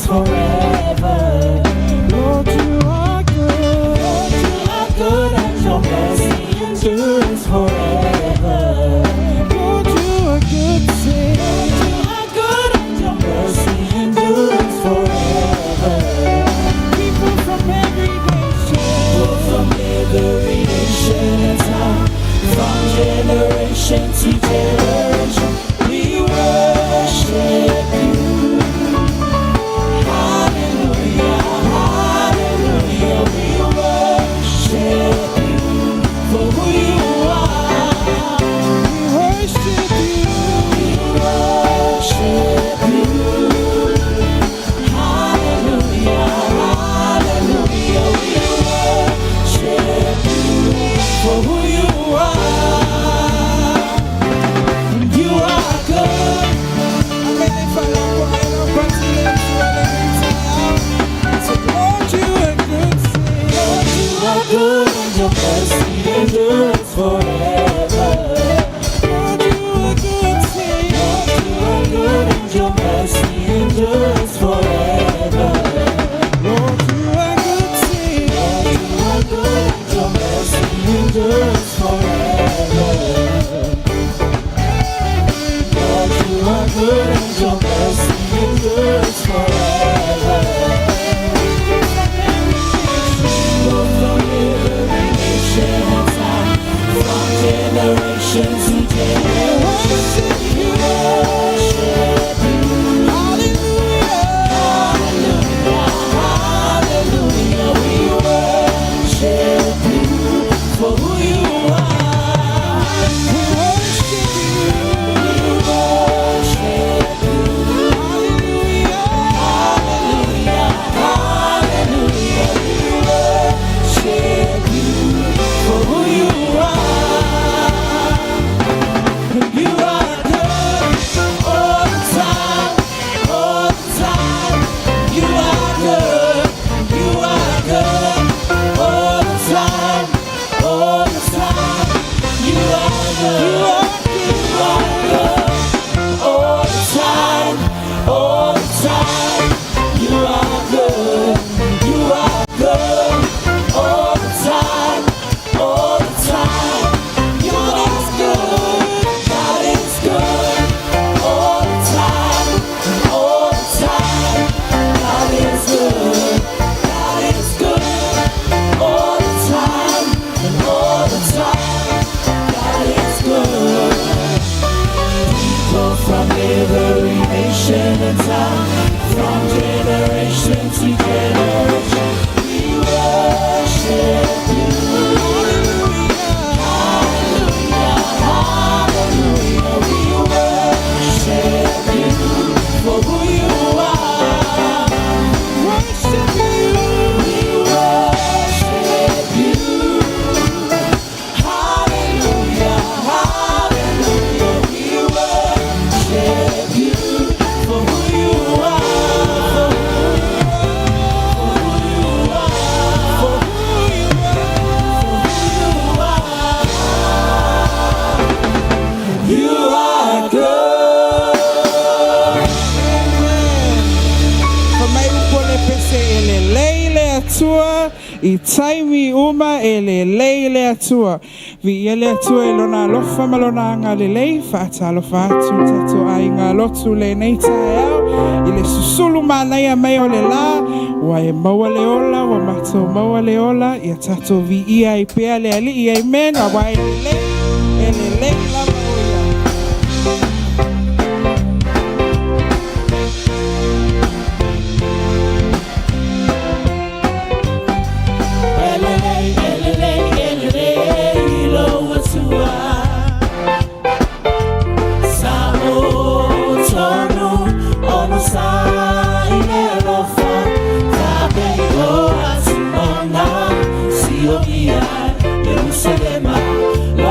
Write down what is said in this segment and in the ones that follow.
forever. Lord, you are good. Lord, you are good, and your mercy endures forever. Lord, you are good, say. Lord, you are good, and your mercy endures forever. People from every nation and tongue, from generation to generation, we worship you. Hallelujah, hallelujah, we worship you for who you are. We worship you, we worship you. Hallelujah, hallelujah, we worship you for who you are. You are good. Amen. If I don't cry, I'll pass it so Lord, you are good. Lord, you are good, and your mercy endures forever. Lord, you are good. Lord, you are good, and your mercy endures forever. Lord, you are good. Lord, you are good, and your mercy endures forever. Lord, you are good, and your mercy endures forever. From every nation and time, from generation to generation, we worship you. Hallelujah, hallelujah, hallelujah, we worship you for who you are. We worship you. We worship you. Hallelujah, hallelujah, hallelujah, we worship you for who you are. You are good all the time, all the time. You are good, you are good all the time, all the time. You are good, you are good all the time, all the time. You are good, you are good all the time, all the time. God is good, God is good all the time, all the time. God is good, God is good all the time, and all the time. God is good. People from every nation and tongue, from generation to generation, we worship you. Hallelujah, hallelujah, we worship you for who you are. Worship you, we worship you. Hallelujah, hallelujah, we worship you for who you are. For who you are, for who you are, you are good. Famaiupole pese ele leile atua I taimi uma ele leile atua vi ele atua elona lofa malona anga le lei fata lofa atu tato ainga lotu le neita eo ile susulu manaya meo le la wa e maua le ola wa mato maua le ola ia tato vi ia I pea le ali ia amen a wa ele le la maua. Jerusalem, la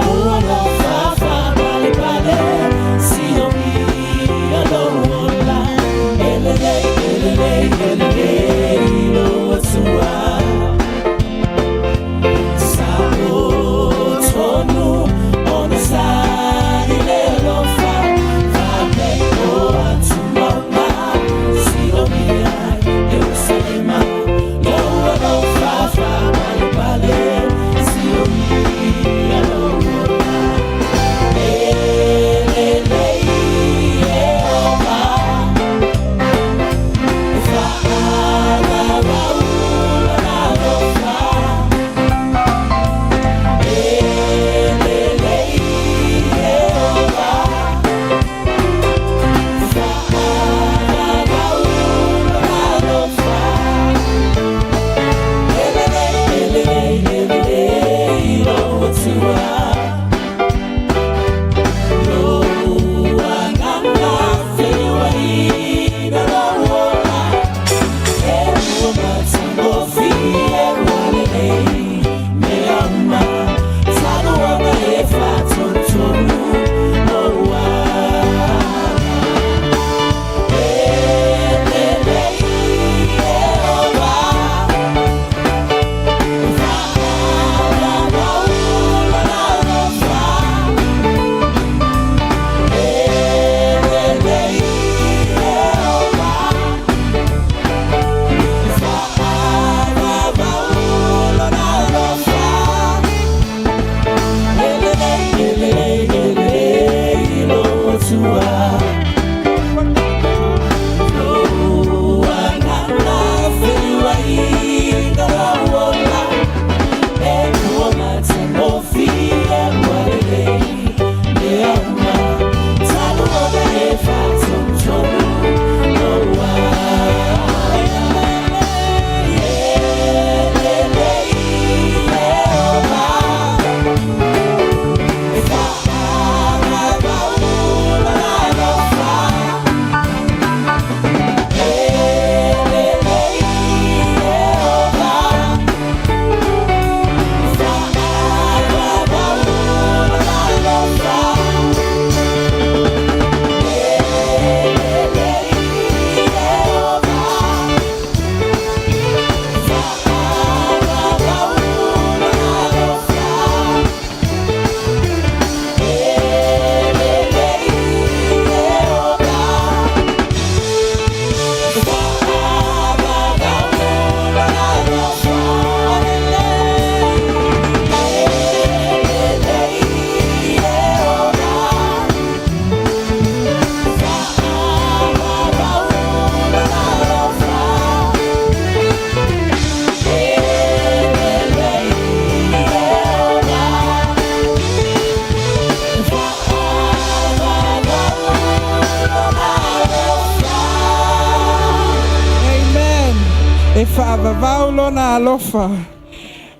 E whaavavau lona alofa.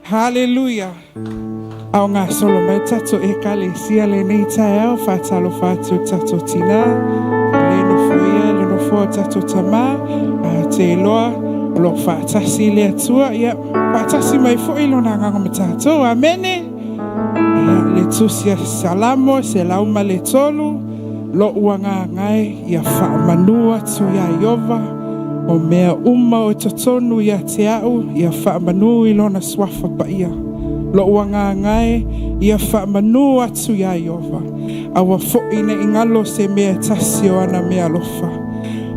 Hallelujah. Au ngā solo mai tato e kale sia le nei tae au whaatalo whaatu tato tina. Le no fuia, le no fua tato tama. Te loa, lo whaatasi le atua. Ia, whaatasi mai fo ilo nā nganga ma tato. Amene. Ia, le tusia salamo, se lauma le tolu. Lo uanga ngai, ia whaamanua tu ia Iova. O mea uma o totonu ia te au, ia whaamanu I lona swafa pa ia. Lo uanga ngai, ia whaamanu atu ia Iova. Awa fo'ine ingalo se mea tasio ana mea lofa.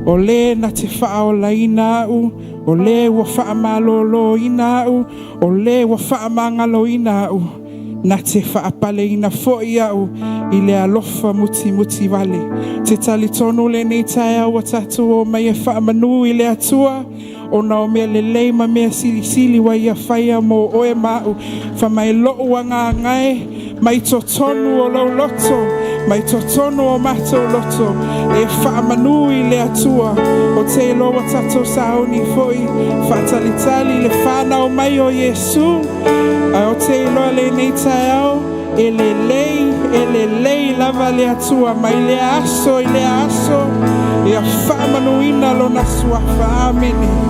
O le na te whao la ina au, o le wa whaamalolo ina au, o le wa whaamangalo ina au. Na te whaapale ina fo'i au, I le alofa muti muti wale. Te tali tonu le nei tae au a tatu o mai e whaamanu I le atua. O na o mea le leima mea sili sili wa ia whaia mo oe mau. Wha mai loo a ngā ngai, mai to tonu o lau loto. Mai to tonu o mato loto. E whaamanu I le atua. O te loa tato saoni foi. Whaatali tali le whana o mai o Yesu. A o te loa le nei tae au. E le lei lava le atua. Mai le aso I le aso. E a whaamanu ina lo na suafa. Amene.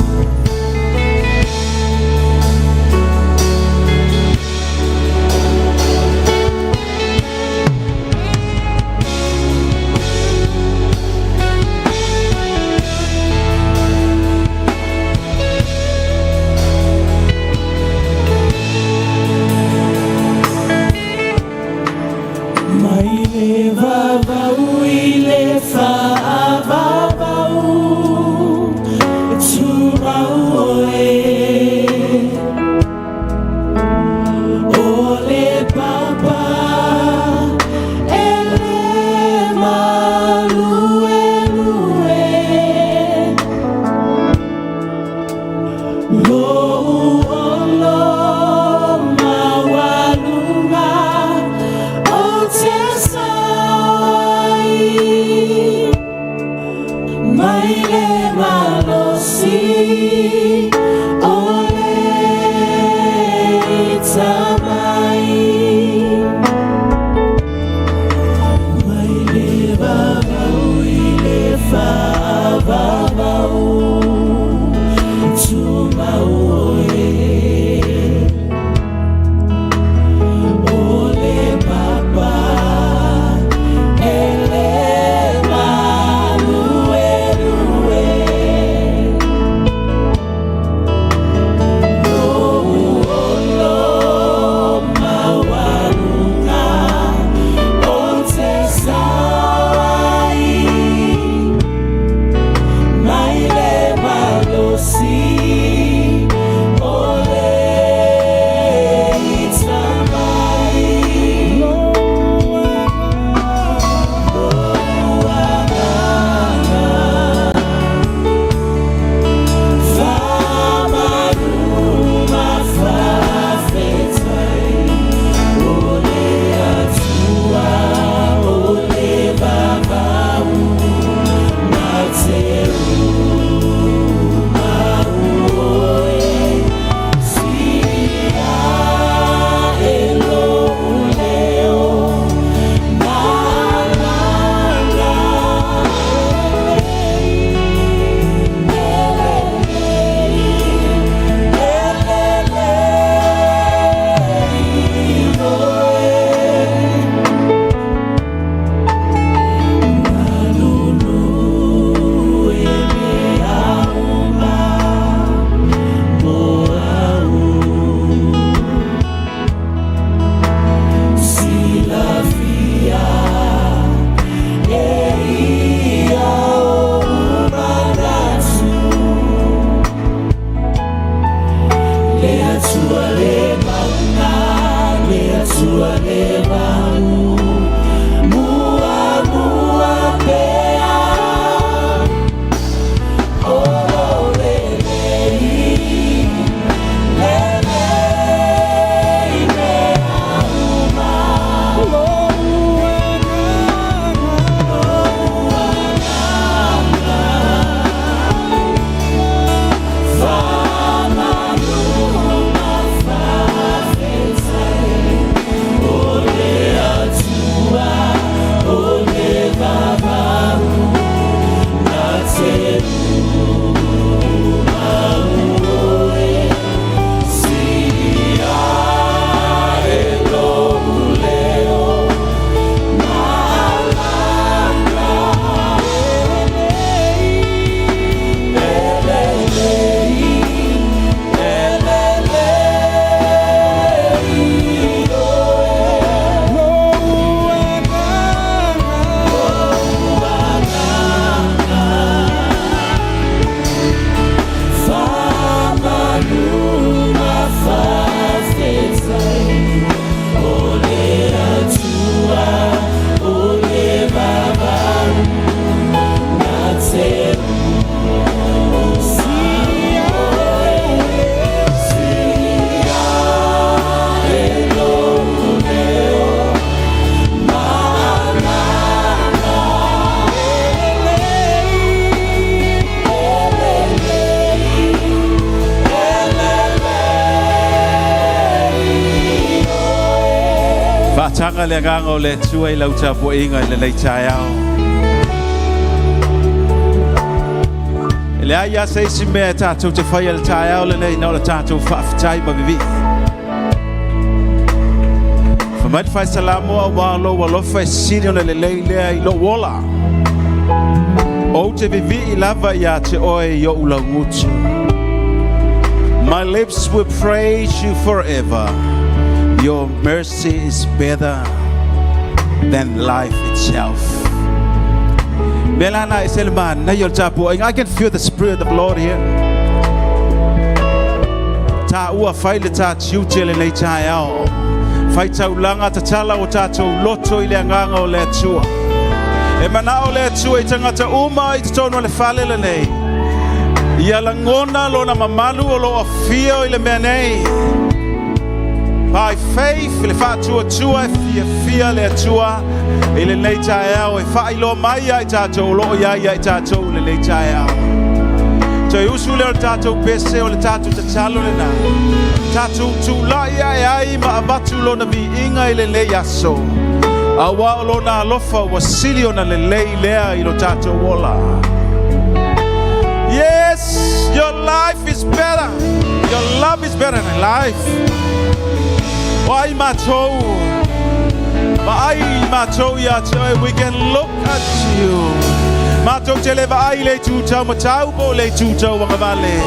Fatanga le ngango le tua I lauta po inga le leitai au. Le aia se isi mea tātou te whai le tai au le nei nau le tātou whaafitai ma vivi. Whamait whai salamo au mālo wa lofa siri o le lei lea I lo wola. O te vivi I lava ia te oe I o ula ngutu. My lips will praise you forever. Your mercy is better than life itself. Melana is elman na yol tapu. I can feel the spirit of the Lord here. Ta ua faile ta tiutele nei tai ao. Fai taulanga ta tala o tātou loto I le anganga o le atua. E mana o le atua I tangata uma I te tono le fale le nei. Ia langona lo na mamalu o lo afia o I le mea nei. By faith, le fatua tua fia le atua I le nei tai au e fai lo mai ai tātou lo ia I tātou le nei tai au. Te usu le o tātou pese o le tātou te talo le na. Tātou tu la ia e ai ma abatu lo na vi inga I le nei aso. Awa o lo na alofa wa sili o na le lei lea I lo tātou wola. Yes, your life is better. Your love is better than life. Why matou? Why matou ya te we can look at you. Matou te le vai le tu tau matau po le tu tau wangavale.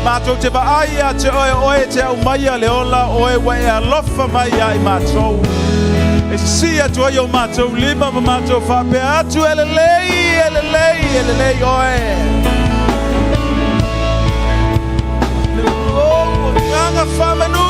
Matou te vai ya te oe te au mai le ola oe wai a lofa mai I matou. E si atu yo matou lima ma matou fa pe atu elelei oe. Oh, nganga famanu.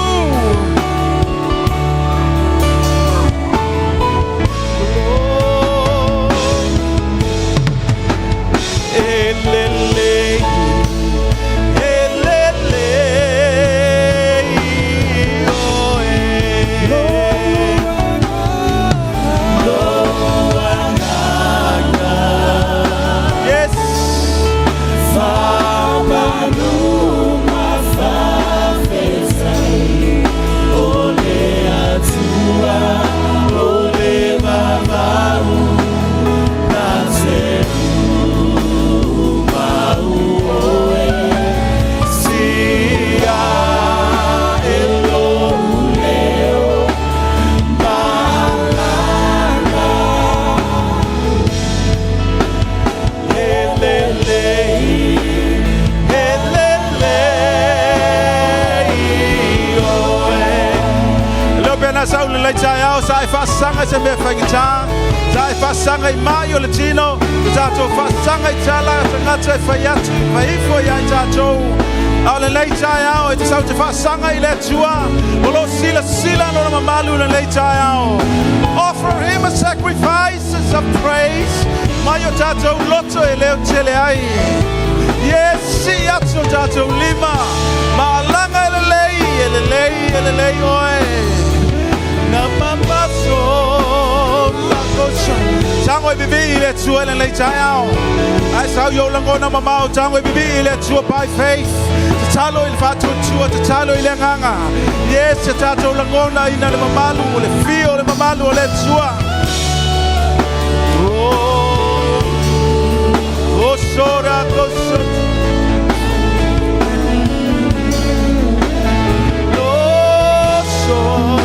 Sai fasanga se me fagita sai fasanga I maio latino tato fasanga I tala ngata fayatu faifo ya tato ale leita ao e sau te fasanga I le tua olo sila no mamalu le leita ao offer him a sacrifices of praise maio tato loto e leo tele ai yes si atso tato lima ma langa ele oe Namaso Lakosa Tango bibi le tua le leitai ao. Ai sao yo langona mamao tango bibi le tua by faith. Talo il fatu tua talo il nganga. Yes tato langona ina le mamalu le fio le mamalu le tua. Oh sora kosa. Oh sora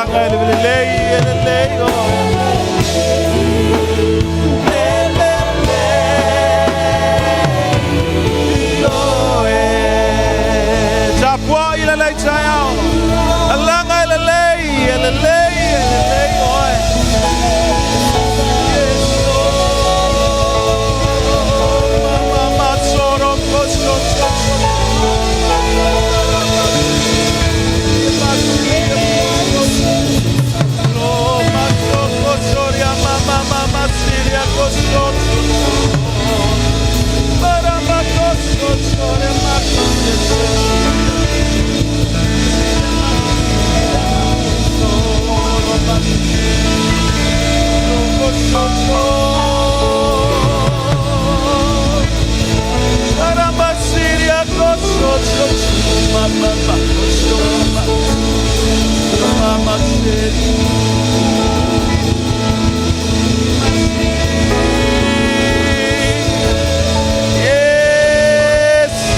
sanga lelei Tapua ilelei tayao. Alanga lelei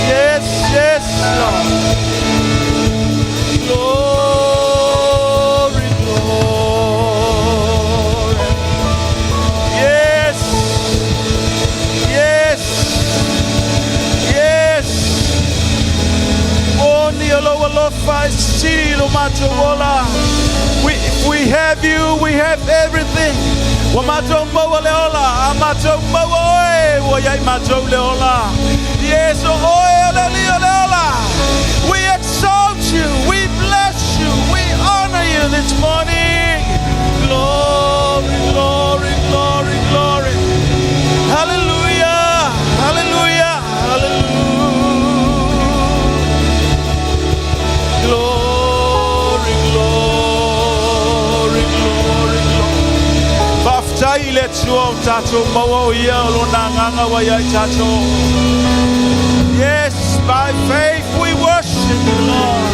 Yes, Lord. Glory, glory. Yes. If we have you, we have everything. Yes, we exalt you, we bless you, we honor you this morning. Glory, glory, glory, glory. Hallelujah, hallelujah, hallelujah. Glory, glory, glory, glory. Baftai letuo tato mawo ya lonanga wa ya tato. Yes, by faith we worship you, Lord.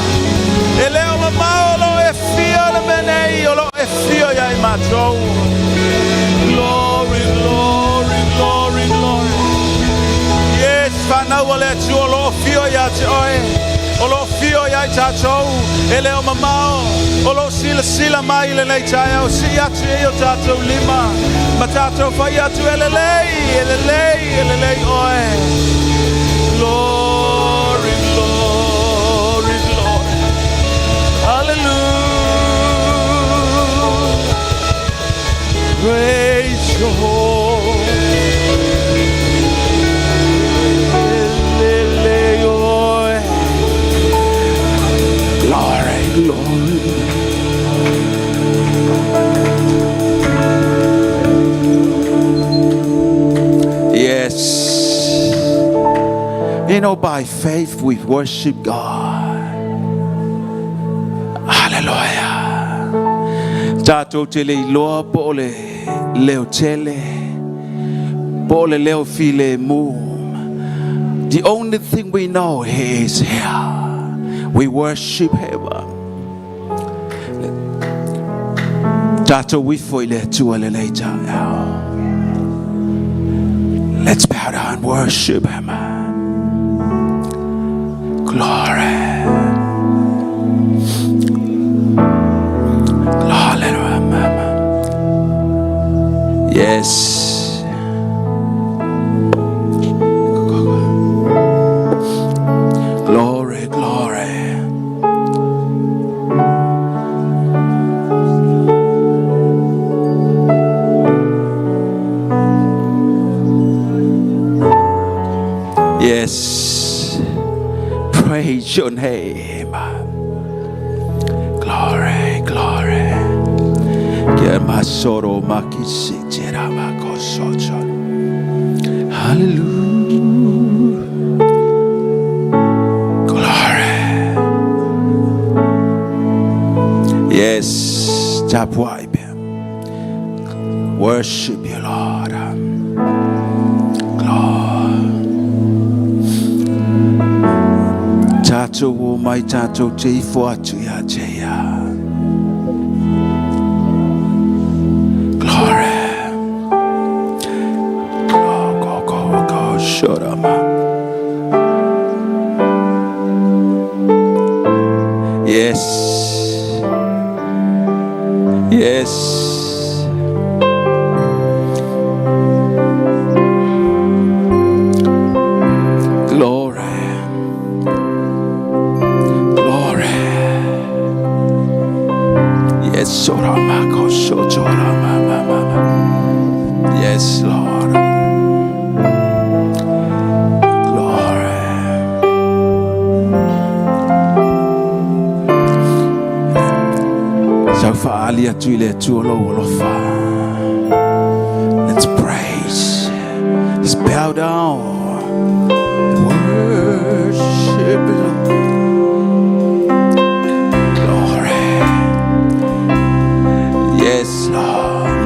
Eleo mama lo efio le menei lo efio ya imato. Glory, glory, glory, glory. Yes, fana wale tuo lo efio ya joy. Olo fio ya tato. Eleo mama olo sila mai le leitaya o sia tio tato lima. Matato faya tu elelei oe. Glory, glory, glory. Hallelujah. Praise your holy glory, glory. Yes. You know, by faith we worship God. Hallelujah. Tato tele loa pole leo tele pole leo file moom. The only thing we know He is here. We worship Him. Tato we foile tuale later. Let's bow down and worship Him. Glory. Hallelujah. Yes. Glory, glory. Yes. Praise your name. Glory, glory. Hallelujah. Glory. Yes, tap wipe. Worship you, Lord. Tato wo mai tato te atu ya te ya. Glory. Go, shorama. Yes. Yes. Glory. Glory. Yes, yes, Lord. Glory. So far, let's praise. Let's bow down. Worship. Glory. Yes, Lord.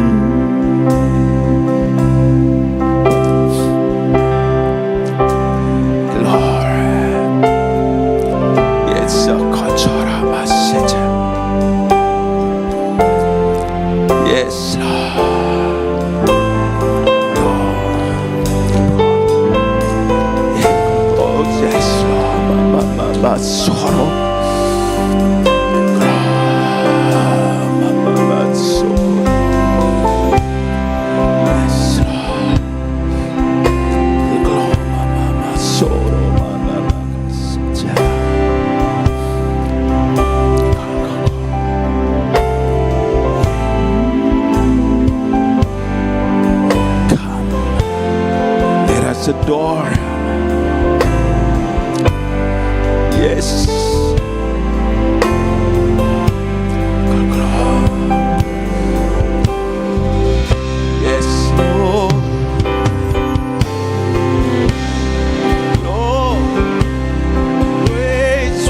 Glory. Yes, yes, Lord. Oh, yes, Lord. Sorrow. Adore. Yes. Yes, Lord. Lord, praise,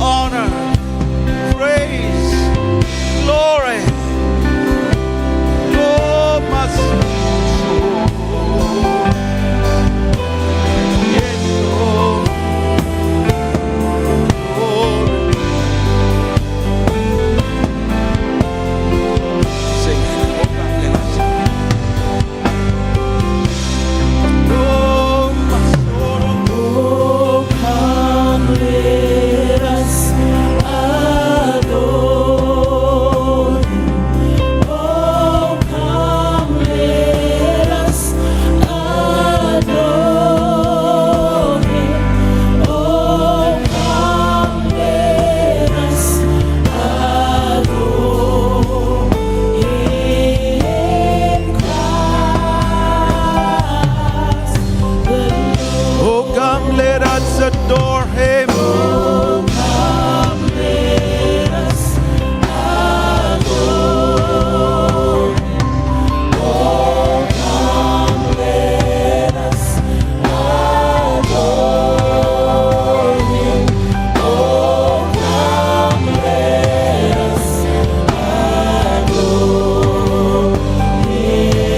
honor, praise, glory. Lord, my soul. Adore him. Oh, come, let us adore him. Oh, come, let us adore him. Oh, come, let us adore him.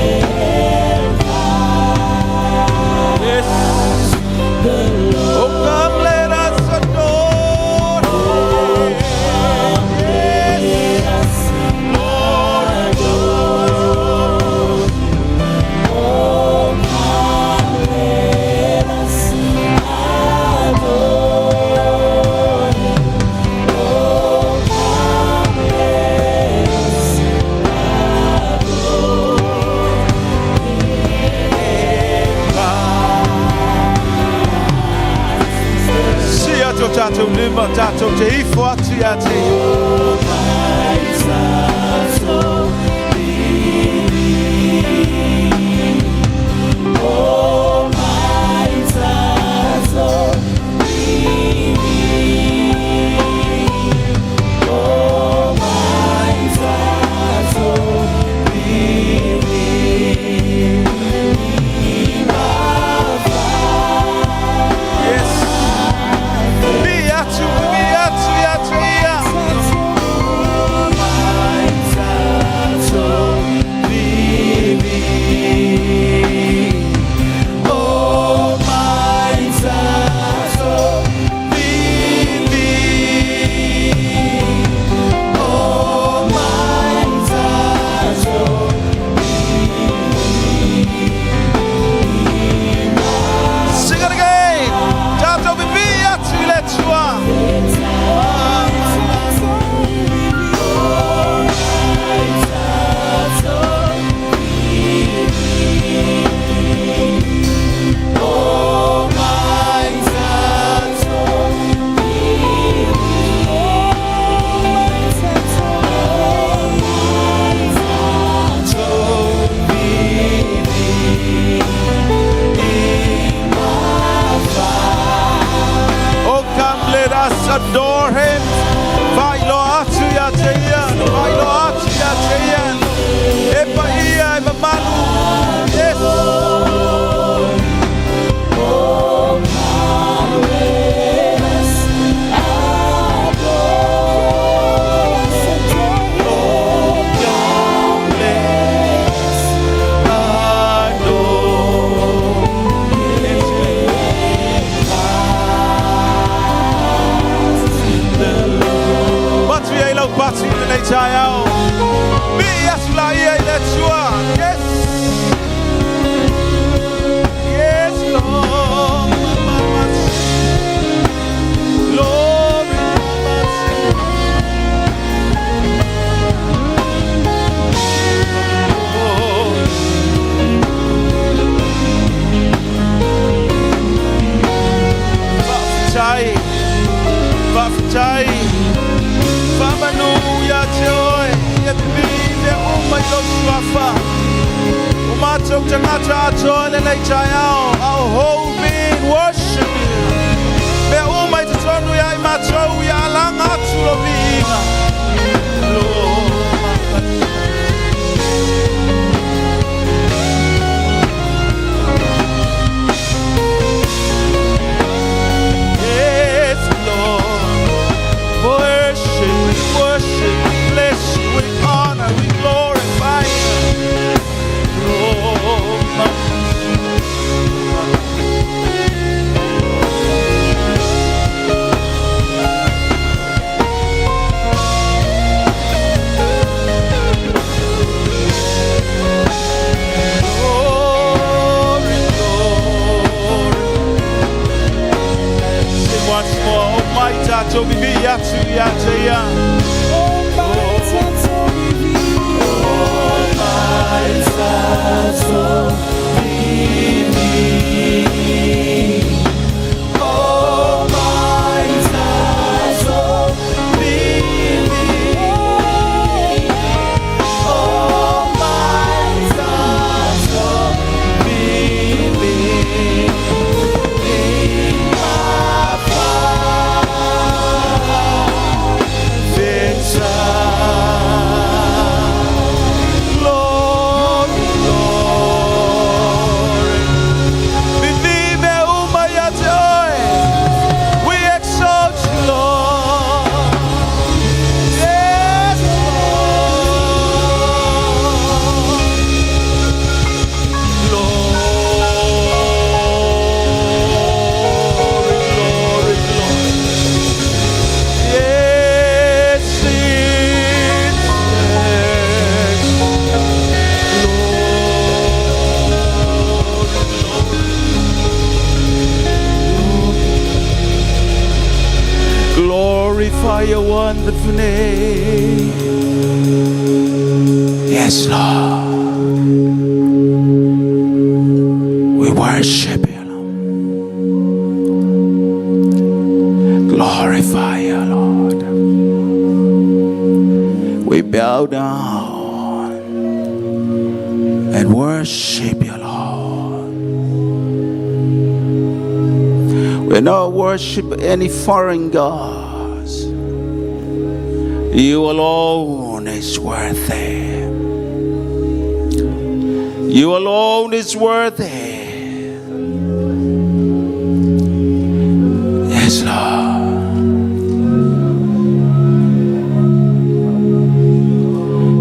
Yes. The Lord. Come, let us adore him. Yes, Lord, adore him. Oh, come, let us adore him. Oh, come, let us adore him. Tato lima tato te ifo ati ati. Oh, my tato, oh, my tato, oh, my tato, yes. teia, no mailo ati a teia, e pa ia e mamalu, yes. Bati le tayao, mi asula ia le tua, yes, yes Lord, Lord, Baftai. Hallelujah, joy. Yebime uma iloswafa. Umato tangata joy le chayao. Our whole being worship you. Me uma itonu ya imato ya langa tulovinga. Yes, Lord. Worship, we bless you, we honor, we glorify you. Glory, glory. Sing once more, oh my tato, bibi yatu yate ya. Glorify your wonderful name. Yes, Lord. We worship you, Lord. Glorify you, Lord. We bow down and worship you, Lord. We don't worship any foreign gods. You alone is worthy. You alone is worthy. Yes, Lord.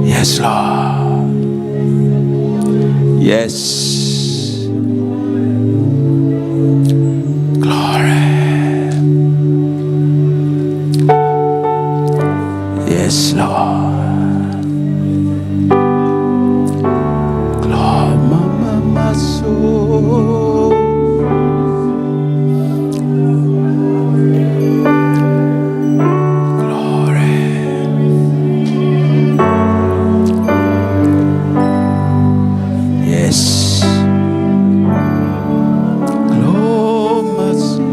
Yes, Lord. Yes. Yes, Lord. Glory, my soul. Glory. Yes. Glory, my soul.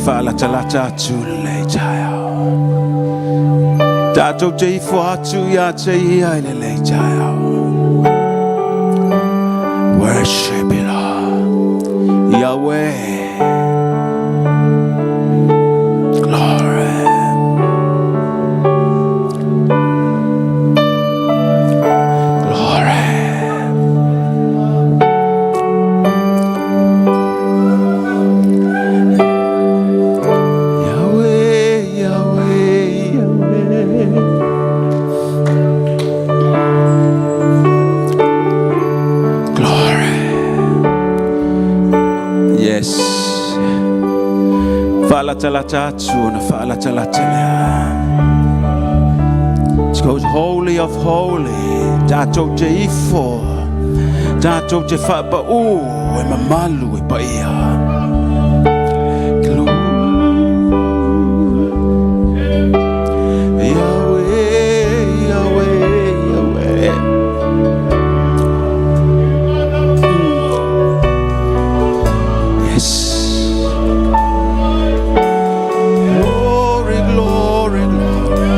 fala talata atu le tayo. Tato te ifo atu ya te ia le tayo. Worship it all. Yahweh. Glory. Glory. Yahweh, Yahweh, Yahweh. Glory. Yes. Fala talatatu na fala talatela. It goes holy of holy. Dato te ifo. Dato te faba u e mamalu e paia. Yahweh, Yahweh, Yahweh. Yes. Glory, glory, glory.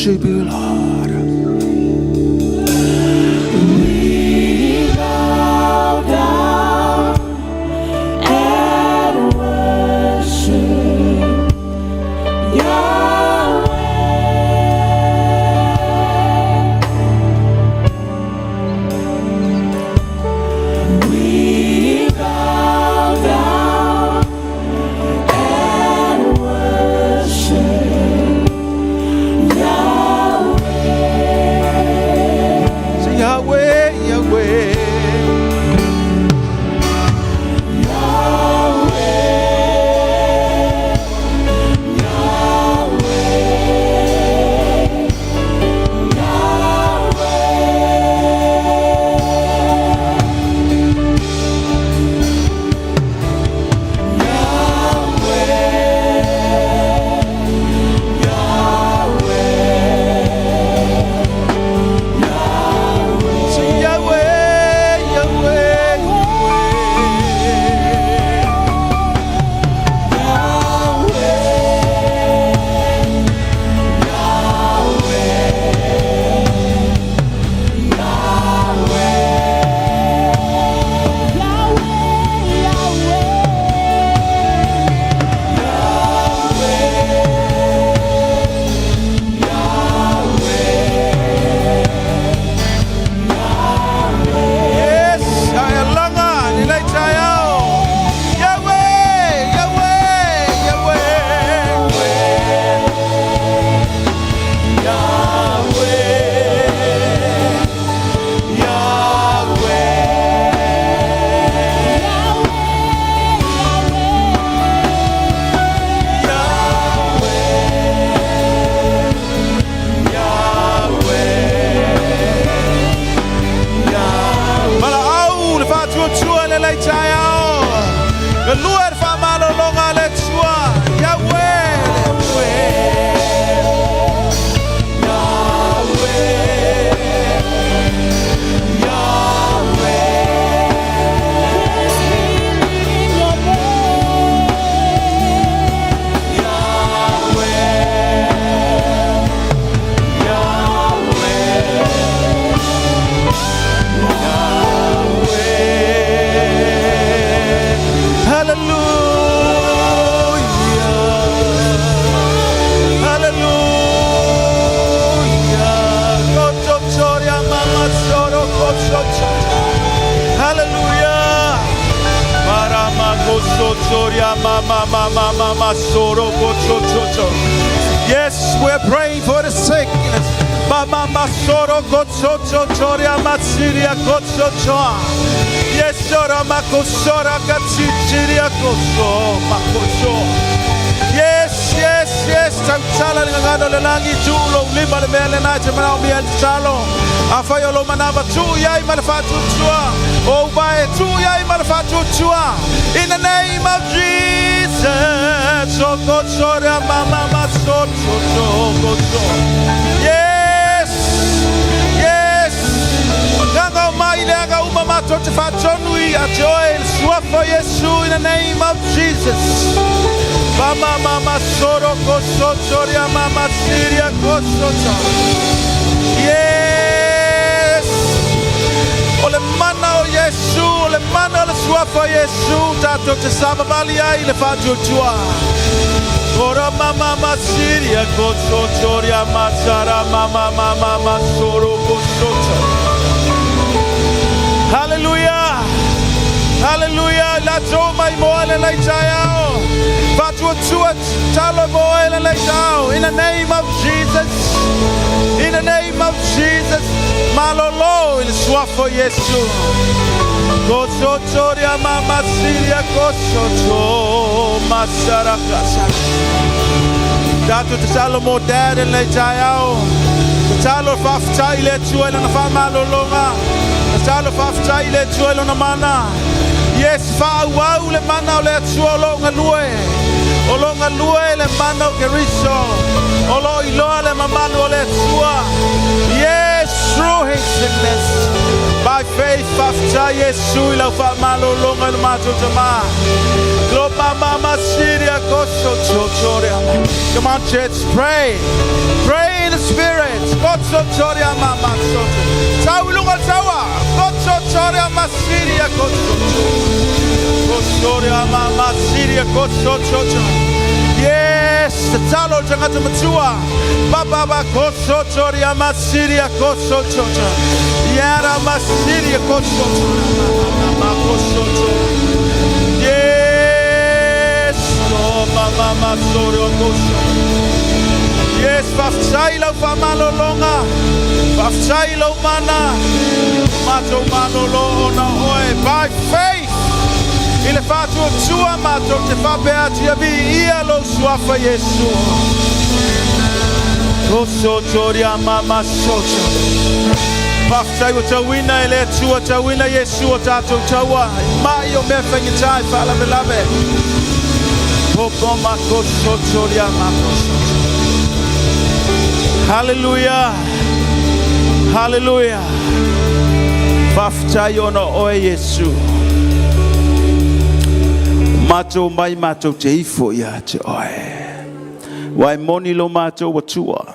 worship you, Lord. We bow down and worship Yahweh. We bow down and worship Yahweh. Say Yahweh, Yahweh. Say Yahweh, Yahweh, yes, ayalanga nilay tayo. Yahweh, Yahweh, Malaau le fatu tua le lai tayo. Le luar fa malo longa le tua. Yahweh, Hallelujah. Marama kosotoria mama mama mama soro kosototo. Yes, we're praying for the sick. Mama masoro kosotoria matsiria kosotoa. Yes, sora makosora katsiria koso makoso. Yes, yes, yes. Tamsala ngano lelangi tulo lima le mele na chama mi alchalo. Afayo lo manaba tu yai malfatu tua. Oh by tu yai malfatu tua. In the name of Jesus. So God sorry mama maso so. Yes. Yes. Ganga mai lega uma to te fatonui a joy swap for Yesu in the name of Jesus. Mama mama soro kosotoria mama siria kosota. Yes. Ole mana o Yesu, ole mana le swapa Yesu, tato te sababali ai le fatu tua. Ora mama mama siria kosotoria masara mama mama mama soro kosota. Hallelujah. Hallelujah. La toma I moale la itayao. Fatu tuat talo moale la itayao. In the name of Jesus. In the name of Jesus. Malolo il swafo Yesu. Kosotoria mama siria kosoto masarakasa. Datu te salo mo dad la itayao. Talo fafta ile tuela na fama lolonga. Talo fafta ile tuela na mana. Yes, fa wau le mana le tuolonga lue. Olonga lue le mana keriso. Olo ilo le mamalo le tua. Yes, through his sickness. By faith, fafta Yesu ila fama lolonga le mato tama. Globa mama siria koso chochoria. Come on, church, pray. Pray in Holy Spirit, God so choria mama so. Taulunga tawa, God so choria masiria God so. God choria mama siria God so chocho. Yes, talo jangata matua. Baba God so choria masiria God so chocho. Yara masiria God so chocho. Mama God so chocho. Yes, no mama sorio God so. Yes, Fafsailo Famalo Longa, Fafsailo Mana, Mato Manolo na Oe, by faith. Il fatto sua mato te fa beati vi ia lo sua fa Yesu. Koso toria mama socha. Fafsailo tawina ele tua tawina Yesu tato tawa. Ma io me fengitai fala belave. Popo ma koso toria mama. Hallelujah. Hallelujah. Fafta yono o Yesu. Mato mai mato te ifo ya te oe. Wai moni lo mato watua.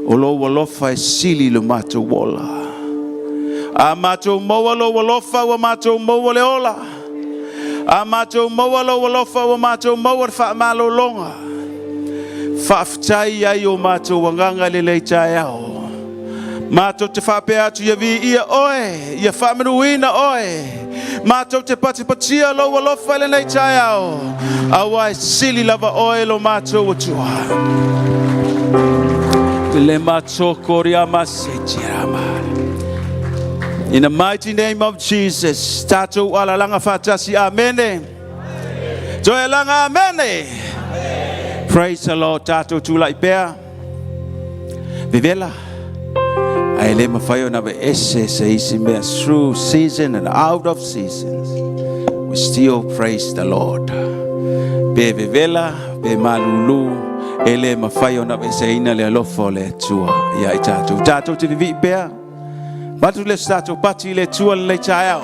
Olo walofa sili lo mato wola. A mato moa lo walofa wa mato moa le ola. A mato moa lo walofa wa mato moa fa malo longa. Faftai ai o mato wanganga le leitai ao. Mato te whape atu ia vi ia oe. Ia whamenuina oe. Mato te patipatia lo walofa le leitai ao. Awai sili lava oe lo mato watua. Le mato koriama setirama. In the mighty name of Jesus. Tato alalanga fatasi amene. Joelanga amene. Praise the Lord, Tato Tulai Pea. Vivela. I let my fire never esse through season and out of seasons. We still praise the Lord. Be vivela, be malulu, ele my fire never say in a lofo le tua. Ya Tato. Tato to vivi Pea. But let's start to party le tua le child.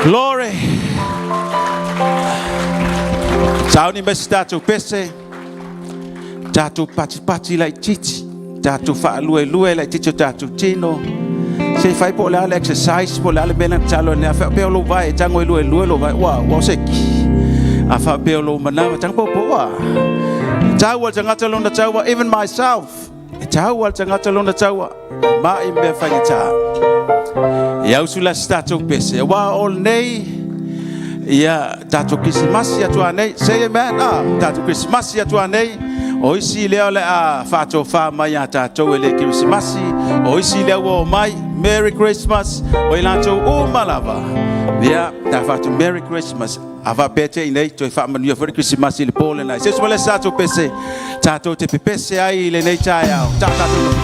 Glory. Tauni me statu pese, tatu pati like titi, tatu fa lue like titi tatu tino. Se fai po la exercise po la bena talo ne fa pe lo vai tango lue lo vai wa seki. Afa pe lo mana tang po wa. Tawa tangata lo na tawa even myself. Tawa tangata lo na tawa ma imbe fa ta. Ya usula statu pese wa all nei. Ya tatu Krismasi atua nei say amen tatu Krismasi atua nei oisi leo le fato fa mai tatu ele Krismasi oisi leo mai Merry Christmas oilanto malava ya ta fato Merry Christmas ava pete nei to fa manu for Krismasi le pole na se wala sato pese tatu te pese ai le nei chaya tatu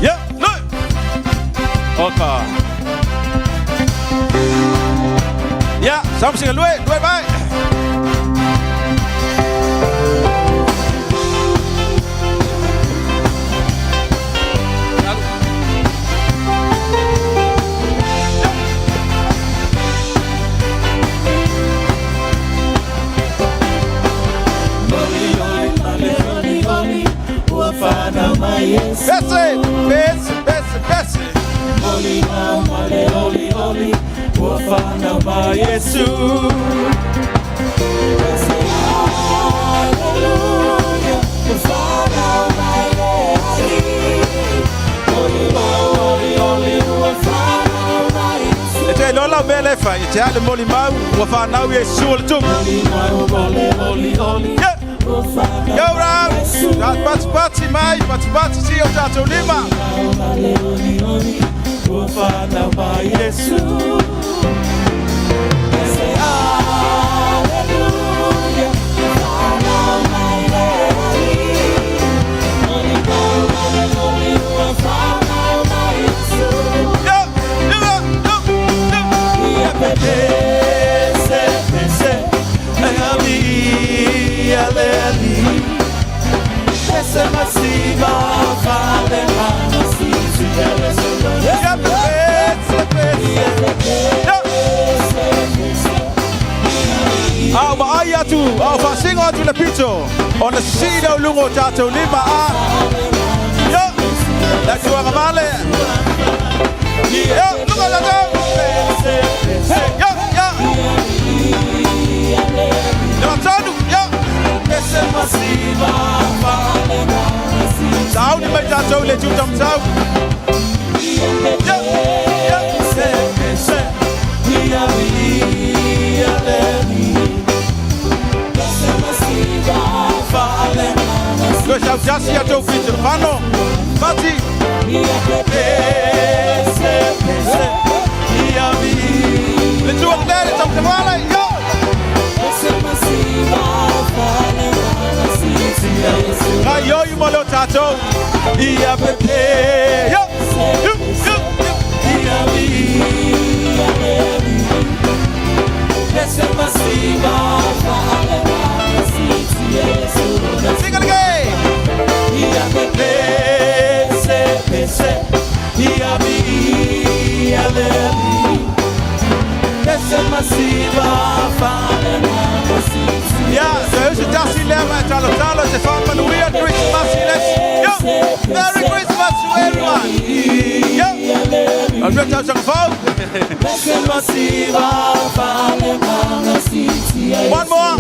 ya no okay. Yeah, something lui vai. Pese. Oli. Wafana ma Yesu. Hallelujah. Wafana ma Yesu. Oli. Wafana ma Yesu. Ete lola bele fa ete ale moli mau wafana Yesu le tum. Oli. Yo round. Pati mai pati si o tato lima. Oli. Wafana ma Yesu. Sing on to the picture. Ona sida ulungo tātou lima a. Yo, la tua ngavale. Yo, lunga la tau. Yo, yo. Yo, tanu, yo. Tau ni mai tātou le tūtam tau. Yo, yo. Goes out just here to feature Pano, Mati. Let's do it there, it's up to Mala, yo. Yo, you malo tato. Yo, sing it again. Yeah, so who's a dusty lemon? Talo, se fan man weird Christmas. Yo, Merry Christmas to everyone. Yo, I'm going to have some fun. One more.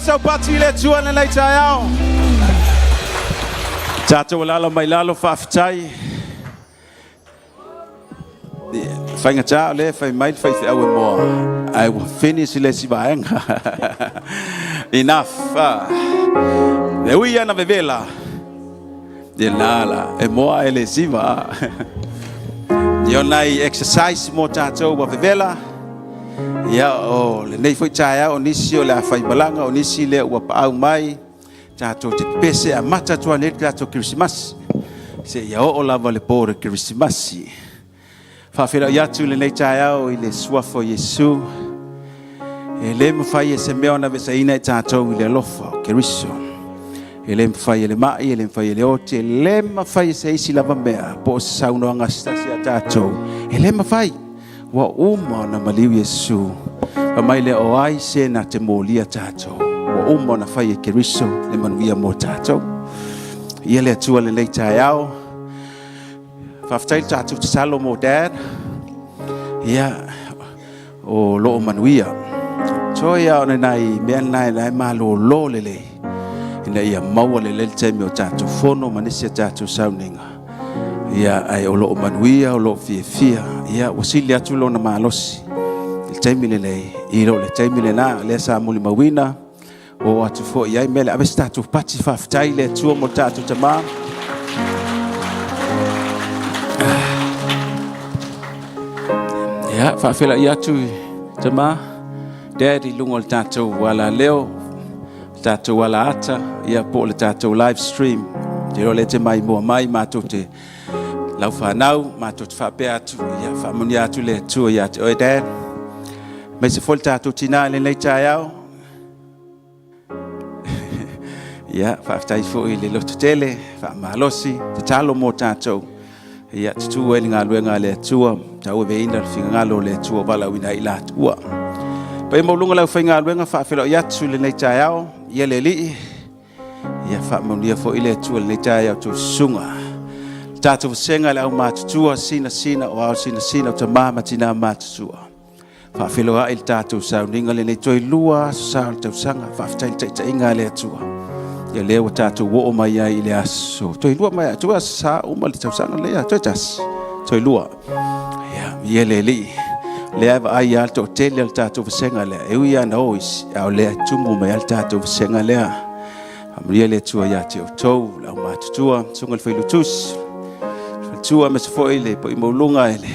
So party le tu ana lai taiao. Tato lalo mai lalo faaftai. Fainga tau le fai mai fai te awe mo. I will finish le si baenga. Enough. Le ui ana vevela. De nala e mo ele siva. Yo nai exercise mo tato wa vevela. Ya o le nei foi taia o nisi o le fai balanga o nisi le ua paau mai tato te pese a mata tua net tato Christmas se ya o lava le pore Christmas fa fera ya tu le nei taia o ile suafo Yesu e le mfai se me ona vesaina tato ile lofa o Keriso e le mfai le mai e le mfai le ote le mfai se isi lava mea po sa uno ngastasi tato e le mfai wa uma na maliu Yesu mai le o ai se na te molia tato wa uma na fai Keriso le manuia mo tato ia le atua le leita yao faftai tato te salo mo dad ia o lo manuia so ia o nai men nai malo lo le ina ia maua le te me o tato fono manisia tato sauninga ia ai o lo manuia o lo fia ia wasili atu lo na malosi il taimi le i lo le taimi le na le sa muli mawina o atu fo ia mele avesta tu pati faftai le tu mo tatu tama ia fa fela ia tu tama daddy lungo le tatu wala leo tatu wala ata ia po le tatu live stream jero le te mai mo mai matote lau whanau, mātou te whape atu, ia whamuni atu le tua ia te oe dad. Mai se fol tātou tina le nei tai au. Ia, whaftai fo i le loto tele, whamalosi, te talo mō tātou. Ia, te tua ili ngā luenga le tua, ta ue veina le whinga ngalo le tua wala wina i la tua. Pai maulunga lau whainga luenga whaafelo i atu le nei tai au, ia le li. Ia, whamuni fo i le tua le nei tai au tu sunga. Tātou senga le au mātutua sina o au sina o ta māma tina mātutua. Whaafeloa il tātou sauninga le nei toi lua sao le tau sanga whaafetai taita inga le atua. Ia leo tātou wo o mai ai le aso. Toi lua mai atua sa uma le tau sanga lea toi tas. Toi lua. Ia le li. Le ava ai alto tele al tātou senga le. Eui ana ois au le tumu mai al tātou senga lea. Amria le tua ia te o tau lau mātutua. Sunga le whailutus. Tua me se foi le po i maulunga ele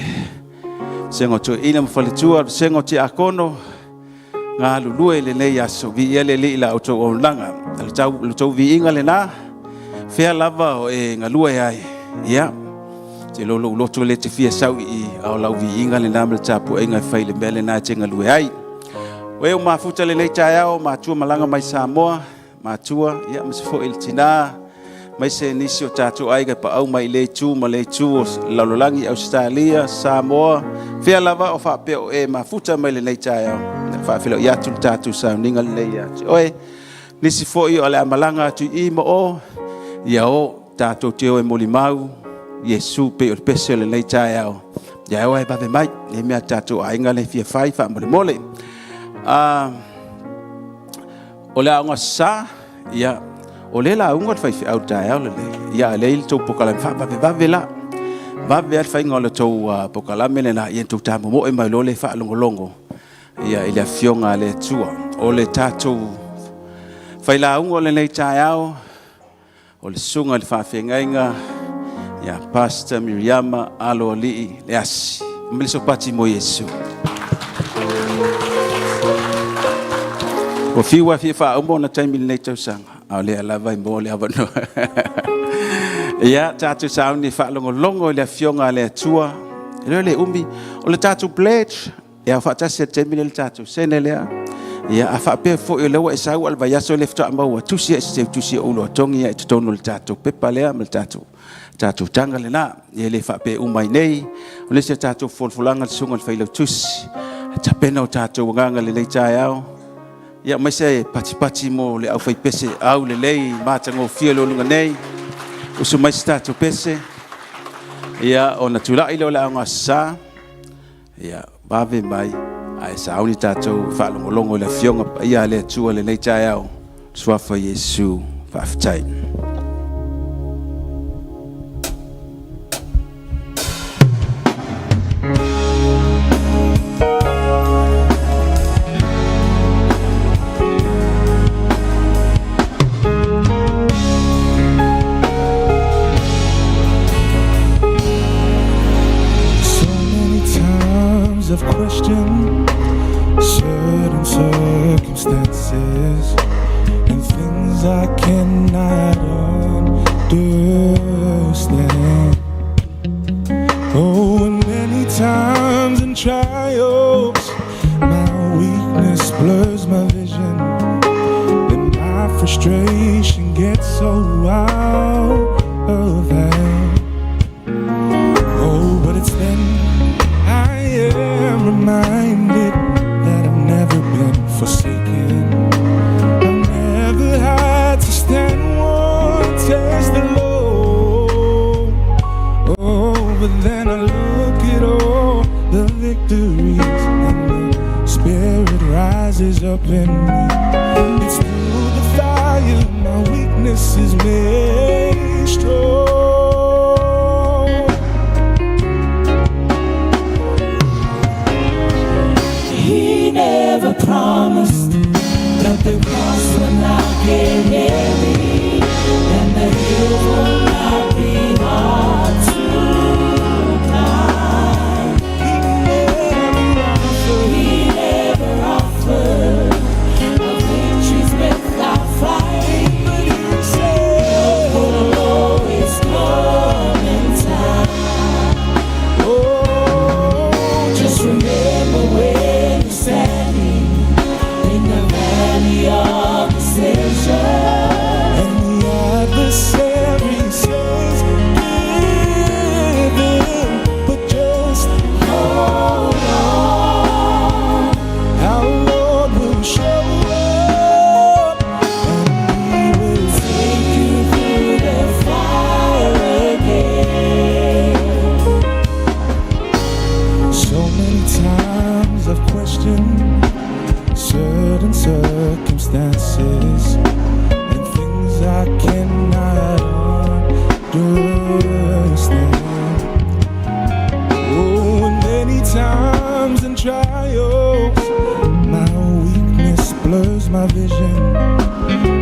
sengo tu ina mfalitua sengo ti akono nga lulue le nei aso vi ele le ila auto onlanga lu tau vi inga le na fea lava o e nga lue ai ya te lolo loto le te fia sau i au lau vi inga le na mel tapu e nga fai le mele na te nga lue ai we o mafuta le nei taiao matua malanga mai Samoa matua ya msifo il tina mai se nisi o tatu ai pa au mai le tu ma le tu lalolangi Australia Samoa fea lava o fa pe o e mafuta mai le nei taiao fa filo ya tu tatu sa ninga le ya oi nisi fo i ole malanga tu I mo o ya o tatu te o e molimau Yesu pe o pese le nei taiao ya oi ba mai le mea tatu ai nga le fia fai fa mole ole anga sa ya ole la ungot fai au taiao le ya le il to pokala fa ba vela ba ver fai ngolo to pokala mele na yen to tamo mo e mai lo le fa longo ia ile fionga le tua o le tatu fai la ungo le nei taiao o le sunga le whawhengainga ia Pastor Miriama Aloalii Leasi meliso pati mo Yesu o fiwa fifa umbo na taimi le nei tausanga au le alava imbo le avano ia tatu sauni fa longo le fionga le tua le umi o le tatu pledge ya fa tasi temile le tatu senelea ya afa pe fo le wa sa wal va so le fta ma wa tusi o lo tongi ya tono le tatu pepa le am le tatu tanga le na ye le fa pe umai nei o le se tatu folfolanga sunga le failo tusi tapena o tatu nganga le taiao ya mai se pati mo le au fai pese au le lei matango fielo lunga nei o su mai tatu pese ya ona tula ilo la ngasa ya bave mai ai sauni tatou fa longo le fionga ia le tua le nei taiao swafa Yesu fa ftai of question certain circumstances and things I cannot understand. Oh, and many times in trials my weakness blurs my vision and my frustration gets so out of hand. Oh, but it's then I am reminded that I've never been forsaken. I've never had to stand one test alone. Oh, but then I look at all the victories and the Spirit rises up in me. It's through the fire my weakness is made strong. Never promised that the cross will not get heavy and the hill will not be hard to climb. He never offered a victories without fighting, but He said will always come in time. Oh, just remember when you're standing in the valley of decision, And the adversary says, give in, but just hold on. our Lord will show up and He will Take you through the fire again. So many times I've questioned certain circumstances and things I cannot understand. Oh, and many times in trials my weakness blurs my vision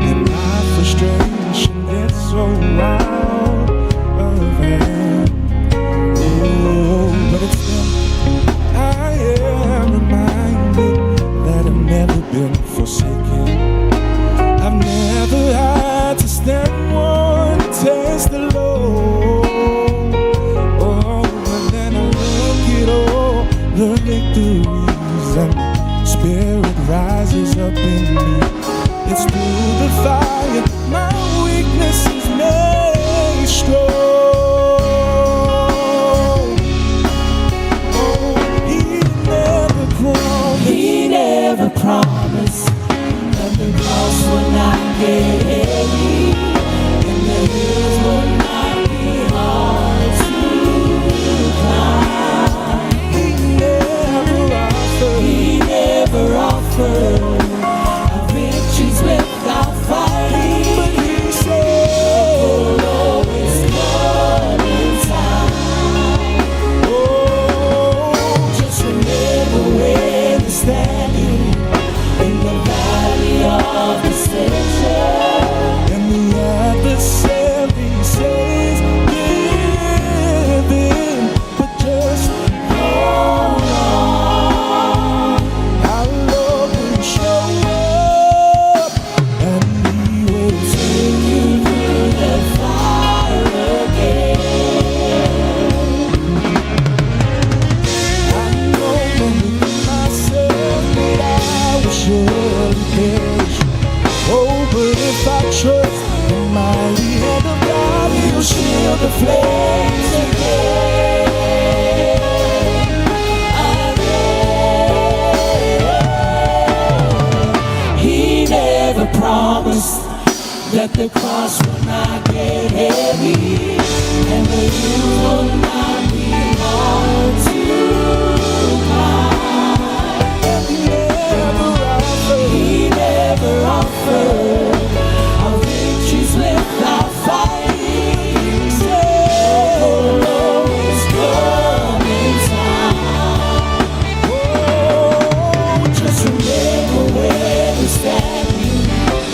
and my frustration gets so out of hand. Oh, but it's then I forsaken. I've never had to stand one to taste the Lord. Oh, and then I look at all the victories and the Spirit rises up in me. It's through the fire my weakness is made strong. Oh, He never promised that the cross would not get heavy and the hills would not be hard to climb. He never offered a victories without fighting, but He said the Lord is coming time. Oh, just remember where you're standing in the valley of decision, and the adversary says give in, but just hold on. Our Lord will show up, and He will take you through the fire again. I know within myself that I will surely perish. Oh, but if I trust the mighty hand of God, He'll shield the flames again. He never promised that the cross will not get heavy and the hill will not be hard to climb. And He never offered our victories without fighting. He said the Lord is coming time. Oh, just remember where we're standing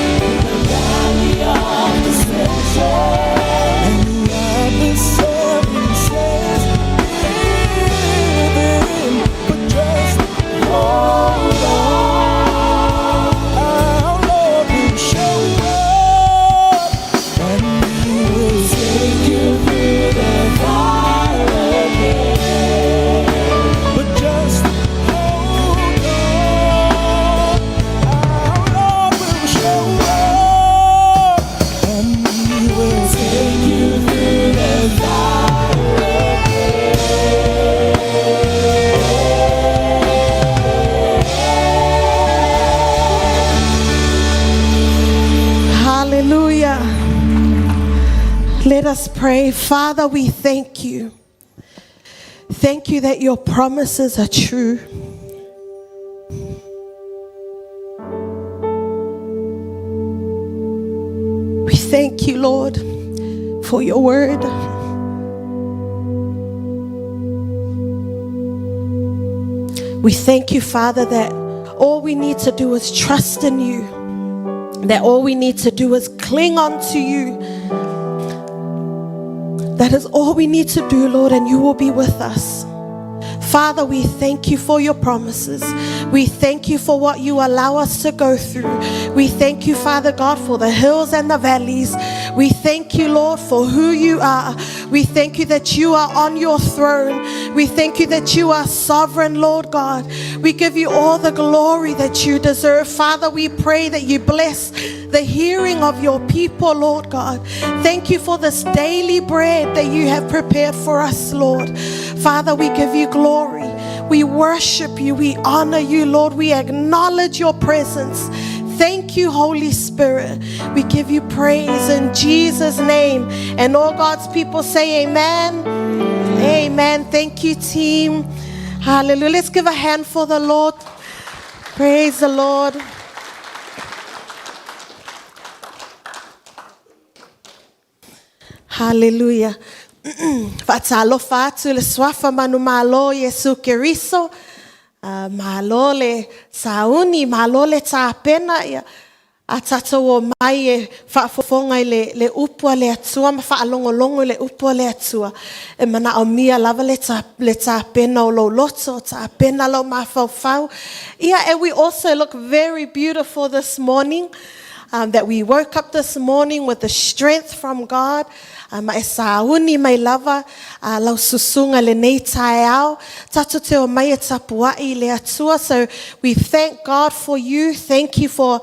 in the valley of deception, and the adversary says give in, but just hold on. Our Lord will show up, and He will take you through the fire again. But just hold on. Our Lord will show up, and He will take you through the fire again. Hallelujah. Let us pray. Father, we thank you. Thank you that your promises are true. We thank you, Lord, for your word. We thank you, Father, that all we need to do is trust in you. That all we need to do is cling on to you. That is all we need to do, Lord, and you will be with us. Father, we thank you for your promises. We thank you for what you allow us to go through. We thank you, Father God, for the hills and the valleys. We thank you, Lord, for who you are. We thank you that you are on your throne. We thank you that you are sovereign, Lord God. We give you all the glory that you deserve. Father, we pray that you bless the hearing of your people, Lord God. Thank you for this daily bread that you have prepared for us, Lord. Father, we give you glory. We worship you. We honor you, Lord. We acknowledge your presence. Thank you, Holy Spirit. We give you praise in Jesus' name. And all God's people say amen. Amen. Thank you, team. Hallelujah. Let's give a hand for the Lord. Praise the Lord. Hallelujah. Fatalofa atu le swafa manu malo Yesu Keriso. Malo le sauni, malo le tapena. a tatou o mai e whaafofonga i le upua le atua, ma whaalongolongo i le upua le atua. E mana o mia lava le tā pena o lo loto, tā pena lo mawhauwhau. And we also look very beautiful this morning, that we woke up this morning with the strength from God. Ma e sauni mai lava lau susunga le nei tae au tatu te o mai e tapuai le atua. So we thank God for you. Thank you for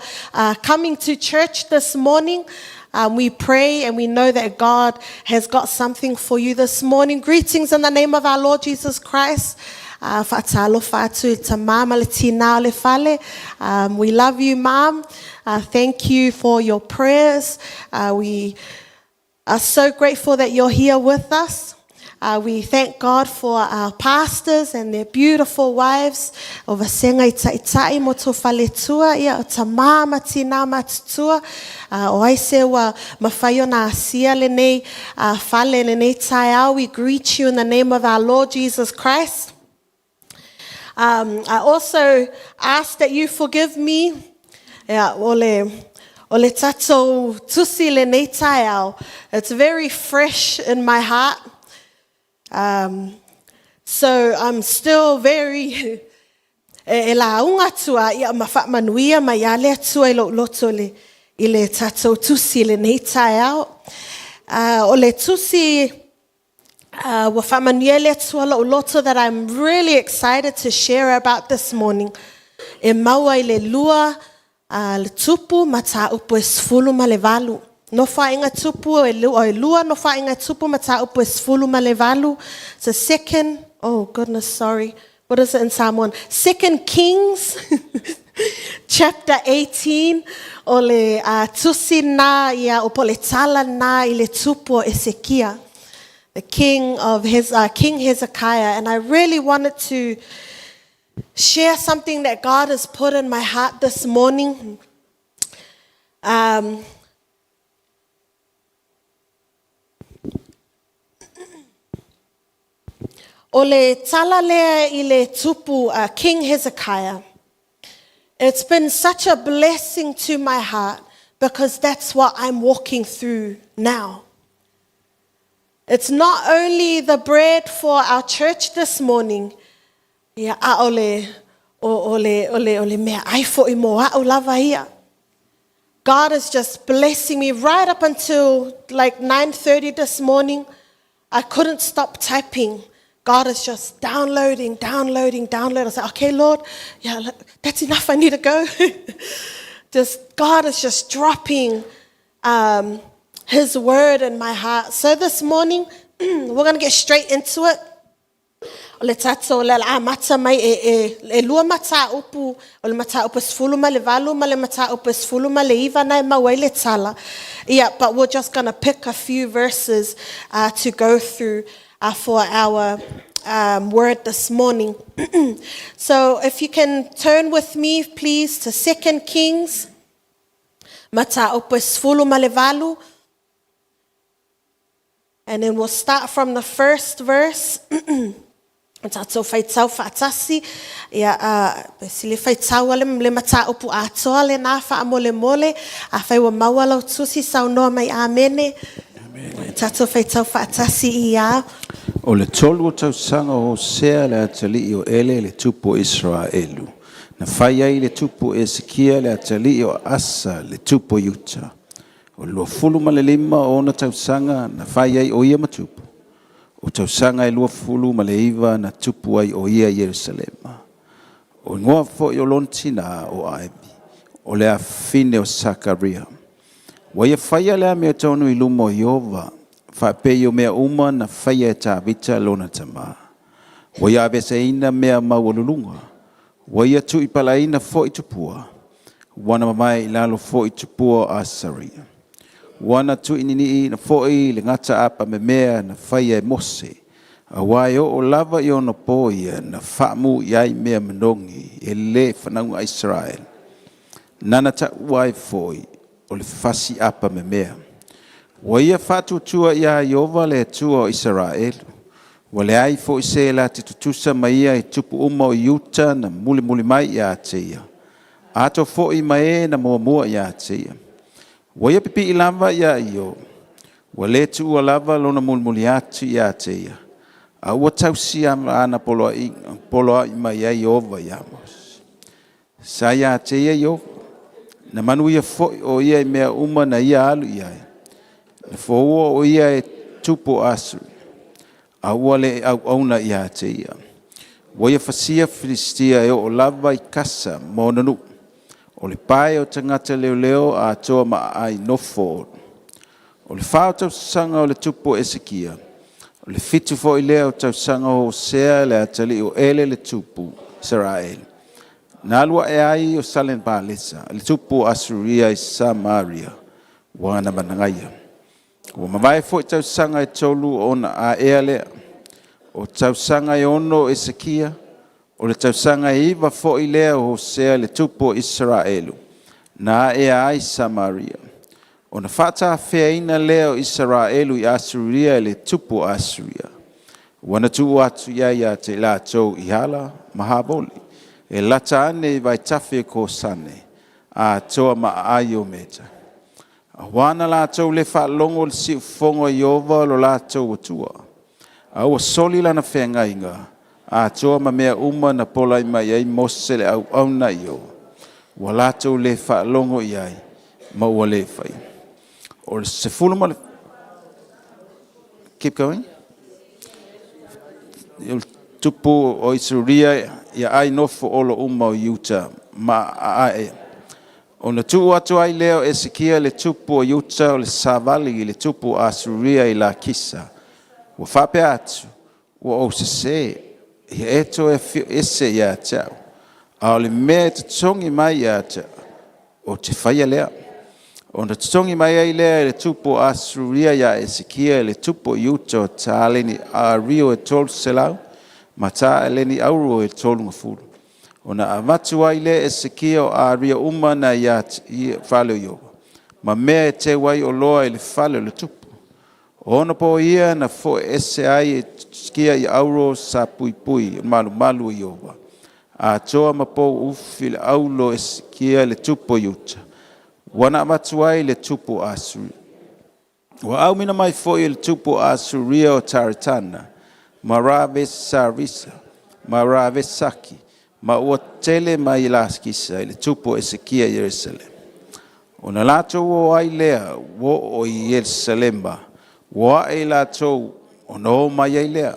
coming to church this morning. We pray and we know that God has got something for you this morning. Greetings in the name of our Lord Jesus Christ. We love you, Mom. Thank you for your prayers. We are so grateful that you're here with us. We thank God for our pastors and their beautiful wives. O vasenga I taitai mo tō whaletua ia o ta māma tina matutua. O aise wa mawhaio na asia le nei whale le nei tai au. We greet you in the name of our Lord Jesus Christ. I also ask that you forgive me. Ole tatou tusi le nei tai au. It's very fresh in my heart. So I'm still very e la unga tua ia mawhamanuia mai ale atua I lo loto le I le tatou tusi le nei tai au. O le tusi wa whamanuia le atua lo loto that I'm really excited to share about this morning. E maua I le lua le tupu ma tā upu e sfulu ma le valu. No whainga tupu e lua, no whainga tupu ma tā upu e sfulu ma le valu. So second, oh goodness, sorry. What is it in Psalm 1? 2 Kings, chapter 18. O le tusi na ia o pole tala na I le tupu o Hezekiah, the king Hezekiah. And I really wanted to share something that God has put in my heart this morning. O le tala lea I le tupu King Hezekiah. It's been such a blessing to my heart because that's what I'm walking through now. It's not only the bread for our church this morning. Ia a ole mea aifo I moa o lava ia. God is just blessing me right up until like 9:30 this morning. I couldn't stop typing. God is just downloading. I said, okay, Lord, yeah, that's enough. I need to go. God is just dropping His word in my heart. So this morning, we're going to get straight into it. Le tato le amata mai e lua mata upu o le mata upu sfulu ma le valu ma le mata upu sfulu ma le iva na ma wai le tala. Yeah, but we're just going to pick a few verses to go through for our word this morning. So if you can turn with me please to 2 Kings mata upu sfulu ma le valu. And then we'll start from the first verse. Tatou whaitau whaatasi, ia sile whaitau le mata upu atoa le nā wha mole, a whaiwa maua lau tusi saunoa mai amene. Tatou whaitau whaatasi ia. O le tolu o tausanga o sea le atali o ele le tupu Israelu. Na whai ai le tupu Hezekiah le atali o Asa le tupu Yuta. O lua fulu ma le lima o na tausanga na whai ai o ia matupu. O tausanga e lua fulu ma le iwa na tupu ai o ia Yerusalema. O ngoa fo I o lontina o aibi. O le afine o Sakaria. Wa ia whaia lea mea tonu I lumo o Iova. Whape o mea uma na whaia e tā vita lona tama. Wa ia avesa ina mea mawalulunga. Wa ia tu I palaina fo I tupua. Wana mamai lalo fo I tupua Asaria. Wana tu inini na foi le ngata apa me mea na whaia e mose. A wai o lava I ono poia na whaamu iai mea manongi e le whanaunga Israel. Nana ta uai foi o le fasi apa me mea. Waia whatu tua ia Iova le tua o Israel. Wa le ai foi se la titutusa maia I tupu uma o Yuta na muli mai ia atea. Ato fo'i mai na mua ia tia. Waia pipi ilava ia io. Wale tu lava lona mulmuli atu ia tia. A ua tausi ana poloa i mai ia Iova ia mos. Sa ia tia Iova. Na manu ia fo'i o ia mea uma na ia alu ia. Na fo'ua o ia e tupo asu. A ua le au na ia tia. Waia fasia Filistia e o lava I kasa mo nanu. O le pae o tangata leo a toa ma ai nofo. O le whao tau sanga o le tupo Hezekiah. O le fitu fo I lea o tau sanga o sea le atali o ele le tupu Israel. Na alua e ai o salen palesa. Le tupu Asuria I Samaria. Wana manangaya. O mawai fo I tau sanga I tolu o na a ea lea. O tau sanga I ono Hezekiah. O le tausanga iwa fo I lea o Hosea le tupo Israelu. Na e ai Samaria. O na fata feaina lea o Israelu I Asuria le tupo Asuria. Wana tu atu ia te la tau ihala mahaboli. E lata ane I vai tafe ko sane. A toa ma ayo meta. A wana la tau le fa longo le si fongo Iova lo la tau atua. A ua soli lana whenga inga. A toa ma mea uma na pola I mai ai mose le au na io. Wa lato le fa longo I ai. Ma ua le fai. O le sefulu ma le... Keep going. Il tupu o Isuria ia ai nofo olo uma o Utah. Ma ae. O na tuu atu ai leo Hezekiah le tupu o Utah o le savali le tupu Asuria I la kisa. Wa fape atu. Wa o se eto e ese ia tau. A le mea te tongi mai ia tau. O te whaia lea. O na te tongi mai ai lea le tupo Asuria ia Hezekiah le tupo Utah ta leni a rio e tolu selau. Ma ta leni auro e tolu ngafuru. O na amatu ai lea Hezekiah a rio uma na ia whale yo. Ma mea e te wai o loa I le whale le tupo. Ona po ia na fo ese ai e skia I auro sa pui malu Iova. A toa ma po ufi le aulo skia le tupo Utah. Wana matuai le tupo Asuri. Wa au mina mai fo le tupo Asuria o Taritana. Marave Sarisa. Marave Saki. Ma ua tele mai laskisa le tupo Hezekiah Jerusalem. Ona lato o ai lea wo o Jerusalemba. Wa e la tau o no mai ai lea.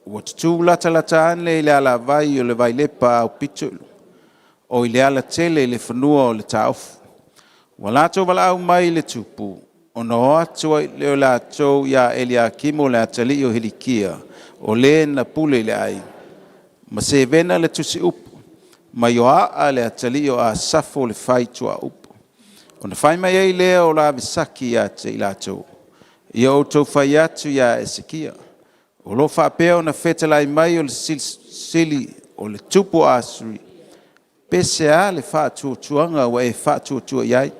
Wa tutu lata ane le ala vai o le vai lepa au pitulu. O le ala tele le whanua o le taufu. Wa la tau wala au mai le tupu. O no atu le la tau ia Eliakimo le atali o Hezekiah. O le na pule le ai. Ma se vena le tusi upu. Ma yoa le atali o a safo le fai tua upu. O na fai mai ai lea o la visaki ia te ila tau. Ia o tau whai atu ia Hezekiah. O lo whapea o na whetalai mai o le sili o le tupo Asuri. Pese a le whatuotuanga wa e whatuotua iai.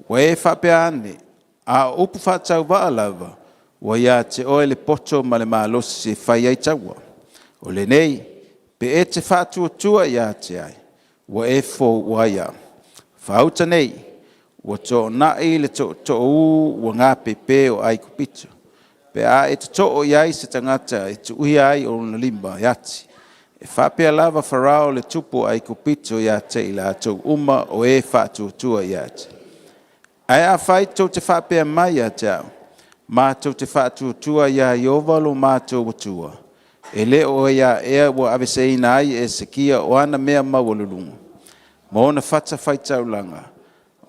Wa e whapea ane. A upu whatau waa lava. Wa ia te oe le poto ma le malosi e whai ai taua. O le nei. Pe e te whatuotua ia te ai. Wa e fo wa ia. Whauta nei. Wa to nai le to u wa ngā pepe o ai kupito. Pe a e to o iai se tangata e tu ui ai o na limba yati. E whapea lava farao le tupo ai kupito ia te ila tau uma o e whatuotua ia te. Ai a whai tau te whapea mai a tau. Ma tau te whatuotua ia Iova lo ma tau watua. E le o ia ea wa avese ina ai e Hezekiah o ana mea mawalulungu. Ma ona whata whai tau langa.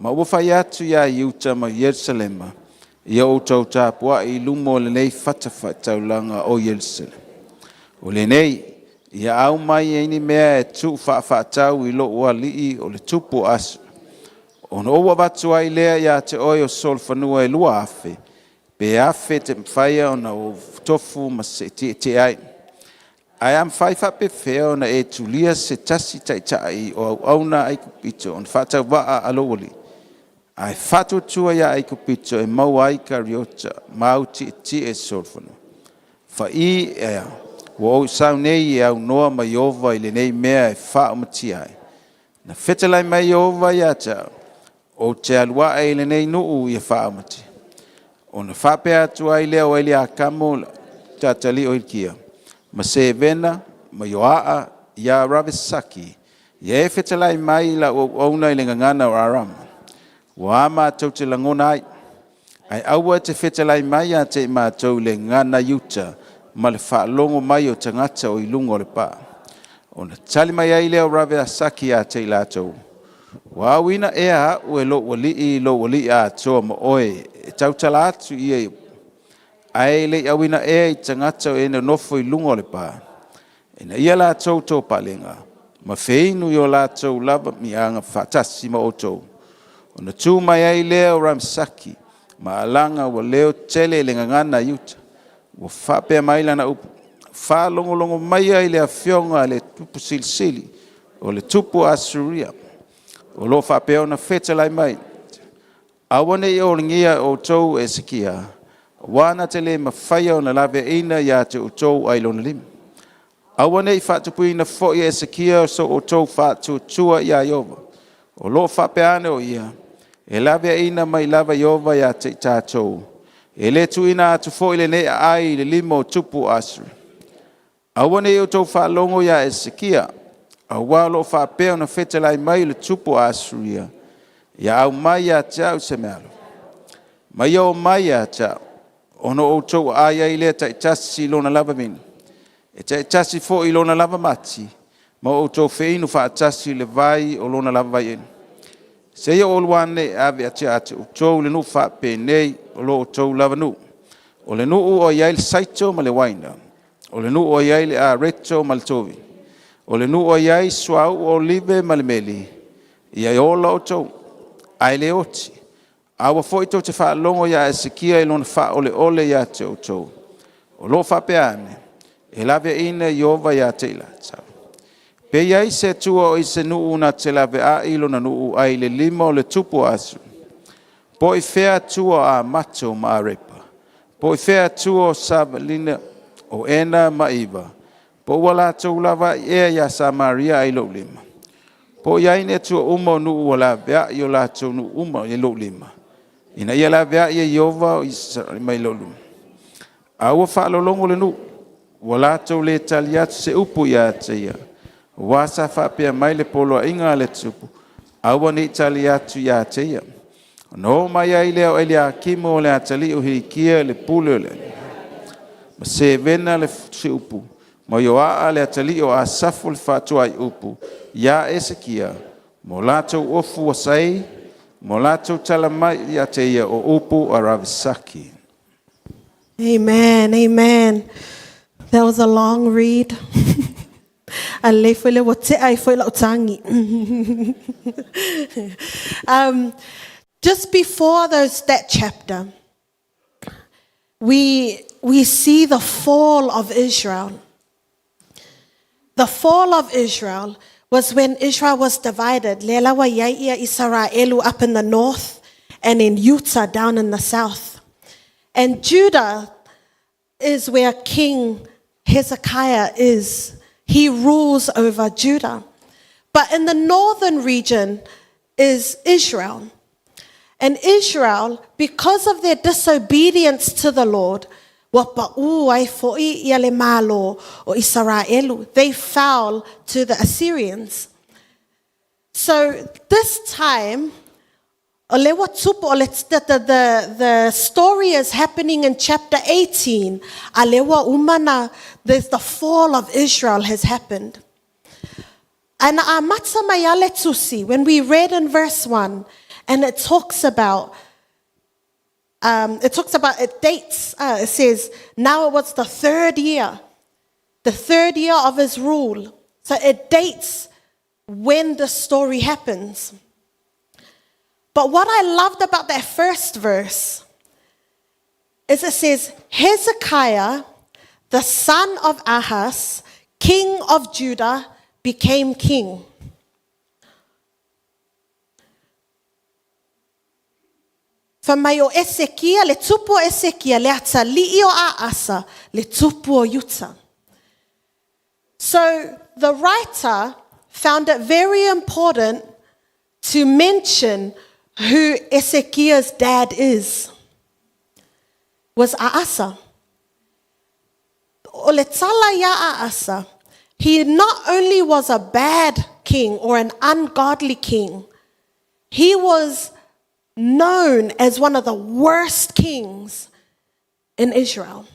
Ma ua whai atu ia Utah ma Jerusalema. Ia o tau tāpua I lumo le nei whatawhai taulanga o Jerusalem. O le nei, ia au mai e ni mea e tu whaatau I lo ua lii o le tupo asu. O no ua watu ai lea ia te oi o sol whanua e lua afe. Pe afe te mwhaia o na o tofu ma se te ai. Ai am whai whape whea o na e tulia se tasi taitai o au na ai kupito on whatau waa Aloalii. Ai whatu tua ia ai kupito e mau ai kariota mau ti e solfano. Wha I ea, wa o sau nei e au noa ma Iova I le nei mea e wha o mati ai. Na whetalai mai o vai ata, o te alua e le nei nuu i a whaamati. O na whapea atu ai lea o ele a kamo tatali o ilkia. Ma se vena, ma yoaa, ia ravisaki, ia e whetalai mai la o auna i le ngangana o Aram. Wa ama tau te langona ai. Ai aua te whetalai mai a te mātou le ngana yuta, ma le whaalongo mai o tangata o ilungo le pā. O na tali mai ai leo ravisaki a te lātou. Wa wina ea ue lo wali a toa ma oe, e tau tala atu i e. Ai le awina ea i tangata o ene nofo ilungo le pā. E na ia lātou tō palenga, ma whiinu i o lātou lava mi anga whatasi ma o tō. O na tū mai ai leo ramsaki, ma alanga wa leo tele le ngangana yuta. Wa whapea maila na upu. Wha longo mai ai le a whionga le tupu silsili, o le tupu asuria. O lo whapea o na whetalai mai. Awane i o ringia o tō Hezekiah. Wana te le mawhaia o na lawe ina ia te o tō ailona lima. Awane i whatupu ina fo i Hezekiah so o tō whatutua ia Iova. O lo whapea ane o ia. E lawe ina mai lawa Iova ia te tātou. E le tu ina atu fo i le nea ai le lima o tupu asuri. Awane i o tō whalongo ia Hezekiah. Awa lo whapea o na whetalai mai le tupu asuria. Ia au mai a te au se mealo. Mai o mai a te au. Ono o tō ai ai lea ta itasi lona lava mini. E ta itasi fo i lona lava mati. Ma o tō whiinu wha atasi le vai o lona lava vai eni. Se ia o luane ave a te o tō le nu whape nei o lo o tō lava nu. O le nu o iai le saito ma le waina. O le nu o iai le a reto ma le tovi. O le nu o iai suau o live ma le meli. Ia ola o tō. Ai le oti. Awa fo ito te whaalongo ia Hezekiah i lona wha ole ia te o tō. O lo whapeane. E lawe ina Iova ia te ila tau. Pe iai se tua o i se nuu na te lawe a ilo na nuu ai le lima o le tupu asu. Po i whea tua a mato ma a repa. Po i whea tua o savalina o ena ma iwa. Po wala tau lawa ea ia Samaria ai lo lima. Po iai ne tua uma o nuu o la vea i o la tau nuu uma i lo lima. Ina ia la vea i Iova o Israel mai lo lima. Aua whaalolongo le nuu. Wala tau le taliatu se upu ia te ia. Wasa whapea mai le polo a inga le tupu. Aua ni taliatu ia te ia. No mai ai leo ele a kimo le atali o Hezekiah le pule le. Ma se vena le se upu. Ma yoa le atali o asafu le fatua i upu. Ia Hezekiah. Mo latou ofu wa sai. Mo latou talamai ia te ia o upu a ravisaki. Amen, amen. That was a long read. Just before that chapter, we see the fall of Israel. The fall of Israel was when Israel was divided. Lelawa yaia Israelu up in the north and in Utah down in the south. And Judah is where King Hezekiah is. He rules over Judah. But in the northern region is Israel. And Israel, because of their disobedience to the Lord, they fell to the Assyrians. So this time, the story is happening in chapter 18. There's the fall of Israel has happened. And when we read in verse 1, and it talks about, it dates, it says, now it was the third year of his rule. So it dates when the story happens. But what I loved about that first verse is it says, Hezekiah, the son of Ahaz, king of Judah, became king. Whamaio Hezekiah, le tupu Hezekiah, le ata li'i o Asa, le tupu o Utah. So the writer found it very important to mention who Hezekiah's dad was Asa. O le tala ia Asa, he not only was a bad king or an ungodly king, he was known as one of the worst kings in Israel.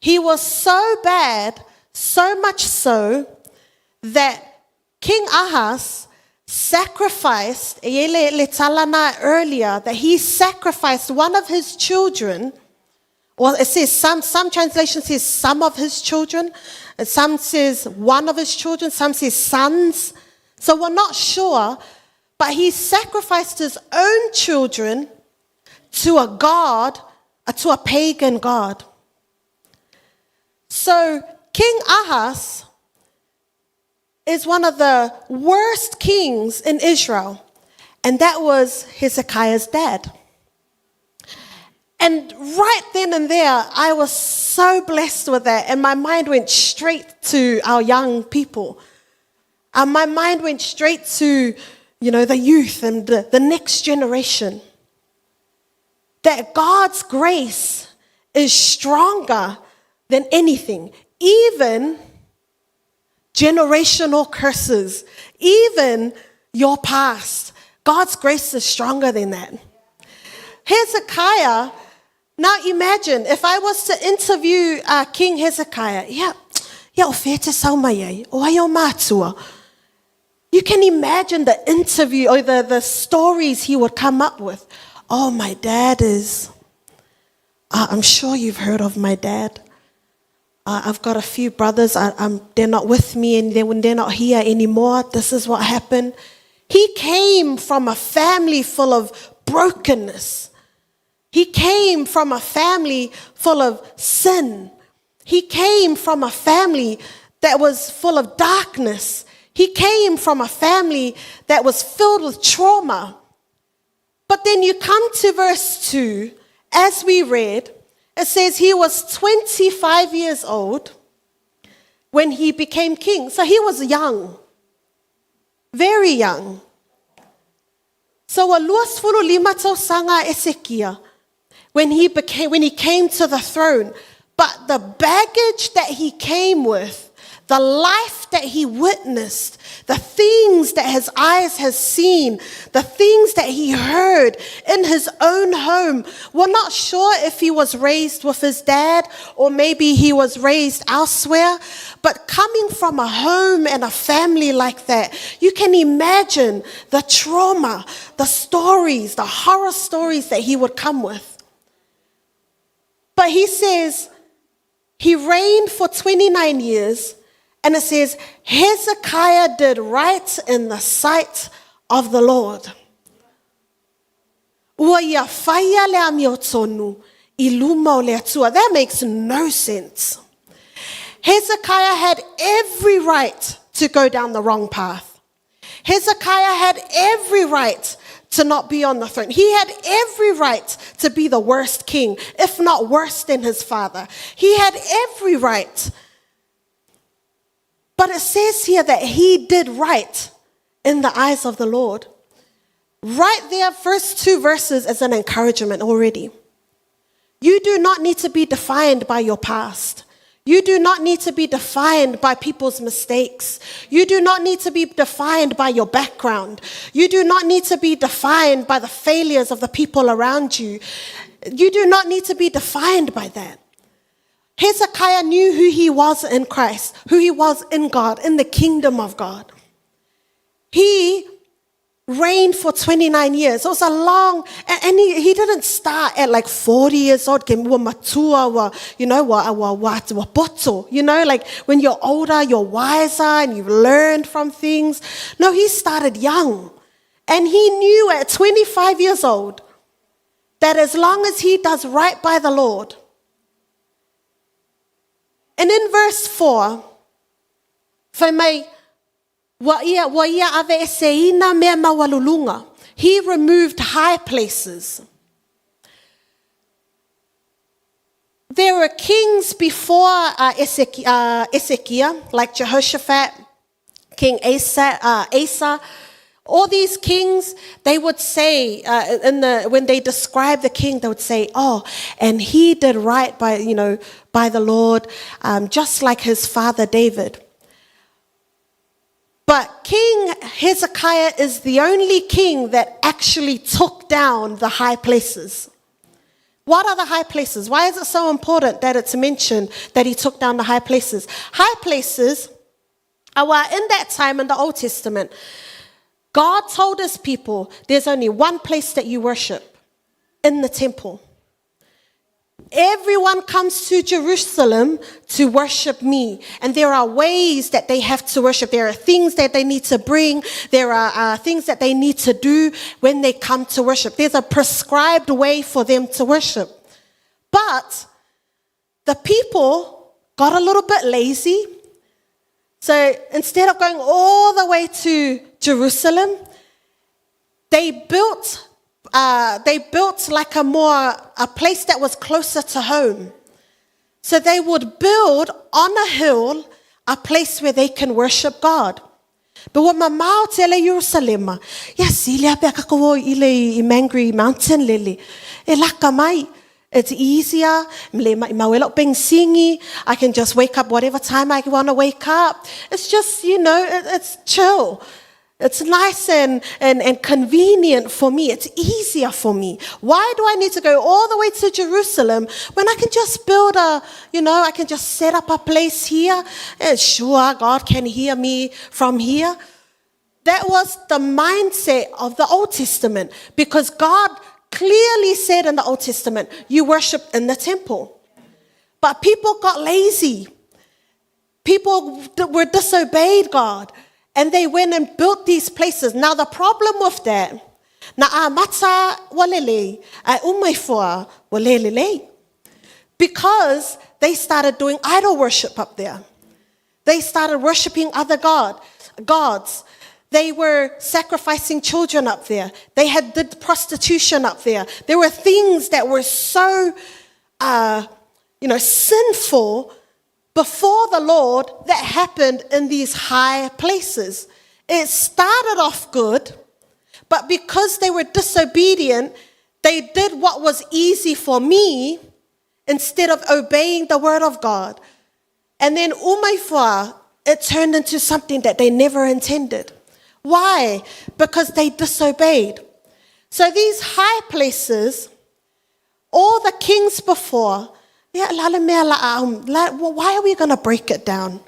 He was so bad, so much so, that King Ahaz sacrificed, earlier, that he sacrificed one of his children, or it says some translations says some of his children, and some says one of his children, some says sons. So we're not sure, but he sacrificed his own children to a god, to a pagan god. So King Ahaz is one of the worst kings in Israel, and that was Hezekiah's dad. And right then and there, I was so blessed with that, and my mind went straight to our young people. My mind went straight to, the youth and the next generation. That God's grace is stronger than anything, even generational curses, even your past. God's grace is stronger than that. Hezekiah, now imagine if I was to interview King Hezekiah. You can imagine the interview or the stories he would come up with. Oh, my dad is, I'm sure you've heard of my dad. I've got a few brothers, they're not with me, and when they're not here anymore, this is what happened. He came from a family full of brokenness. He came from a family full of sin. He came from a family that was full of darkness. He came from a family that was filled with trauma. But then you come to verse 2, as we read, it says he was 25 years old when he became king. So he was young, very young. So a luas fulu lima tau sanga Hezekiah when he came to the throne. But the baggage that he came with, the life that he witnessed, the things that his eyes has seen, the things that he heard in his own home. We're not sure if he was raised with his dad or maybe he was raised elsewhere. But coming from a home and a family like that, you can imagine the trauma, the stories, the horror stories that he would come with. But he says he reigned for 29 years. And it says, Hezekiah did right in the sight of the Lord. That makes no sense. Hezekiah had every right to go down the wrong path. Hezekiah had every right to not be on the throne. He had every right to be the worst king, if not worse than his father. He had every right. But it says here that he did right in the eyes of the Lord. Right there, first 2 verses is an encouragement already. You do not need to be defined by your past. You do not need to be defined by people's mistakes. You do not need to be defined by your background. You do not need to be defined by the failures of the people around you. You do not need to be defined by that. Hezekiah knew who he was in Christ, who he was in God, in the kingdom of God. He reigned for 29 years. It was a long, and he didn't start at like 40 years old. Like when you're older, you're wiser and you've learned from things. No, he started young. And he knew at 25 years old that as long as he does right by the Lord. And in verse 4, he removed high places. There were kings before Hezekiah, like Jehoshaphat, King Asa, all these kings, they would say, when they describe the king, they would say, oh, and he did right by the Lord, just like his father David. But King Hezekiah is the only king that actually took down the high places. What are the high places? Why is it so important that it's mentioned that he took down the high places? High places are in that time in the Old Testament, God told his people, there's only one place that you worship, in the temple. Everyone comes to Jerusalem to worship me. And there are ways that they have to worship. There are things that they need to bring. There are things that they need to do when they come to worship. There's a prescribed way for them to worship. But the people got a little bit lazy. So instead of going all the way to Jerusalem, they built like a place that was closer to home. So they would build on a hill a place where they can worship God. But when my mouth tele Jerusalem, yes, ile pe kako ile Mangry Mountain lele, elaka mai. It's easier. I can just wake up whatever time I want to wake up. It's just, it's chill. It's nice and convenient for me. It's easier for me. Why do I need to go all the way to Jerusalem when I can just build I can just set up a place here? And sure, God can hear me from here. That was the mindset of the Old Testament, because God clearly said in the Old Testament, you worship in the temple. But people got lazy. People were disobeyed God. And they went and built these places. Now the problem with that, because they started doing idol worship up there. They started worshiping other gods. They were sacrificing children up there. They did prostitution up there. There were things that were so, sinful before the Lord that happened in these high places. It started off good, but because they were disobedient, they did what was easy for me instead of obeying the word of God. And then it turned into something that they never intended. Why? Because they disobeyed. So these high places, all the kings before, why are we going to break it down?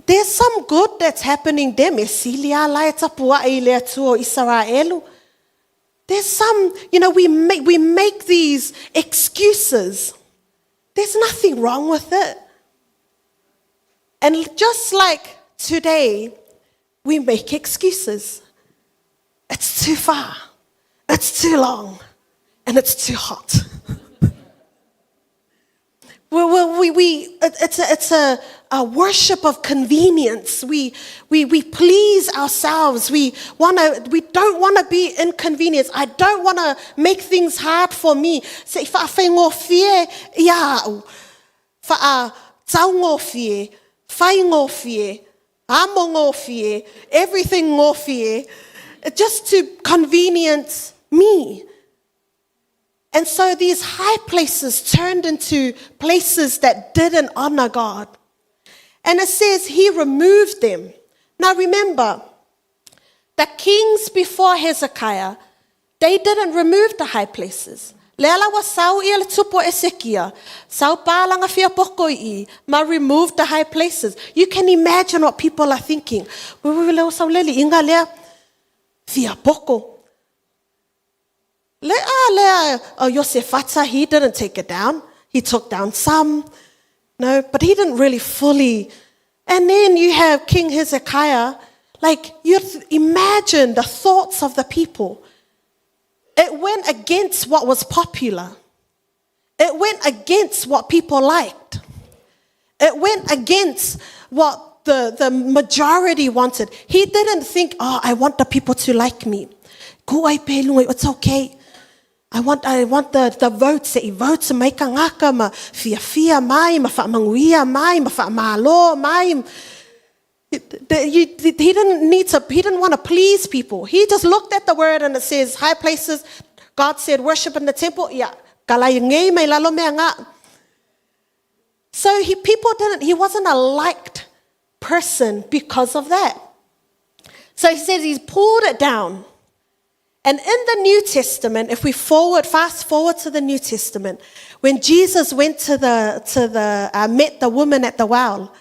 There's some good that's happening there. There's some, we make these excuses. There's nothing wrong with it. And just like today, we make excuses. It's too far. It's too long. And it's too hot. It's a worship of convenience. We please ourselves. We don't want to be inconvenienced. I don't want to make things hard for me. Everything just to convenience me. And so these high places turned into places that didn't honor God. And it says he removed them. Now remember, the kings before Hezekiah, they didn't remove the high places. Lela wa sau ia le tupo Hezekiah. Sau palanga fia poko I. Ma removed the high places. You can imagine what people are thinking. Leo sau leli inga lea fia poko. Yosefata, he didn't take it down. He took down some. No, but he didn't really fully. And then you have King Hezekiah. You imagine the thoughts of the people. It went against what was popular. It went against what people liked. It went against what the majority wanted. He didn't think, I want the people to like me. It's okay. I want the votes. The votes make ngaka ma fia mai ma fa manguia mai ma fa malo mai. He didn't want to please people. He just looked at the word and it says, high places, God said, worship in the temple. Yeah. So he wasn't a liked person because of that. So he says he's pulled it down. And in the New Testament, if we fast forward to the New Testament, when Jesus went met the woman at the well,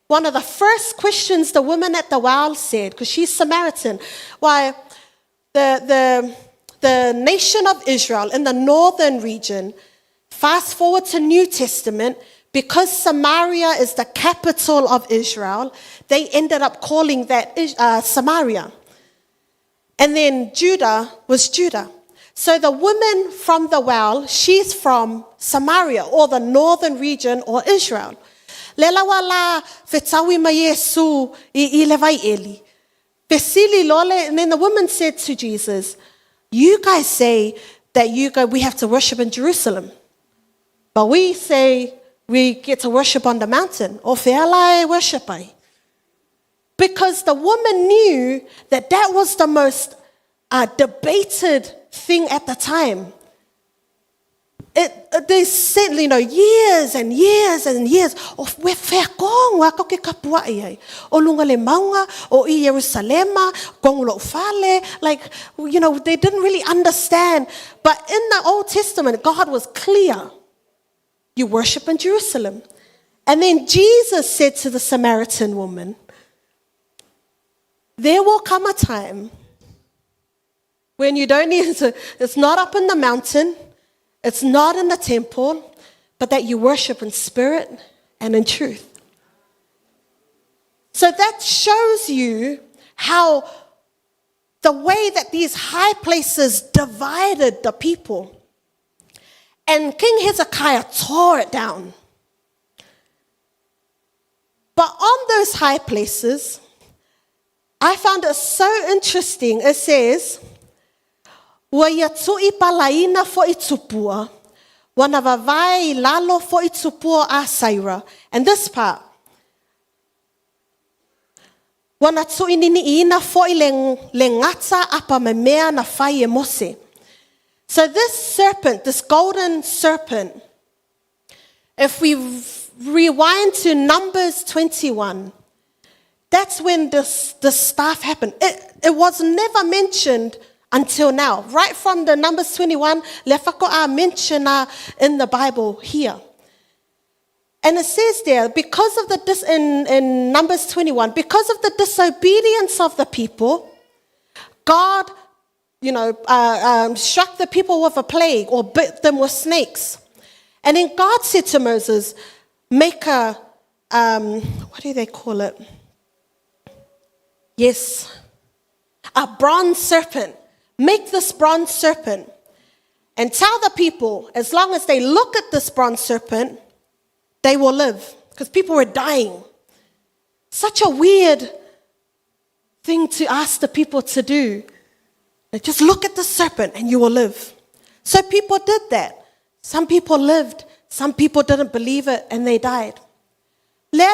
one of the first questions the woman at the well said, because she's Samaritan, why the nation of Israel in the northern region, fast forward to New Testament, because Samaria is the capital of Israel, they ended up calling that Samaria. And then Judah was Judah. So the woman from the well, she's from Samaria, or the northern region, or Israel. Lela wala fetawi ma Yesu I levai eli. Pesili lole, and then the woman said to Jesus, you guys say that we have to worship in Jerusalem. But we say we get to worship on the mountain. O fealai worship ai. Because the woman knew that was the most debated thing at the time. They said, years and years and years of we fair gong wa ko ke kapua ai. O lunga le maunga o I Jerusalema gong lo fale, they didn't really understand. But in the Old Testament, God was clear. You worship in Jerusalem. And then Jesus said to the Samaritan woman, there will come a time when you don't need to, it's not up in the mountain, it's not in the temple, but that you worship in spirit and in truth. So that shows you how the way that these high places divided the people. And King Hezekiah tore it down. But on those high places, I found it so interesting. It says, wa yatui palaina fo itupua, wana vavai lalo fo itupua a saira. And this part, wana tui nini ina fo lengata apa memea na fai mose. So this serpent, this golden serpent, if we rewind to Numbers 21, that's when this stuff happened. It was never mentioned until now. Right from the Numbers 21, lefako a mention in the Bible here. And it says there, because of in Numbers 21, because of the disobedience of the people, God struck the people with a plague or bit them with snakes. And then God said to Moses, make a, what do they call it? Yes, a bronze serpent. Make this bronze serpent and tell the people, as long as they look at this bronze serpent, they will live. Because people were dying. Such a weird thing to ask the people to do. Just look at the serpent and you will live. So people did that. Some people lived. Some people didn't believe it and they died. Now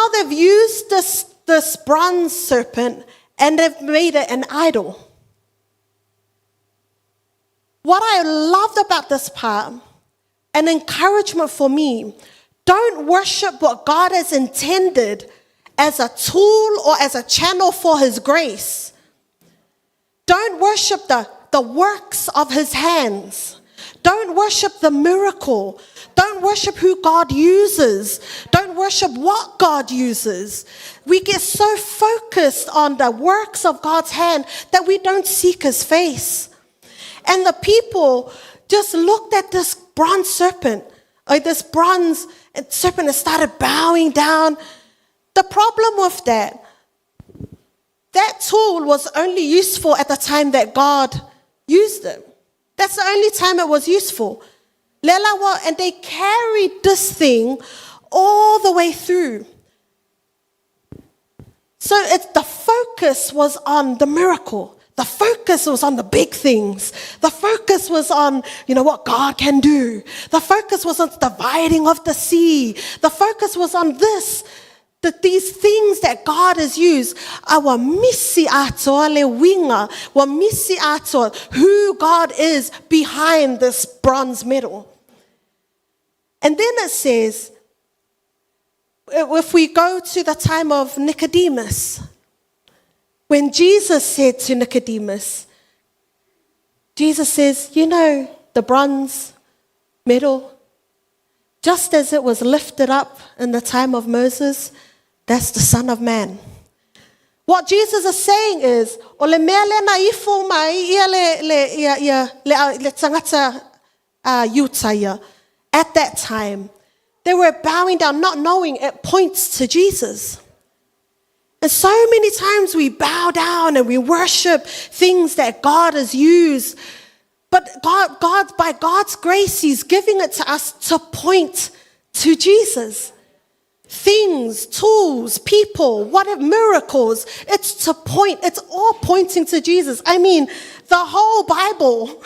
they've used this bronze serpent and they've made it an idol. What I loved about this part, an encouragement for me, don't worship what God has intended as a tool or as a channel for His grace. Don't worship the works of His hands. Don't worship the miracle. Don't worship who God uses. Don't worship what God uses. We get so focused on the works of God's hand that we don't seek His face. And the people just looked at this bronze serpent, this bronze serpent, and started bowing down. The problem with that tool was only useful at the time that God used it. That's the only time it was useful. And they carried this thing all the way through. So the focus was on the miracle. The focus was on the big things. The focus was on, what God can do. The focus was on the dividing of the sea. The focus was on this, that these things that God has used are misi ato le winga, wa misi ato, who God is behind this bronze medal. And then it says, if we go to the time of Nicodemus, when Jesus said to Nicodemus, Jesus says, the bronze medal, just as it was lifted up in the time of Moses, that's the Son of Man. What Jesus is saying is, o le mea le na ifo mai ia le tangata yuta ia. At that time, they were bowing down, not knowing it points to Jesus. And so many times we bow down and we worship things that God has used. But God, by God's grace, He's giving it to us to point to Jesus. Things, tools, people, whatever, miracles, it's all pointing to Jesus. I mean, the whole Bible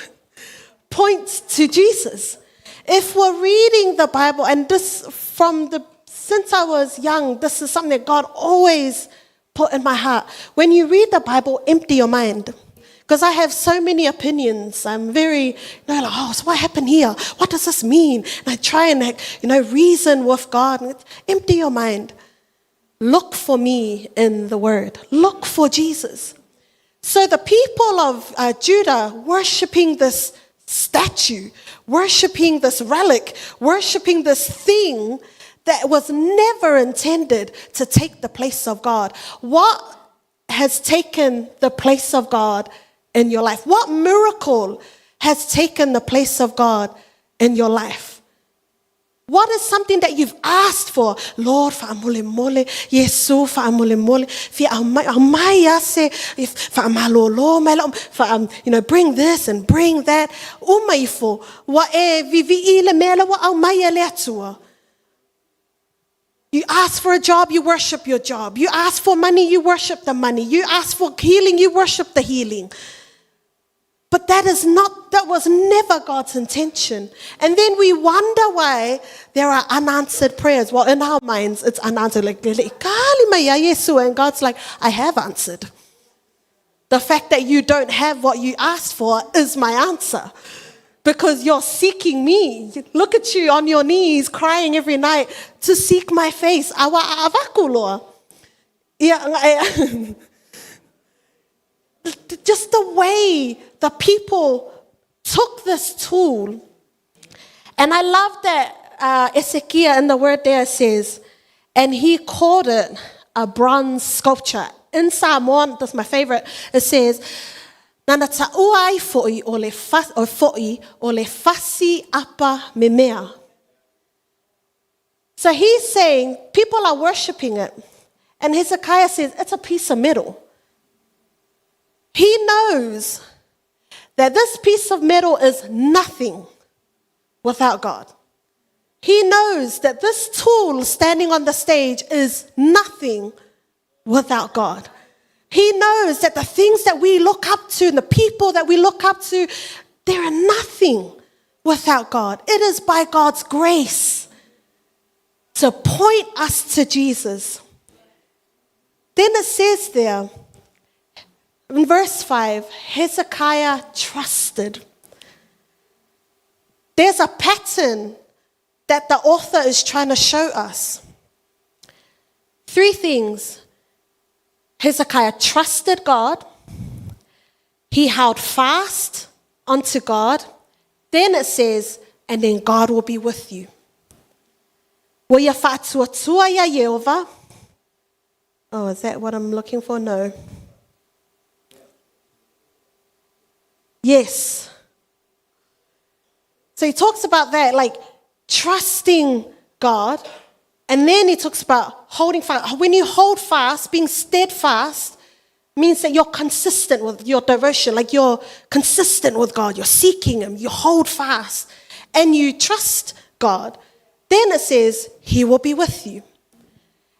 points to Jesus. If we're reading the Bible, and since I was young, this is something that God always put in my heart. When you read the Bible, empty your mind. Because I have so many opinions. I'm very, so what happened here? What does this mean? And I try and, reason with God. Empty your mind. Look for me in the Word. Look for Jesus. So the people of Judah worshipping this statue, worshipping this relic, worshipping this thing that was never intended to take the place of God. What has taken the place of God in your life? What miracle has taken the place of God in your life? What is something that you've asked for? Lord, fa'amole mole, Yesu fa'amole mole, fi'amaya se, fa'amalolo, bring this and bring that. Umaifo, wa vivi ile mele wa amaya le atua. You ask for a job, you worship your job. You ask for money, you worship the money. You ask for healing, you worship the healing. But that was never God's intention. And then we wonder why there are unanswered prayers. Well, in our minds, it's unanswered. And God's like, I have answered. The fact that you don't have what you asked for is my answer. Because you're seeking me. Look at you on your knees, crying every night to seek my face. Awa avakuloa. Just the way the people took this tool. And I love that Hezekiah in the word there says, and he called it a bronze sculpture. In Samoan, that's my favorite, it says, Nana ta'uai fo'i o le fasi apa memea. So he's saying people are worshiping it. And Hezekiah says it's a piece of metal. He knows that this piece of metal is nothing without God. He knows that this tool standing on the stage is nothing without God. He knows that the things that we look up to and the people that we look up to, they're nothing without God. It is by God's grace to point us to Jesus. Then it says there, in verse 5, Hezekiah trusted. There's a pattern that the author is trying to show us. 3 things. Hezekiah trusted God. He held fast unto God. Then it says, and then God will be with you. Oh, is that what I'm looking for? No. Yes. So he talks about that, like trusting God. And then he talks about holding fast. When you hold fast, being steadfast means that you're consistent with your devotion. Like you're consistent with God. You're seeking Him. You hold fast. And you trust God. Then it says, He will be with you.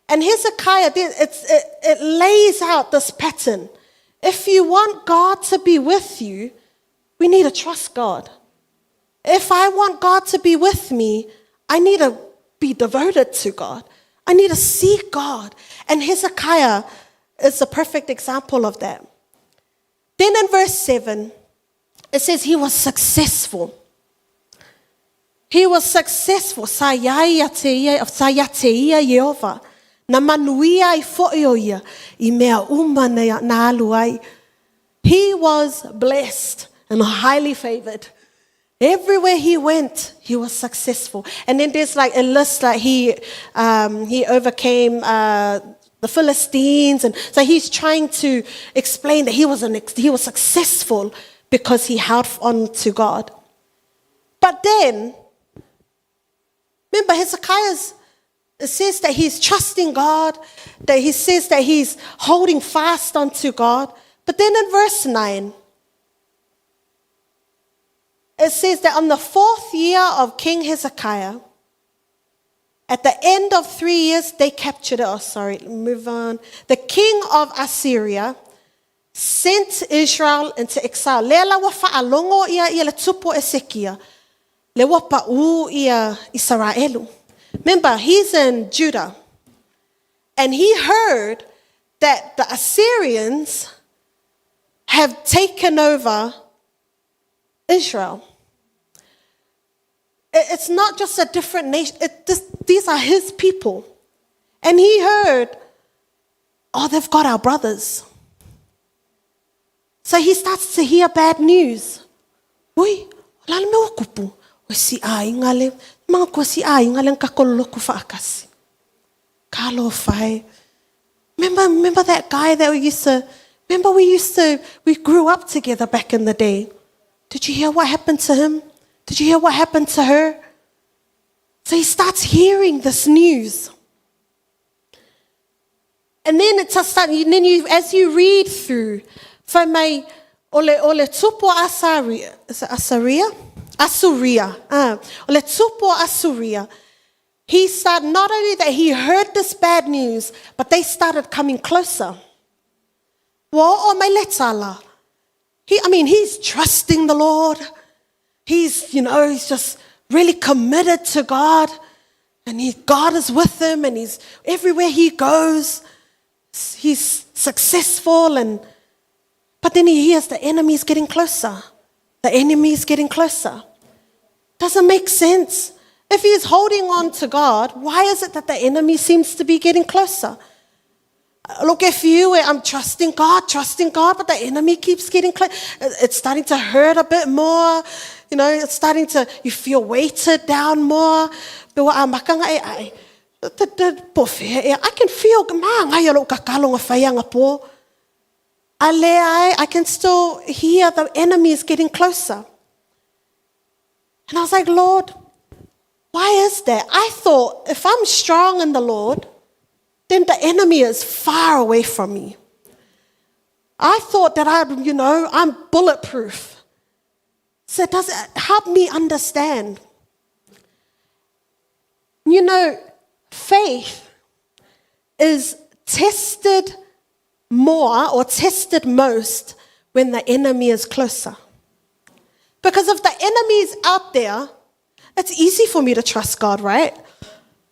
And Hezekiah, it lays out this pattern. if you want God to be with you, we need to trust God. If I want God to be with me, I need to be devoted to God. I need to seek God. And Hezekiah is a perfect example of that. Then in verse 7, it says he was successful. He was successful. Sayaya teia Jehovah. Na manuia I fo'ioia. I mea uma na aluai. He was blessed and highly favored. Everywhere he went, he was successful. And then there's like a list like he overcame the Philistines, and so he's trying to explain that he was successful because he held on to God. But then, remember it says that he's trusting God, that he says that he's holding fast onto God. But then in verse 9, it says that on the 4th year of King Hezekiah, at the end of 3 years, they captured it. Move on. The king of Assyria sent Israel into exile. Lela wa fa'alongo ia le tupo Hezekiah. Le wa pa'u ia Israelu. Remember, he's in Judah. And he heard that the Assyrians have taken over Israel. It's not just a different nation. These are his people. And he heard, they've got our brothers. So he starts to hear bad news. Ui, lalo me wakupu. O si a ingale, mga ko si a ingale kakoloko faakasi. Kalo fai. Remember that guy that we grew up together back in the day. Did you hear what happened to him? Did you hear what happened to her? So he starts hearing this news. And then as you read through, for my ole tupo Assyria, ole tupo Assyria, he started, not only that he heard this bad news, but they started coming closer. He's trusting the Lord. He's just really committed to God. And God is with him, and he's everywhere he goes. He's successful. But then he hears the enemy's getting closer. The enemy's getting closer. Doesn't make sense. If he's holding on to God, why is it that the enemy seems to be getting closer? Look at you where I'm trusting God, but the enemy keeps getting close. It's starting to hurt a bit more. It's starting to, you feel weighted down more. I can feel, I can still hear the enemy is getting closer. And I was like, Lord, why is that? I thought if I'm strong in the Lord, then the enemy is far away from me. I thought that I'm bulletproof. So does it help me understand? Faith is tested more or tested most when the enemy is closer. Because if the enemy is out there, it's easy for me to trust God, right?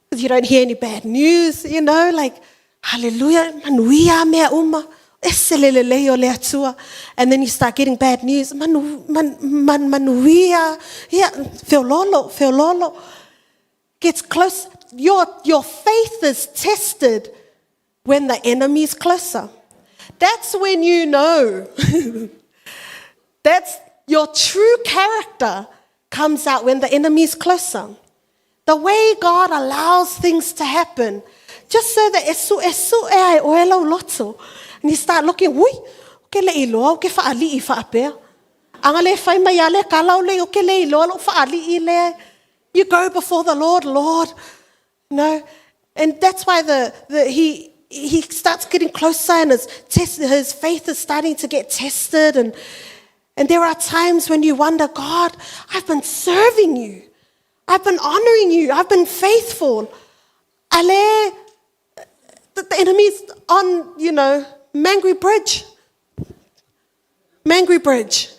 Because you don't hear any bad news, like, hallelujah, manuia mea uma, eseleleleo le atua. And then you start getting bad news, manuia, feololo. Gets close. Your faith is tested when the enemy is closer. That's when you know. That's your true character comes out when the enemy is closer. The way God allows things to happen, just so that and you start looking, you go before the Lord, and that's why he starts getting closer, and his faith is starting to get tested, and there are times when you wonder, God, I've been serving you. I've been honoring you. I've been faithful. The enemy's on, Mangry Bridge. angry bridge.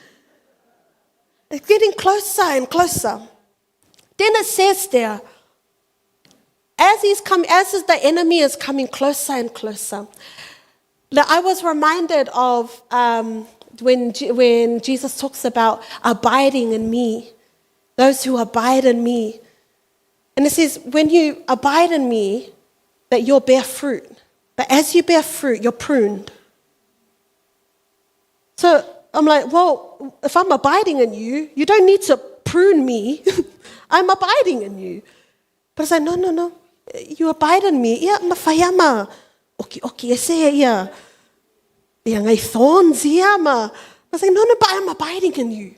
It's getting closer and closer. Then it says there, as the enemy is coming closer and closer, that I was reminded of when Jesus talks about abiding in me, those who abide in me. And it says, when you abide in me, that you'll bear fruit. But as you bear fruit, you're pruned. So I'm like, well, if I'm abiding in you, you don't need to prune me. I'm abiding in you. But I said, no. You abide in me. Ia mawhaiama. Oki, ese ia. Ia ngai thorns ia ma. I was like, no, but I'm abiding in you.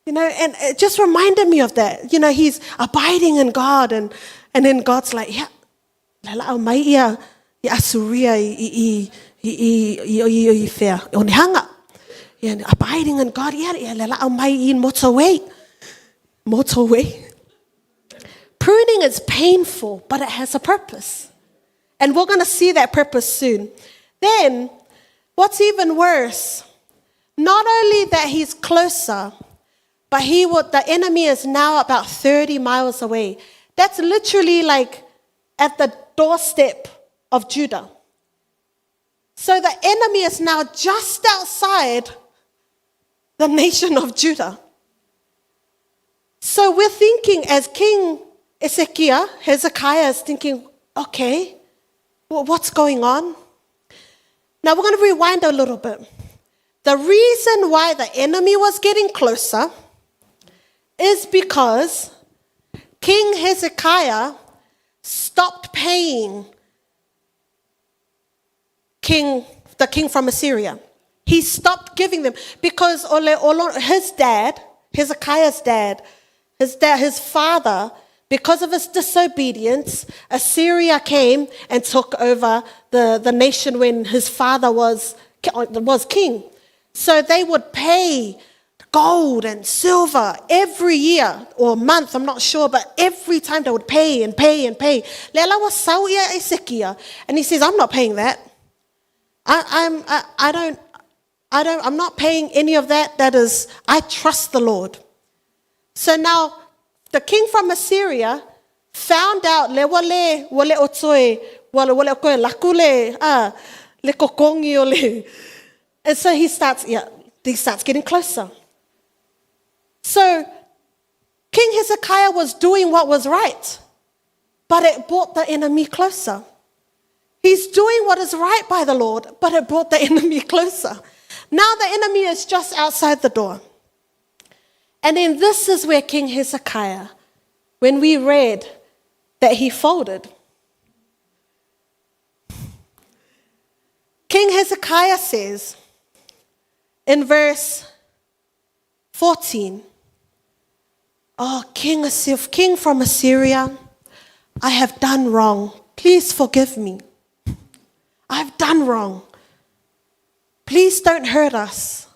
You know, and it just reminded me of that. You know, he's abiding in God, and then God's like, yeah, lala mai ia asuria I fair. Oni hanga. Yeah, abiding in God, yeah, lala mai in motorway. Pruning is painful, but it has a purpose. And we're going to see that purpose soon. Then, what's even worse, not only that he's closer, but the enemy is now about 30 miles away. That's literally like at the doorstep of Judah. So the enemy is now just outside the nation of Judah. So we're thinking, as King Hezekiah is thinking, okay, well, what's going on? Now we're going to rewind a little bit. The reason why the enemy was getting closer is because King Hezekiah stopped paying the king from Assyria. He stopped giving them because his dad, Hezekiah's dad, his father, because of his disobedience, Assyria came and took over the nation when his father was king. So they would pay gold and silver every year or month, I'm not sure, but every time they would pay and pay and pay. And he says, I'm not paying that. I'm not paying any of that. That is, I trust the Lord. So now the king from Assyria found out and so he starts getting closer. So King Hezekiah was doing what was right, but it brought the enemy closer. He's doing what is right by the Lord, but it brought the enemy closer. Now the enemy is just outside the door. And then this is where King Hezekiah, when we read that he folded. King Hezekiah says in verse 14, oh, king from Assyria, I have done wrong. Please forgive me. I've done wrong. Please don't hurt us.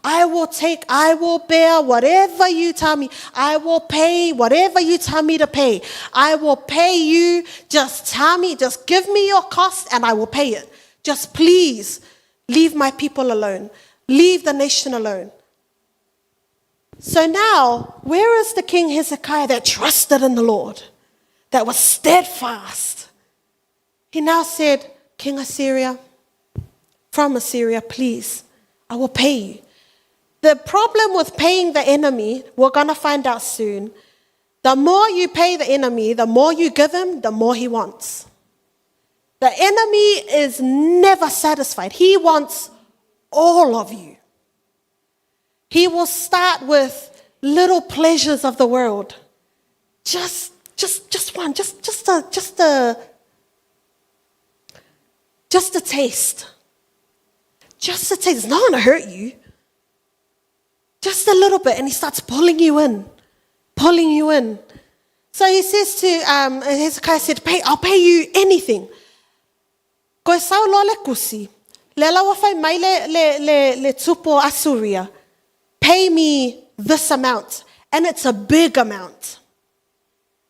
I will bear whatever you tell me. I will pay whatever you tell me to pay. I will pay you. Just tell me, just give me your cost and I will pay it. Just please leave my people alone. Leave the nation alone. So now, where is the King Hezekiah that trusted in the Lord, that was steadfast? He now said, King from Assyria, please, I will pay you. The problem with paying the enemy, we're going to find out soon. The more you pay the enemy, the more you give him, the more he wants. The enemy is never satisfied. He wants all of you. He will start with little pleasures of the world. Just one, just a taste. Just a taste. It's not going to hurt you. Just a little bit, and he starts pulling you in. So he says to Hezekiah said, I'll pay you anything. Ko sao lo le kusi. Le lawa fai mai le tupo Assyria. Pay me this amount, and it's a big amount.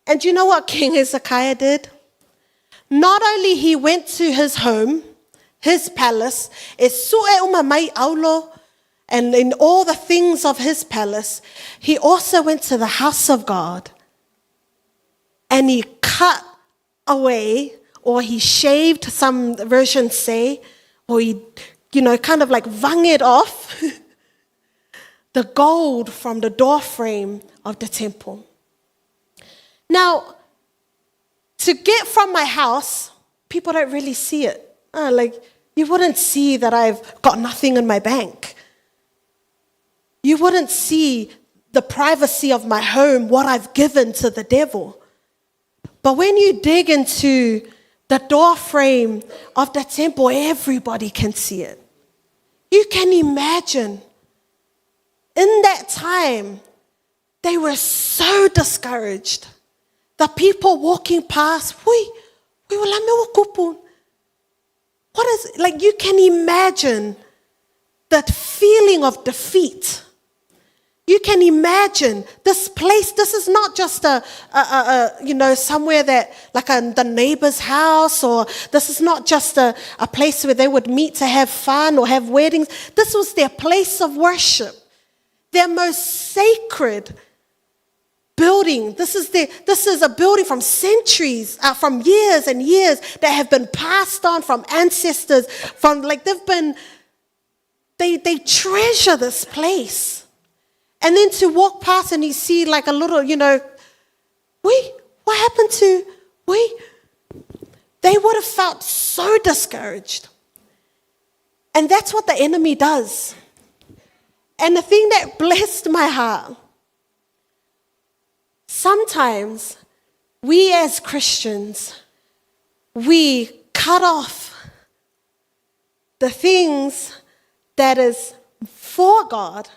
And you know what King Hezekiah did? Not only he went to his home, his palace, e su e uma mai aulo, and in all the things of his palace, he also went to the house of God and he cut away, or he shaved, some versions say, or he, kind of like wrung it off, the gold from the door frame of the temple. Now, to get from my house, people don't really see it. You wouldn't see that I've got nothing in my bank. You wouldn't see the privacy of my home, what I've given to the devil. But when you dig into the door frame of the temple, everybody can see it. You can imagine, in that time, they were so discouraged. The people walking past, what is it? Like, you can imagine that feeling of defeat. You can imagine this place. This is not just somewhere that, like the neighbor's house, or this is not just a place where they would meet to have fun or have weddings. This was their place of worship, their most sacred building. This is a building from centuries, from years and years, that have been passed on from ancestors. They treasure this place. And then to walk past and you see like a little, what happened to, they would have felt so discouraged. And that's what the enemy does. And the thing that blessed my heart, sometimes we as Christians, we cut off the things that is for God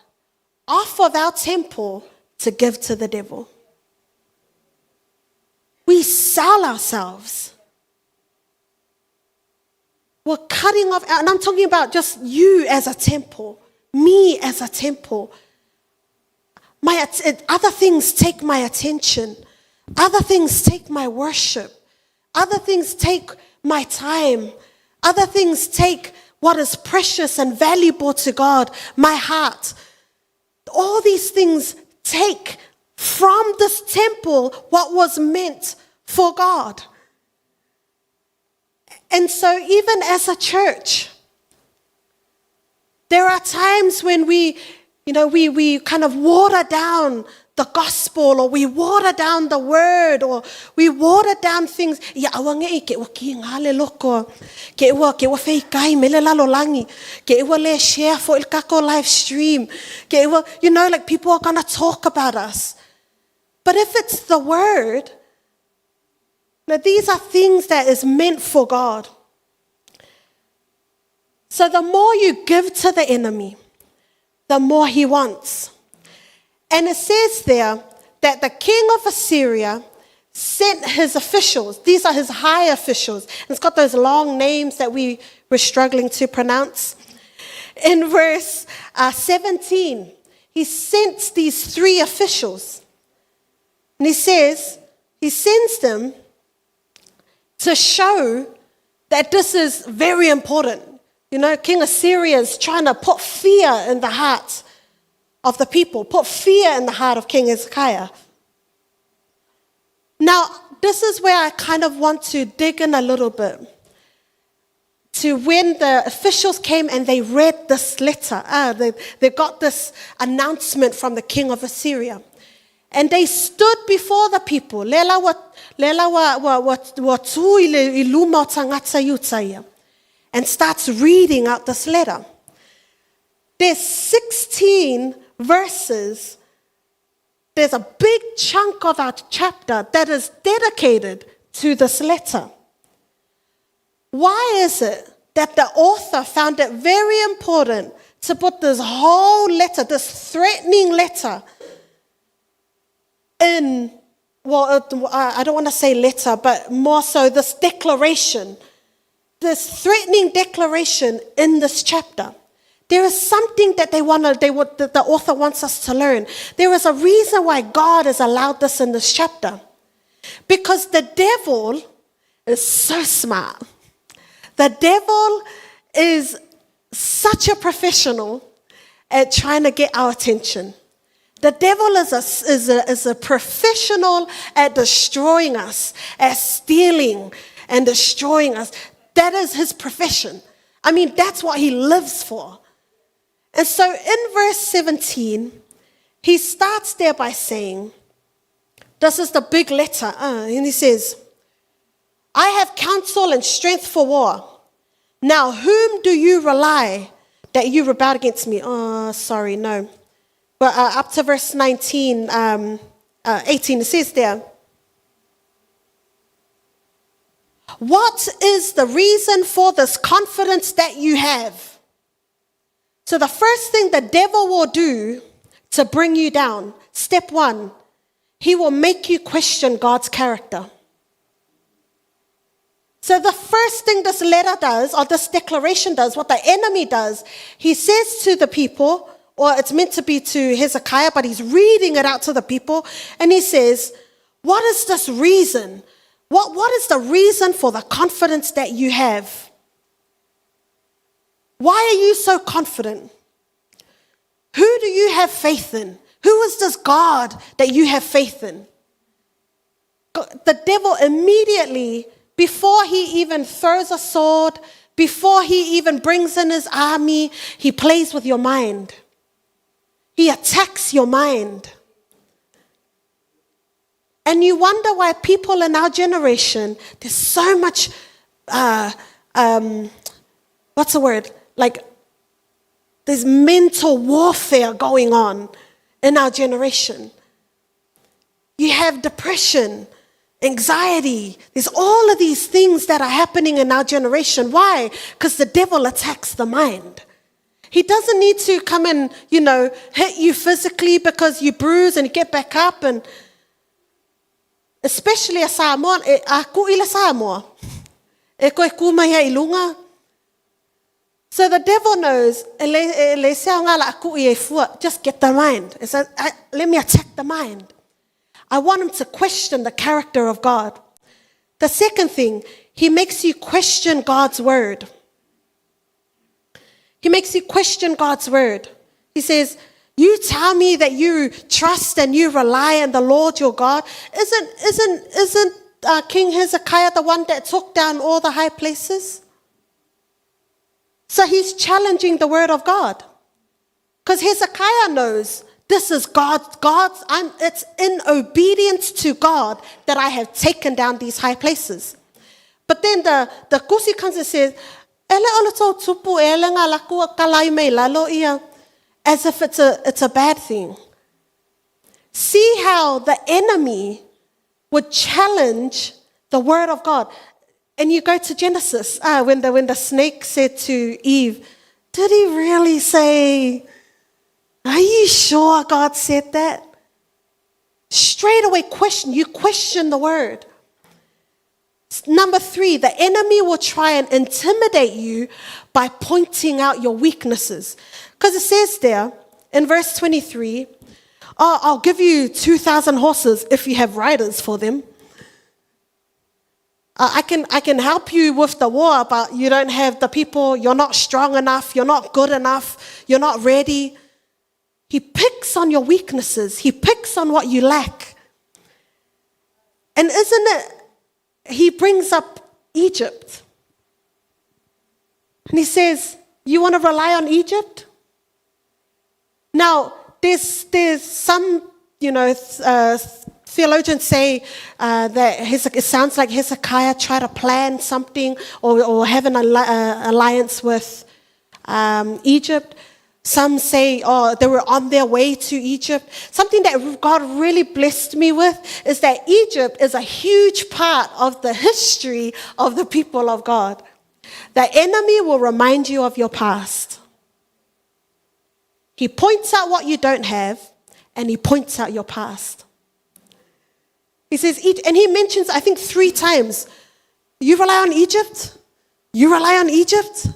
off of our temple to give to the devil. We sell ourselves. We're cutting off, and I'm talking about just you as a temple, me as a temple. Other things take my attention. Other things take my worship. Other things take my time. Other things take what is precious and valuable to God, my heart. All these things take from this temple what was meant for God. And so even as a church, there are times when we kind of water down the gospel, or we water down the word, or we water down things. Like live stream. Like people are going to talk about us. But if it's the word, now these are things that is meant for God. So the more you give to the enemy, the more he wants. And it says there that the king of Assyria sent his officials. These are his high officials. And it's got those long names that we were struggling to pronounce. In verse 17, he sent these 3 officials. And he says, he sends them to show that this is very important. King Assyria is trying to put fear in the heart of the people, put fear in the heart of King Hezekiah. Now, this is where I kind of want to dig in a little bit to when the officials came and they read this letter. They got this announcement from the king of Assyria. And they stood before the people. And starts reading out this letter. There's 16 verses. There's a big chunk of our chapter that is dedicated to this letter. Why is it that the author found it very important to put this whole letter, this threatening letter, in, I don't want to say letter, but more so this declaration, this threatening declaration in this chapter? There is something that the author wants us to learn. There is a reason why God has allowed this in this chapter. Because the devil is so smart. The devil is such a professional, at trying to get our attention. The devil is a professional at destroying us, at stealing and destroying us. That is his profession. I mean, that's what he lives for. And so in verse 17, he starts there by saying, this is the big letter, and he says, I have counsel and strength for war. Now, whom do you rely that you rebelled against me? Oh, sorry, no. But up to verse 18, it says there, what is the reason for this confidence that you have? So the first thing the devil will do to bring you down, step one, he will make you question God's character. So the first thing this letter does, or this declaration does, what the enemy does, he says to the people, or it's meant to be to Hezekiah, but he's reading it out to the people, and he says, what is this reason? What is the reason for the confidence that you have? Why are you so confident? Who do you have faith in? Who is this God that you have faith in? The devil immediately, before he even throws a sword, before he even brings in his army, he plays with your mind. He attacks your mind. And you wonder why people in our generation, there's so much, what's the word? Like, there's mental warfare going on in our generation. You have depression, anxiety. There's all of these things that are happening in our generation. Why? Because the devil attacks the mind. He doesn't need to come and, hit you physically because you bruise and you get back up. And especially a Samoan, aku ila Samoa. E koe kumaya ilunga. So the devil knows, just get the mind. It says, let me attack the mind. I want him to question the character of God. The second thing, he makes you question God's word. He makes you question God's word. He says, you tell me that you trust and you rely on the Lord your God. Isn't King Hezekiah the one that took down all the high places? So he's challenging the word of God. Because Hezekiah knows this is it's in obedience to God that I have taken down these high places. But then the Kusi comes and says, as if it's a bad thing. See how the enemy would challenge the word of God. And you go to Genesis, when the snake said to Eve, did he really say, are you sure God said that? Straight away you question the word. Number 3, the enemy will try and intimidate you by pointing out your weaknesses. Because it says there in verse 23, I'll give you 2,000 horses if you have riders for them. I can help you with the war, but you don't have the people, you're not strong enough, you're not good enough, you're not ready. He picks on your weaknesses. He picks on what you lack. And isn't it, he brings up Egypt. And he says, you want to rely on Egypt? Now, there's some, theologians say that it sounds like Hezekiah tried to plan something or have an alliance with Egypt. Some say, they were on their way to Egypt. Something that God really blessed me with is that Egypt is a huge part of the history of the people of God. The enemy will remind you of your past. He points out what you don't have, and he points out your past. He says, and he mentions, I think 3 times, you rely on Egypt? You rely on Egypt?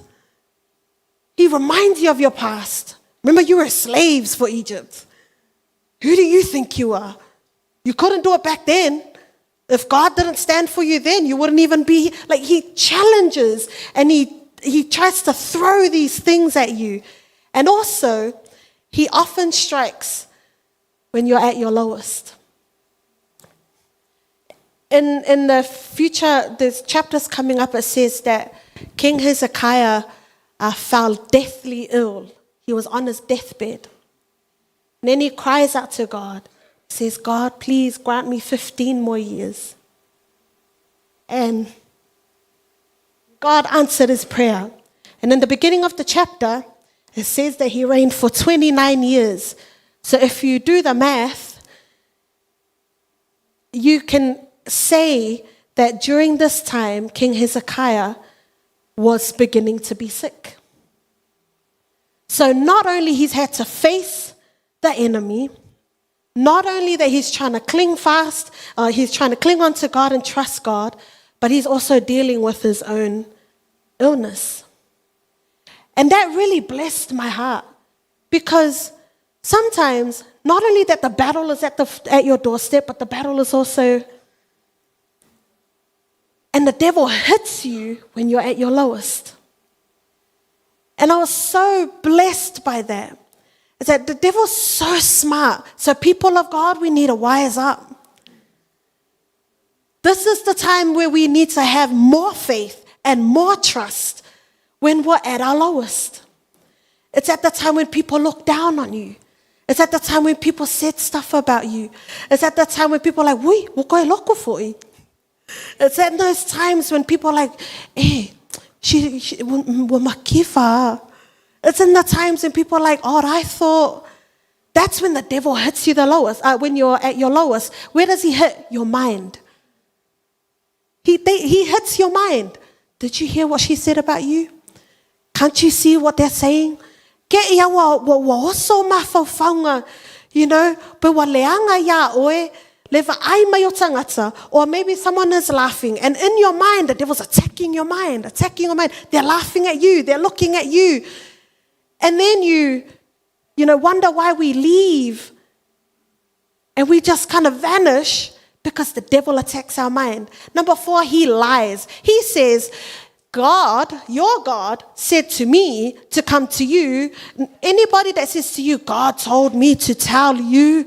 He reminds you of your past. Remember, you were slaves for Egypt. Who do you think you are? You couldn't do it back then. If God didn't stand for you then, you wouldn't even be, he challenges and he tries to throw these things at you. And also, He often strikes when you're at your lowest. In the future, there's chapters coming up, it says that King Hezekiah fell deathly ill. He was on his deathbed. And then he cries out to God, says, God, please grant me 15 more years. And God answered his prayer. And in the beginning of the chapter, it says that he reigned for 29 years. So if you do the math, you can say that during this time, King Hezekiah was beginning to be sick. So not only he's had to face the enemy, not only that he's trying to cling fast, he's trying to cling on to God and trust God, but he's also dealing with his own illness. And that really blessed my heart, because sometimes not only that the battle is at your doorstep, but the battle is also, and the devil hits you when you're at your lowest. And I was so blessed by that. It's that the devil's so smart. So people of God, we need to wise up. This is the time where we need to have more faith and more trust when we're at our lowest. It's at the time when people look down on you. It's at the time when people said stuff about you. It's at the time when people are like, "Wui, wukoe loko foi." It's at those times when people are like, "Hey, she makifa." It's in the times when people are like, "Oh, I thought." That's when the devil hits you the lowest. When you're at your lowest, where does he hit? Your mind. He hits your mind. Did you hear what she said about you? Can't you see what they're saying? Ke ia wa oso mawhauwhaunga, you know, but wa leanga ia oe, leva ai mai o tangata, or maybe someone is laughing, and in your mind, the devil's attacking your mind. They're laughing at you, they're looking at you. And then you wonder why we leave, and we just kind of vanish, because the devil attacks our mind. Number 4, he lies. He says, God, your God, said to me to come to you. Anybody that says to you, God told me to tell you,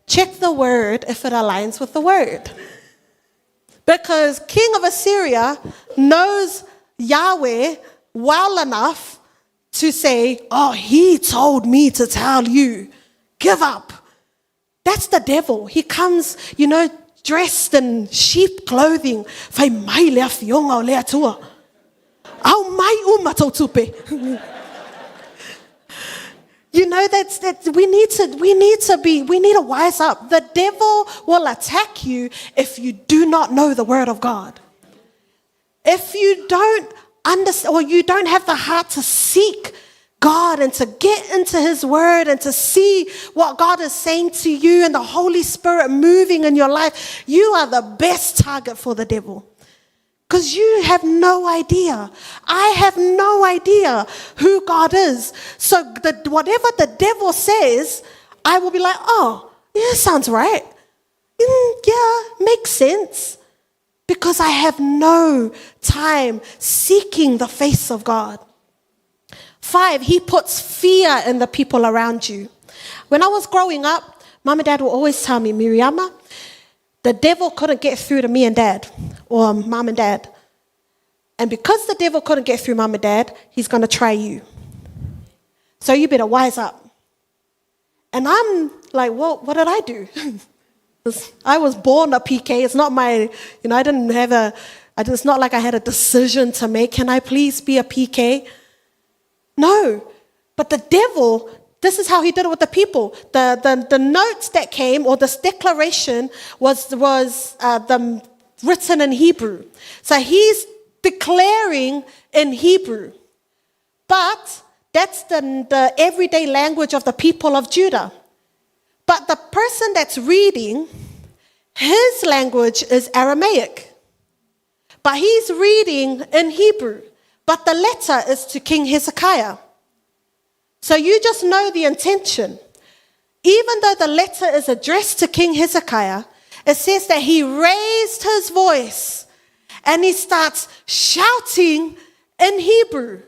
check the word if it aligns with the word. Because King of Assyria knows Yahweh well enough to say, oh, he told me to tell you, give up. That's the devil. He comes, dressed in sheep clothing. Fai mai lea fionga o lea tua. Au mai uma tau tupe. We need to wise up. The devil will attack you if you do not know the word of God. If you don't understand, or you don't have the heart to seek God and to get into his word and to see what God is saying to you and the Holy Spirit moving in your life, you are the best target for the devil. Because you have no idea. I have no idea who God is. So whatever the devil says, I will be like, oh, yeah, sounds right. Yeah, makes sense. Because I have no time seeking the face of God. 5, he puts fear in the people around you. When I was growing up, Mom and Dad would always tell me, Miriama, the devil couldn't get through to me and Dad, or Mom and Dad. And because the devil couldn't get through Mom and Dad, he's going to try you. So you better wise up. And I'm like, well, what did I do? I was born a PK. It's not my, I didn't have it's not like I had a decision to make. Can I please be a PK? No. But the devil, this is how he did it with the people. The notes that came, or this declaration was written in Hebrew. So he's declaring in Hebrew. But that's the everyday language of the people of Judah. But the person that's reading, his language is Aramaic. But he's reading in Hebrew. But the letter is to King Hezekiah. So you just know the intention. Even though the letter is addressed to King Hezekiah, it says that he raised his voice and he starts shouting in Hebrew.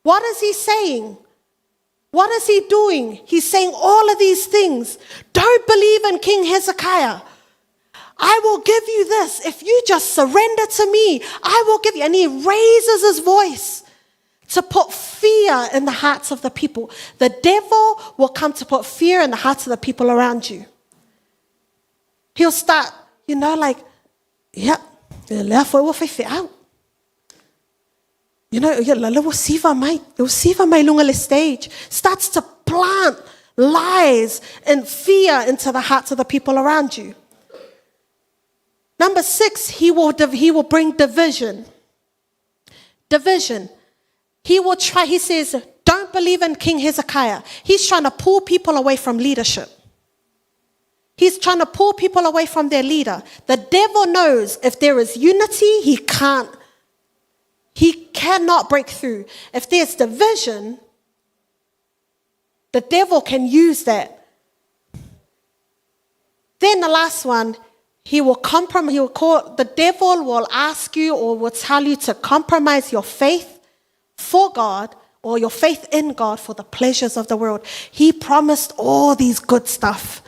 What is he saying? What is he doing? He's saying all of these things. Don't believe in King Hezekiah. I will give you this. If you just surrender to me, I will give you. And he raises his voice to put fear in the hearts of the people. The devil will come to put fear in the hearts of the people around you. He'll start, like, yeah, out. Stage starts to plant lies and fear into the hearts of the people around you. Number 6, he will bring division. Division. He says, don't believe in King Hezekiah. He's trying to pull people away from leadership. He's trying to pull people away from their leader. The devil knows if there is unity, he cannot break through. If there's division, the devil can use that. Then the last one, the devil will ask you or will tell you to compromise your faith for God or your faith in God for the pleasures of the world. He promised all these good stuff.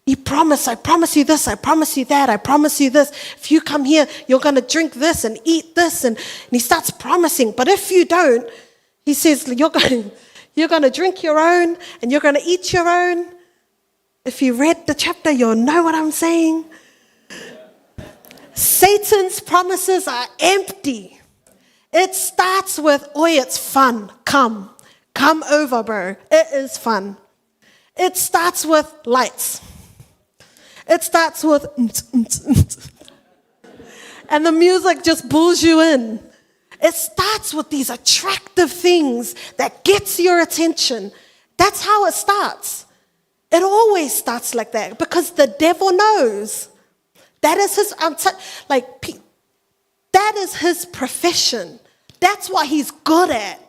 He promised, I promise you this, I promise you that, I promise you this. If you come here, you're going to drink this and eat this. And he starts promising. But if you don't, he says, you're going to drink your own and you're going to eat your own. If you read the chapter, you'll know what I'm saying. Satan's promises are empty. It starts with, it's fun. Come over, bro. It is fun. It starts with lights. It starts with, and the music just pulls you in. It starts with these attractive things that gets your attention. That's how it starts. It always starts like that because the devil knows. That is that is his profession. That's what he's good at.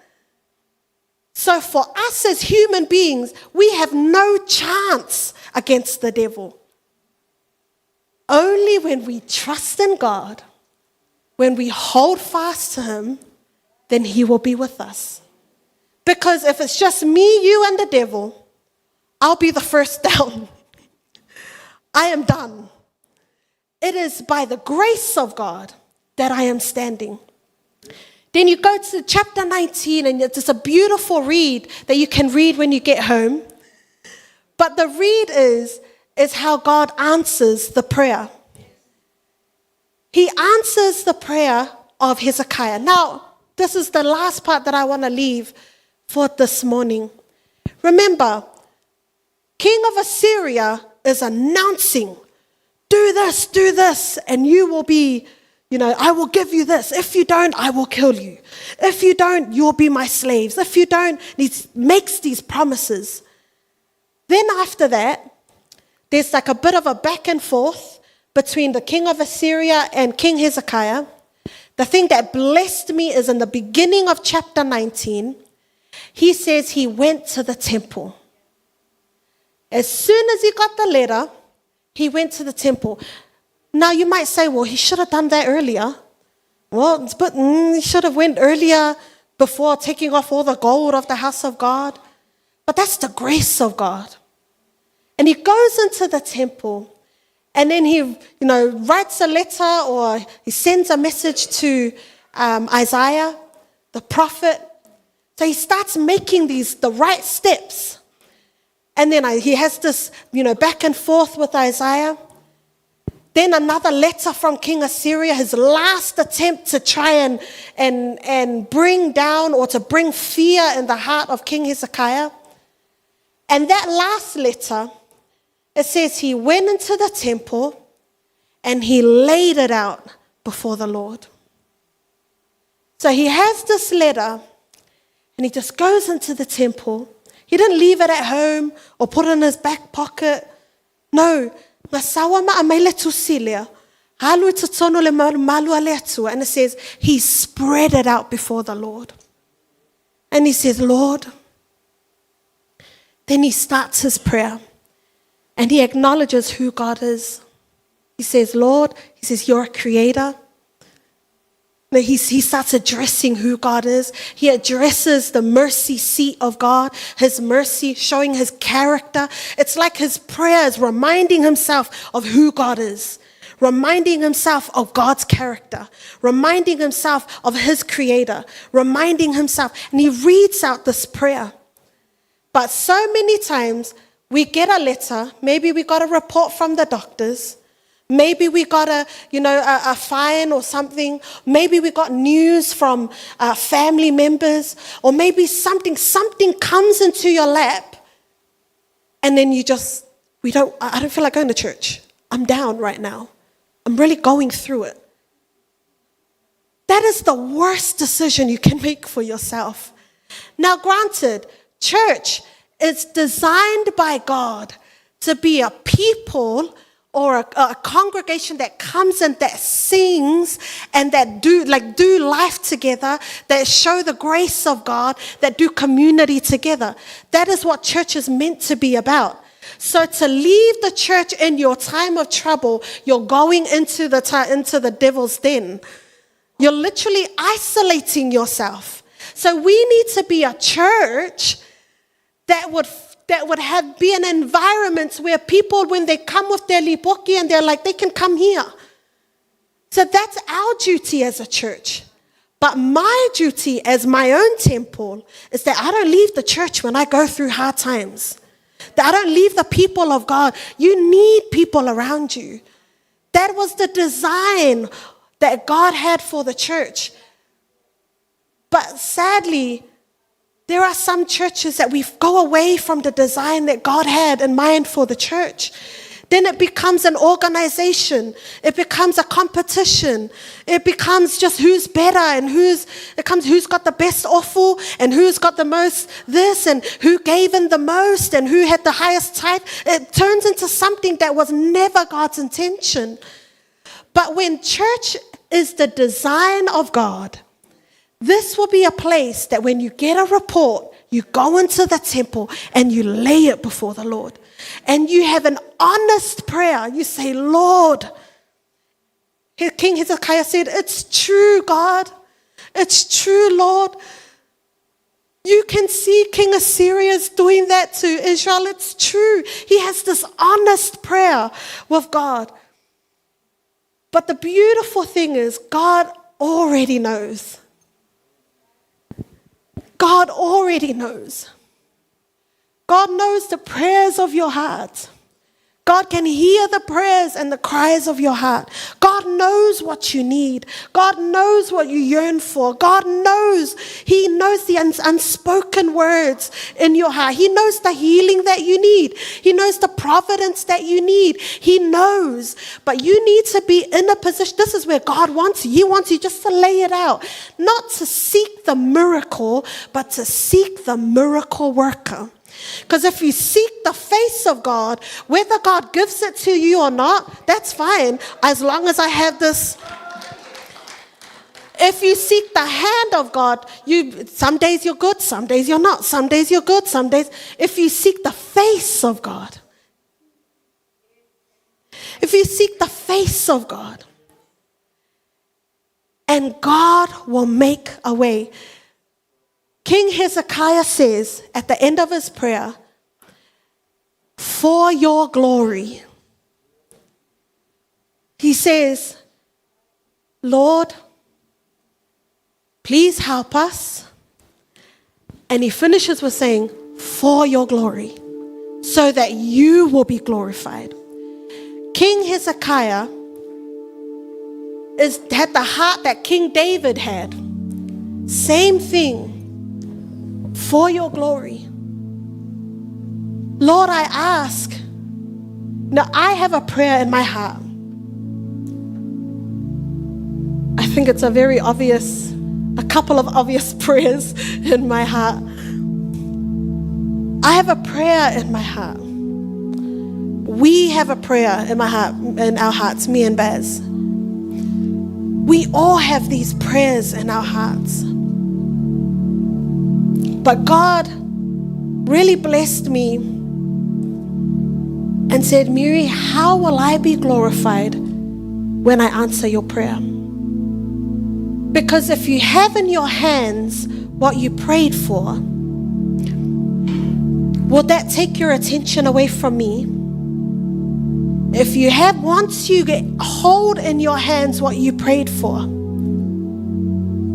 So for us as human beings, we have no chance against the devil. Only when we trust in God, when we hold fast to him, then he will be with us. Because if it's just me, you, and the devil, I'll be the first down. I am done. It is by the grace of God that I am standing. Then you go to chapter 19, and it's a beautiful read that you can read when you get home. But the read is how God answers the prayer. He answers the prayer of Hezekiah. Now, this is the last part that I want to leave for this morning. Remember, King of Assyria is announcing, do this, and you will be, I will give you this. If you don't, I will kill you. If you don't, you'll be my slaves. If you don't, he makes these promises. Then after that, there's like a bit of a back and forth between the king of Assyria and King Hezekiah. The thing that blessed me is in the beginning of chapter 19, he says he went to the temple. As soon as he got the letter, he went to the temple. Now you might say, well, he should have done that earlier. Well, but he should have went earlier before taking off all the gold of the house of God. But that's the grace of God. And he goes into the temple, and then he, writes a letter or he sends a message to Isaiah, the prophet. So he starts making the right steps. And then he has this, back and forth with Isaiah. Then another letter from King Assyria, his last attempt to try and bring down or to bring fear in the heart of King Hezekiah. And that last letter, it says he went into the temple and he laid it out before the Lord. So he has this letter and he just goes into the temple. He didn't leave it at home or put it in his back pocket. No. And it says he spread it out before the Lord. And he says, Lord. Then he starts his prayer. And he acknowledges who God is. He says, Lord, he says, you're a creator. Now he starts addressing who God is. He addresses the mercy seat of God, his mercy, showing his character. It's like his prayers reminding himself of who God is, reminding himself of God's character, reminding himself of his creator, reminding himself. And he reads out this prayer. But so many times we get a letter, maybe we got a report from the doctors, maybe we got a fine or something. Maybe we got news from family members, or maybe something comes into your lap, and then I don't feel like going to church. I'm down right now. I'm really going through it. That is the worst decision you can make for yourself. Now, granted, church is designed by God to be a people or a congregation that comes and that sings and that do life together, that show the grace of God, that do community together. That is what church is meant to be about. So to leave the church in your time of trouble, you're going into the devil's den. You're literally isolating yourself. So we need to be a church that would be an environment where people, when they come with their lipoki and they're like, they can come here. So that's our duty as a church. But my duty as my own temple is that I don't leave the church when I go through hard times. That I don't leave the people of God. You need people around you. That was the design that God had for the church. But sadly, there are some churches that we go away from the design that God had in mind for the church. Then it becomes an organization. It becomes a competition. It becomes just who's better and who's got the best offal and who's got the most this and who gave in the most and who had the highest tithe. It turns into something that was never God's intention. But when church is the design of God, this will be a place that when you get a report, you go into the temple and you lay it before the Lord. And you have an honest prayer. You say, Lord, King Hezekiah said, it's true, God. It's true, Lord. You can see King Assyria's doing that to Israel. It's true. He has this honest prayer with God. But the beautiful thing is, God already knows. God already knows. God knows the prayers of your heart. God can hear the prayers and the cries of your heart. God knows what you need. God knows what you yearn for. God knows. He knows the unspoken words in your heart. He knows the healing that you need. He knows the providence that you need. He knows. But you need to be in a position. This is where God wants you. He wants you just to lay it out. Not to seek the miracle, but to seek the miracle worker. Because if you seek the face of God, whether God gives it to you or not, that's fine, as long as I have this. If you seek the hand of God, some days you're good, some days you're not. Some days you're good, some days. If you seek the face of God, if you seek the face of God, and God will make a way. King Hezekiah says at the end of his prayer, for your glory. He says, Lord, please help us. And he finishes with saying, for your glory, so that you will be glorified. King Hezekiah had the heart that King David had. Same thing. For your glory. Lord, I ask. Now, I have a prayer in my heart. I think it's a couple of obvious prayers in my heart. I have a prayer in my heart. We have a prayer in our hearts, me and Baz. We all have these prayers in our hearts. But God really blessed me and said, Miri, how will I be glorified when I answer your prayer? Because if you have in your hands what you prayed for, will that take your attention away from me? If you have, once you get hold in your hands what you prayed for,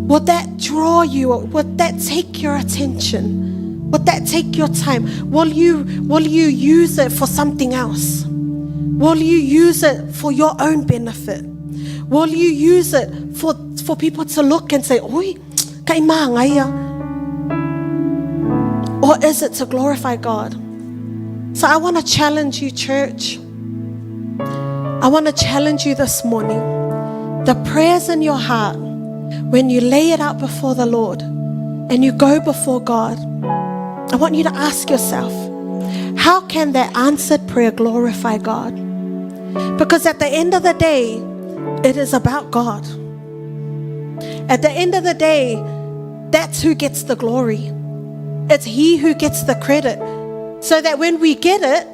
would that draw you? Would that take your attention? Would that take your time? Will you use it for something else? Will you use it for your own benefit? Will you use it for people to look and say, "Oi, kai maangaya"? Or is it to glorify God? So I want to challenge you, church. I want to challenge you this morning. The prayers in your heart, when you lay it out before the Lord and you go before God, I want you to ask yourself, how can that answered prayer glorify God? Because at the end of the day, it is about God. At the end of the day, that's who gets the glory. It's He who gets the credit. So that when we get it,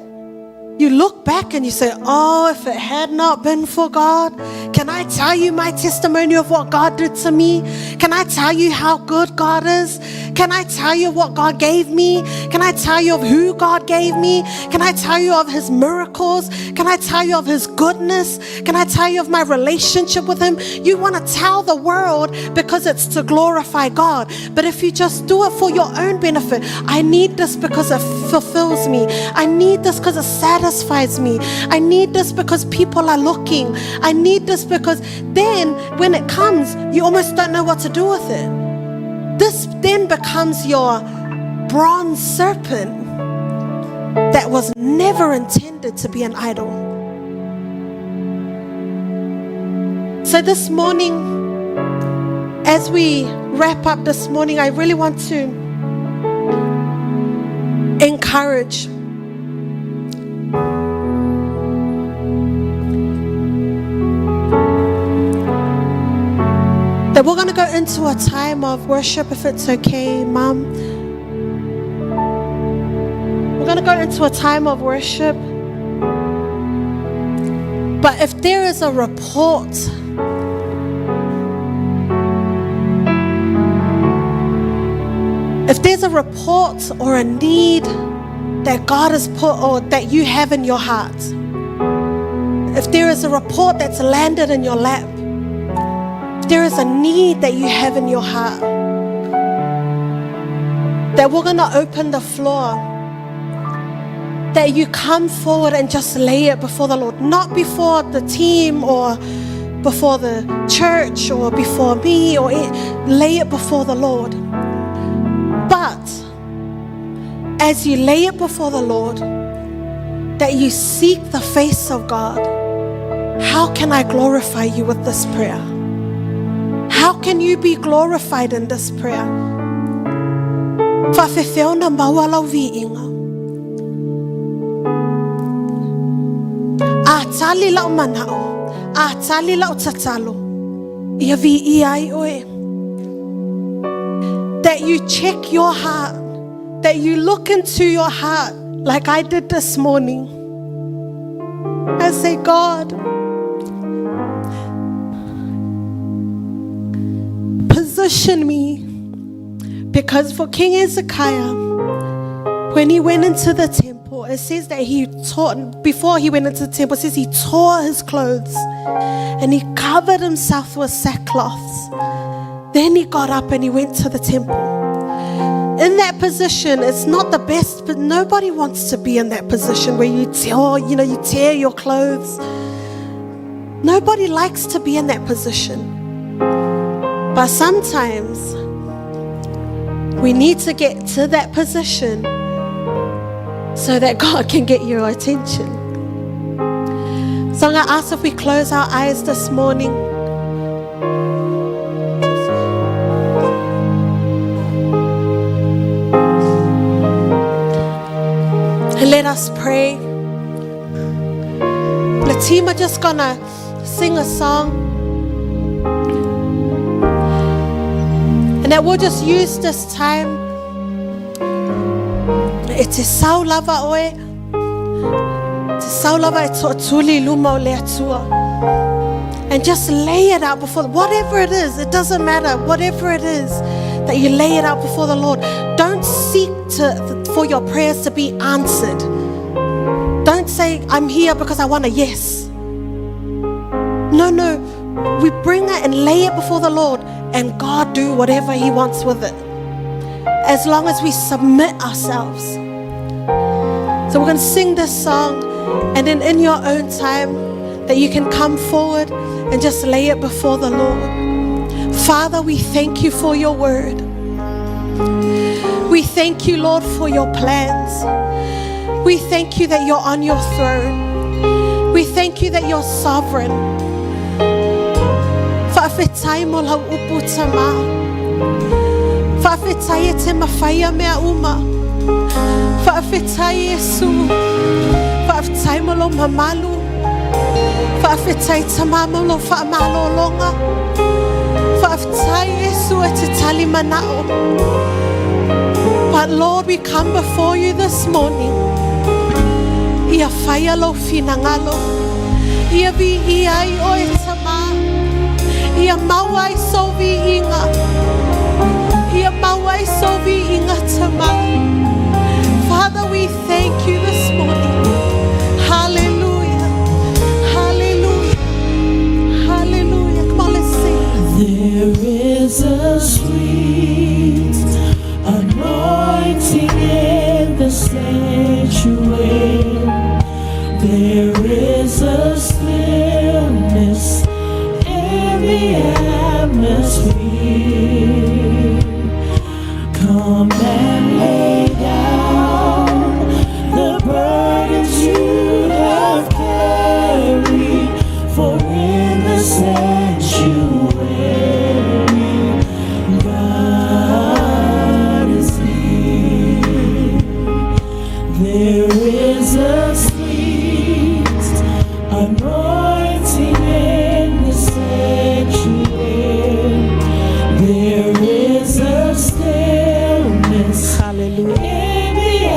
you look back and you say, "Oh, if it had not been for God." Can I tell you my testimony of what God did to me? Can I tell you how good God is? Can I tell you what God gave me? Can I tell you of who God gave me? Can I tell you of His miracles? Can I tell you of His goodness? Can I tell you of my relationship with Him? You want to tell the world because it's to glorify God. But if you just do it for your own benefit, I need this because it fulfills me. I need this because it satisfies me. I need this because people are looking. I need this because then when it comes, you almost don't know what to do with it. This then becomes your bronze serpent that was never intended to be an idol. So this morning, as we wrap up this morning, I really want to encourage that we're going to go into a time of worship, if it's okay, Mom. We're going to go into a time of worship. But if there is a report, if there's a report or a need that God has put or that you have in your heart, if there is a report that's landed in your lap, there is a need that you have in your heart, that we're going to open the floor, that you come forward and just lay it before the Lord, not before the team or before the church or before me, or lay it before the Lord. But as you lay it before the Lord, that you seek the face of God. How can I glorify you with this prayer? How can you be glorified in this prayer? Whawhewheo maualau vi'inga. A tali lau manao, a tali lau tatalo, ia vi'i ai oe. That you check your heart, that you look into your heart like I did this morning. I say, God, position me, because for King Hezekiah, when he went into the temple, it says that before he went into the temple, it says he tore his clothes and he covered himself with sackcloths. Then he got up and he went to the temple. In that position, it's not the best, but nobody wants to be in that position where you tear your clothes. Nobody likes to be in that position. But sometimes we need to get to that position so that God can get your attention. So I'm going to ask if we close our eyes this morning. And let us pray. The team are just going to sing a song. And that we'll just use this time. E te sau lava oe. Te sau lava e toa tuli luma o le atua. and just lay it out before, whatever it is, it doesn't matter, whatever it is, that you lay it out before the Lord. Don't seek for your prayers to be answered. Don't say, I'm here because I want a yes. No, we bring it and lay it before the Lord, and God do whatever He wants with it, as long as we submit ourselves. So we're going to sing this song, and then in your own time that you can come forward and just lay it before the Lord. Father, we thank you for your word. We thank you, Lord, for your plans. We thank you that you're on your throne. We thank you that you're sovereign. Fa'afetai mo lau upu tama. Fa'afetai te mawhaia mea uma. Fa'afetai Yesu. Fa'afetai mo lo mamalu. Fa'afetai tama mo lo fa'amalo longa. Fa'afetai Yesu e te tali manao. But Lord, we come before you this morning. Ia whaia lo finangalo. Ia vi iai o e tama. Ia mawai sovi inga. Ia mawai sovi inga tama. Father, we thank you this morning. Hallelujah. Hallelujah. Hallelujah. Come on, let's sing. There is a sweet anointing in the sanctuary. There is a stillness in the atmosphere. Come and lay down the burdens you have carried, for in the sanctuary God is here. There is a sweet anointing in the sanctuary. There is a stillness, Hallelujah. in the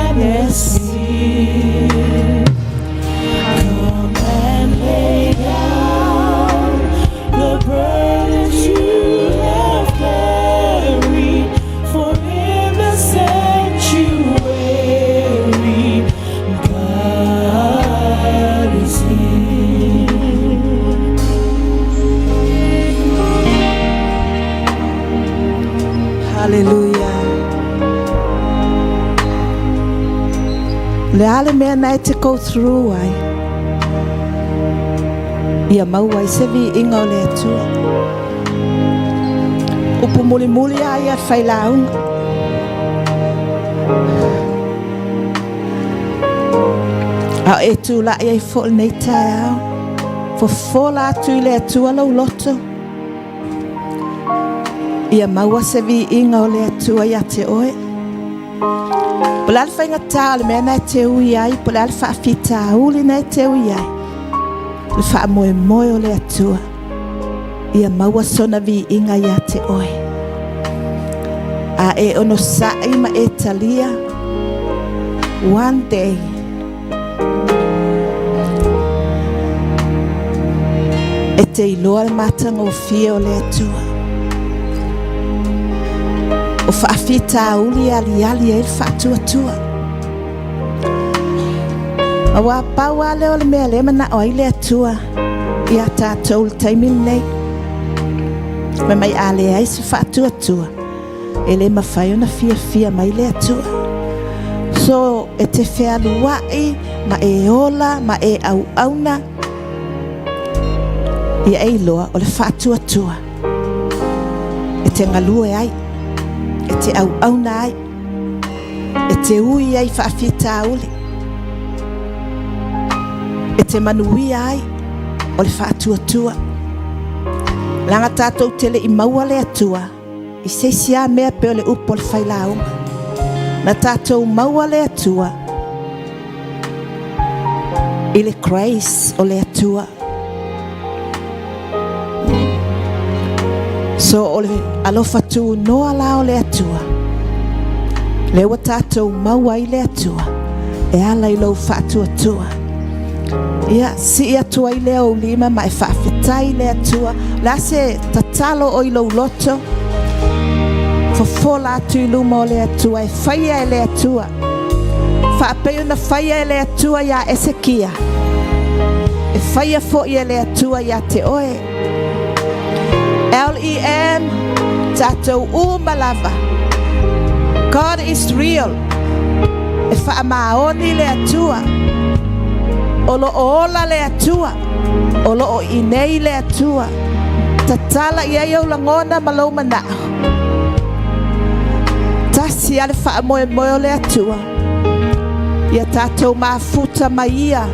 atmosphere. Come and lay down the burdens you have carried, for in the sanctuary God is here. Hallelujah. Le ale mea nai te go through ai. Ia mau ai se vi inga o le atua. Upu muli muli ai at whailaunga. A e tu la ai fo nei tae au. Fo fola atu i le atua lau loto. Ia maua se vi inga o le atua ia te oe. Pula al whainga tā le mea nai te ui ai. Pula al whaafita uli nai te ui ai. Le wha moe moe o le atua. Ia maua sona vi inga ia te oe. A e ono sai ma e talia. One day. E te iloa le matanga o fia o le atua. O whaafita uli ali ali e le whaatua tua. A wā pau ale o le mea le mana o ile atua. Ia tātou le taimin nei. Me mai ale ai se whaatua tua. E le mawhai ona fia fia mai le atua. So e te whea luai, ma e ola, ma e au auna. Ia e iloa o le whaatua tua. E te ngalue ai. E te au auna ai. E te ui ai whaafita uli. E te manuia ai o le whaatua tua. Langa tātou tele i maua le atua. I seisia mea pe o le upo le whailaunga. Na tātou maua le atua. I le grace o le atua. So o le alofa tu noa la o le atua. Le wa tātou maua i le atua. E ala i lau whaatua tua. Ia si atua i lea o lima mai whaafetai le atua. La se tatalo o ilo loto. Fofola atu i luma o le atua. E whaia e le atua. Whaapeu na whaia e le atua ia Hezekiah. E whaia fo i e le atua ia te oe. LEM tatou umalava. God is real. E whaamaoni le atua. Olo ola le atua. Olo o inei le atua. Tatala ia iau langona malau manao. Tasi ale wha moe moe le atua. Ia tatou mafuta maia.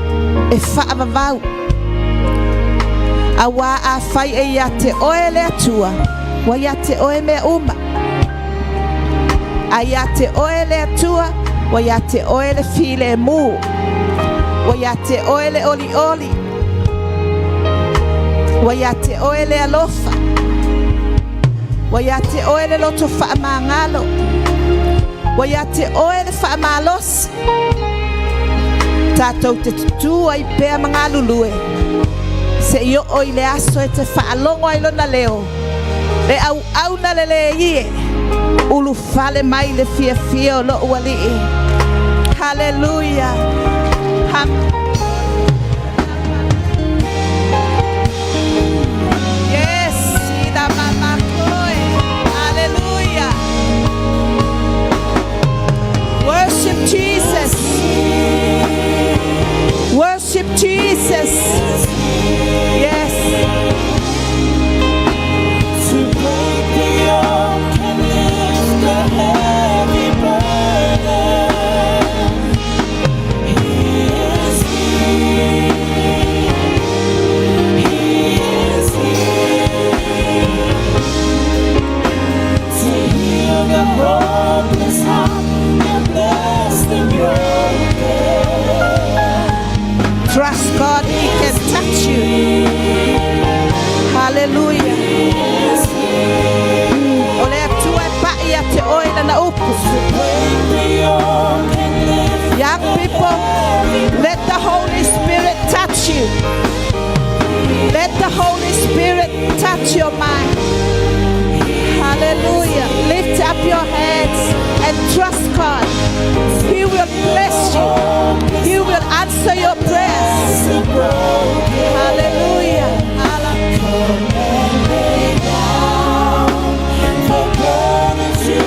E wha vavau. Awa a whai e ia te oe le atua. Wa ia te oe me uma. A ia te oe le atua. Wa ia te oe le file mu. Wa ia te oe le oli oli. Wa ia te oe le alofa. Wa ia te oe le loto wha mangalo. Wa ia te oe le wha malos. Tātou te tutu ai pēr mga lulue. Se io oi le aso e te whaalongo ai lona leo. Le au na le le ie. Ulu fale mai le fia fia o lo uali e. Hallelujah. Yes, ida mama koe. Hallelujah. Worship Jesus. Worship Jesus. Yes. To break the yoke and lift the heavy burden. He is here. He is here. To heal the hopeless heart and bless the broken. Trust God, He can touch you. Hallelujah. Ole atua e pai a te oina na upu. Young people, let the Holy Spirit touch you. Let the Holy Spirit touch your mind. Hallelujah. Lift up your hands and trust God. He will bless you. He will answer your prayers. Hallelujah. Come and lay down the burdens you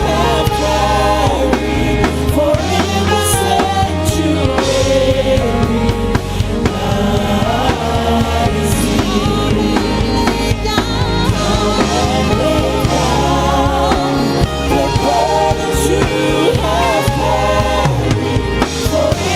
have carried, for in the sanctuary God is here. Come and lay down the burdens you have carried, for in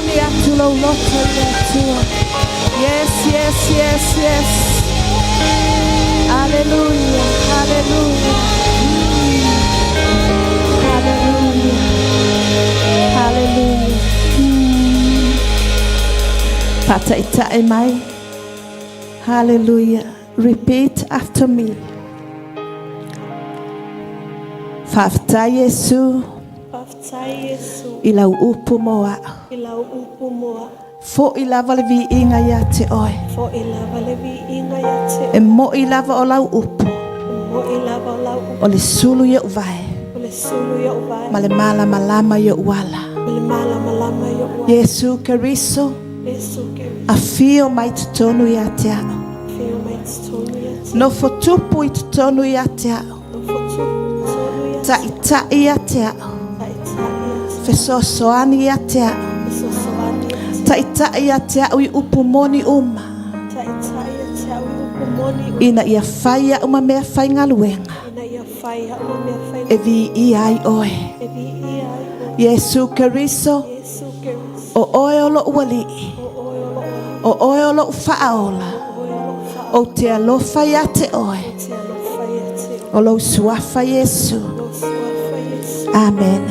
moni atulo loto yatua. Yes, yes, yes, yes. Hallelujah, hallelujah. Hallelujah. Hallelujah. Pata ita mai. Hallelujah. Repeat after me. Fafta Yesu. Ilau upu moa. Fo ilava le vi inga ya te oe. E mo ilava o lau upu. O le sulu ye uvae. Ma le mala malama ye uala. Yesu Keriso. A fio mai tutonu ya te ao. No fotupu i tutonu ya te ao. Ta ita ya te ao. Fesosoani ya te ao. Ta ita ya te au i upumoni uma. Ina ia faya uma mea fai ngaluenga. E vi i ai oe. Yesu Keriso. O oe o lo uali. O oe o lo ufaaola. O te alofa ya te oe. O lo suafa Yesu. Amen.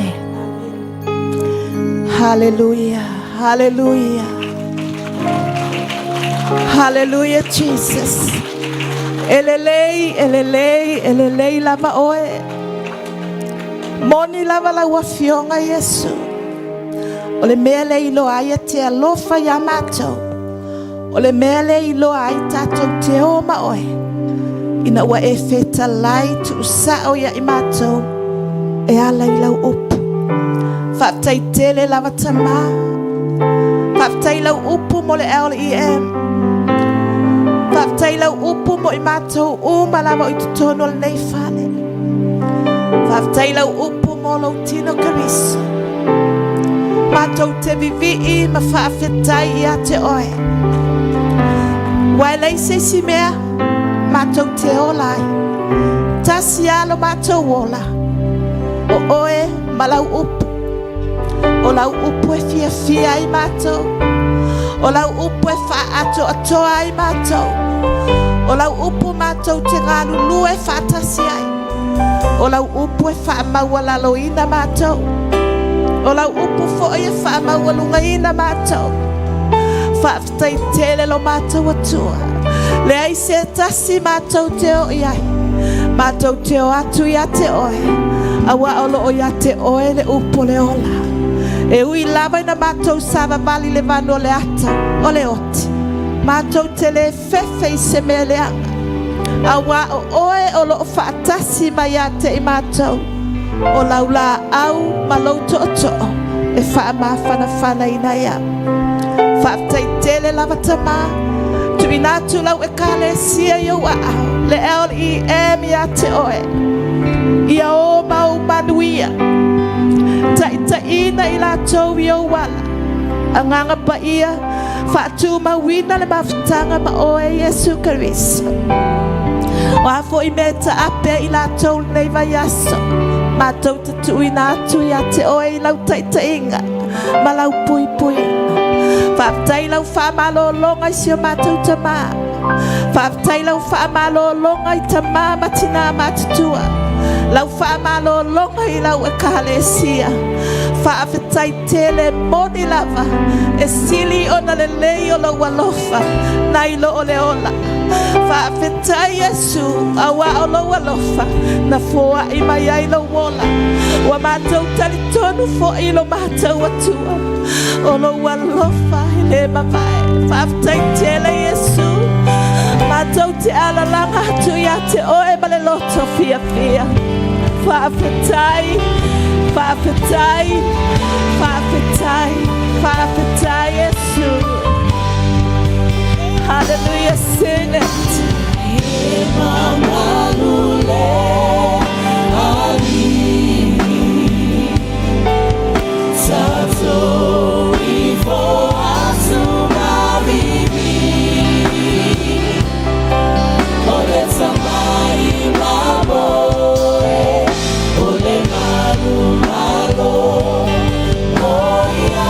Hallelujah. Hallelujah. Hallelujah, Jesus. Elelei, elelei, elelei lava oe. Moni lava la wafionga Yesu. Ole mele ilo aya te alofa ya mato. Ole mele ilo ai tato te oma oe. Ina wa e feta lai tu usao ya imato. E ala ilau upu. Faftai tele lava tama. Faftai lau upu mo le LEM. Faftai lau upu mo imato uma lava i tutono le nei fale. Faftai lau upu mo lau tino Keriso. Matou te vivi i ma whaafetai ia te oe. Wai lei se si mea, matou te olai. Tasi alo matou ola. O oe ma lau upu. O lau upu e fia fia i matou. O lau upu e wha ato atoa i matou. O lau upu matou te ngālu lu e wha tasi ai. O lau upu e wha maua lalo ina matou. O lau upu fo e wha maualunga ina mātou. Whaaftai tele lo mātou atua. Le ai se tasi mātou te o iai. Mātou te o atu ia te oe. Awa olo o ia te oe le upu le ola. E ui lava ina mātou sava vali le vano le ata. O le oti. Mātou te le fefe i se me le anga. Awa o oe o lo whaatasi mai a te i mātou. O laula au malau to'o e wha ma whana ina ia. Whaaftai tele lava tama. Tui nātu lau e kale sia iau a au. Le LEM ia te oe. Ia o mau manuia. Ta ina i la tau iau wala. Anganga pa ia. Whaatu mawina le mawhitanga ma oe Yesu Keriso. O hafo i me ta ape i la tau nei vai aso. Mātou te tui nātu ia te oe i lau taitainga. Ma lau pui pui. Whaaftai lau whaamalo longa i sio mātou ta mā. Whaaftai lau whaamalo longa i ta mā matina mātutua. Lau whaamalo longa i lau e kahalesia. Whaafetai tele moni lava. E sili o na le lei o lau alofa. Nai lo o le ola. Whaafetai Yesu awa o lau alofa. Na foa i mai ai lau wola. Wa mātou talitonu fo i lo mātou atua. O lau alofa i le mawai. Whaafetai tele Yesu. Mātou te alalanga atu ia te oe ma le loto fia fia. Whaafetai, whaafetai, whaafetai, whaafetai Yesu. Hallelujah, sing it. Miriama Aloalii Leasi for Asuma Bibi. Ole samai maboe, ole malu malo, oia.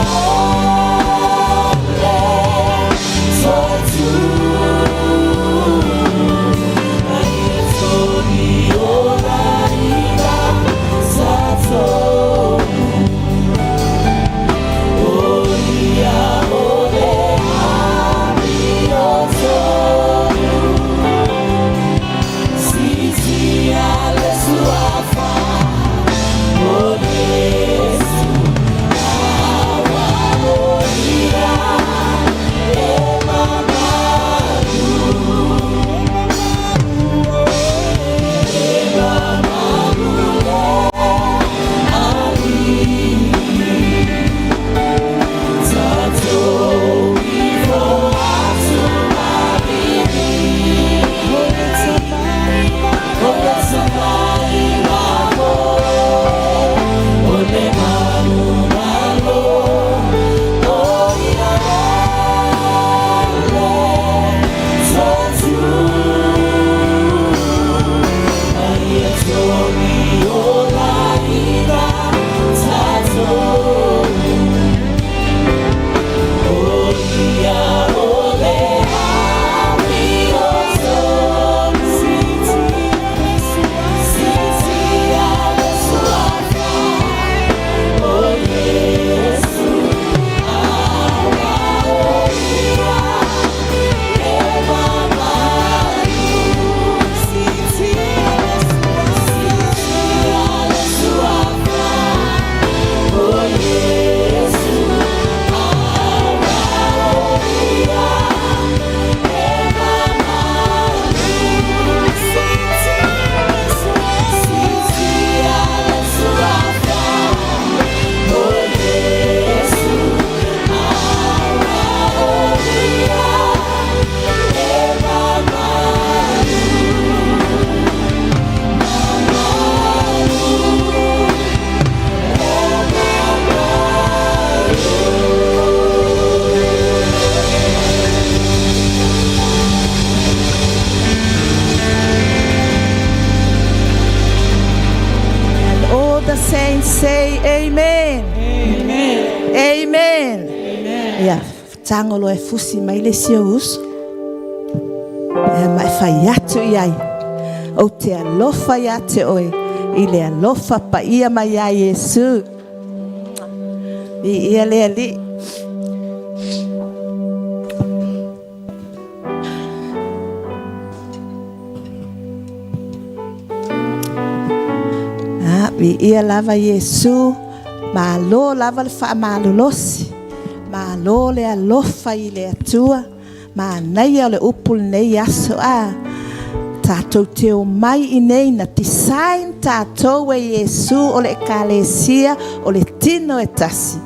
Ia, tangolo e fusi mai le sia uso. E mai fai atu iai. O te alofa ia te oe. I le alofa pa ia mai ia Yesu. I ia le ali. Vi ia lava Yesu. Malo lava le wha malolosi. Malo le alofa i le atua. Ma nei o le upul nei aso a. Tātou te o mai i nei na tisain tātou e Yesu o le ekalesia o le tino e tasi.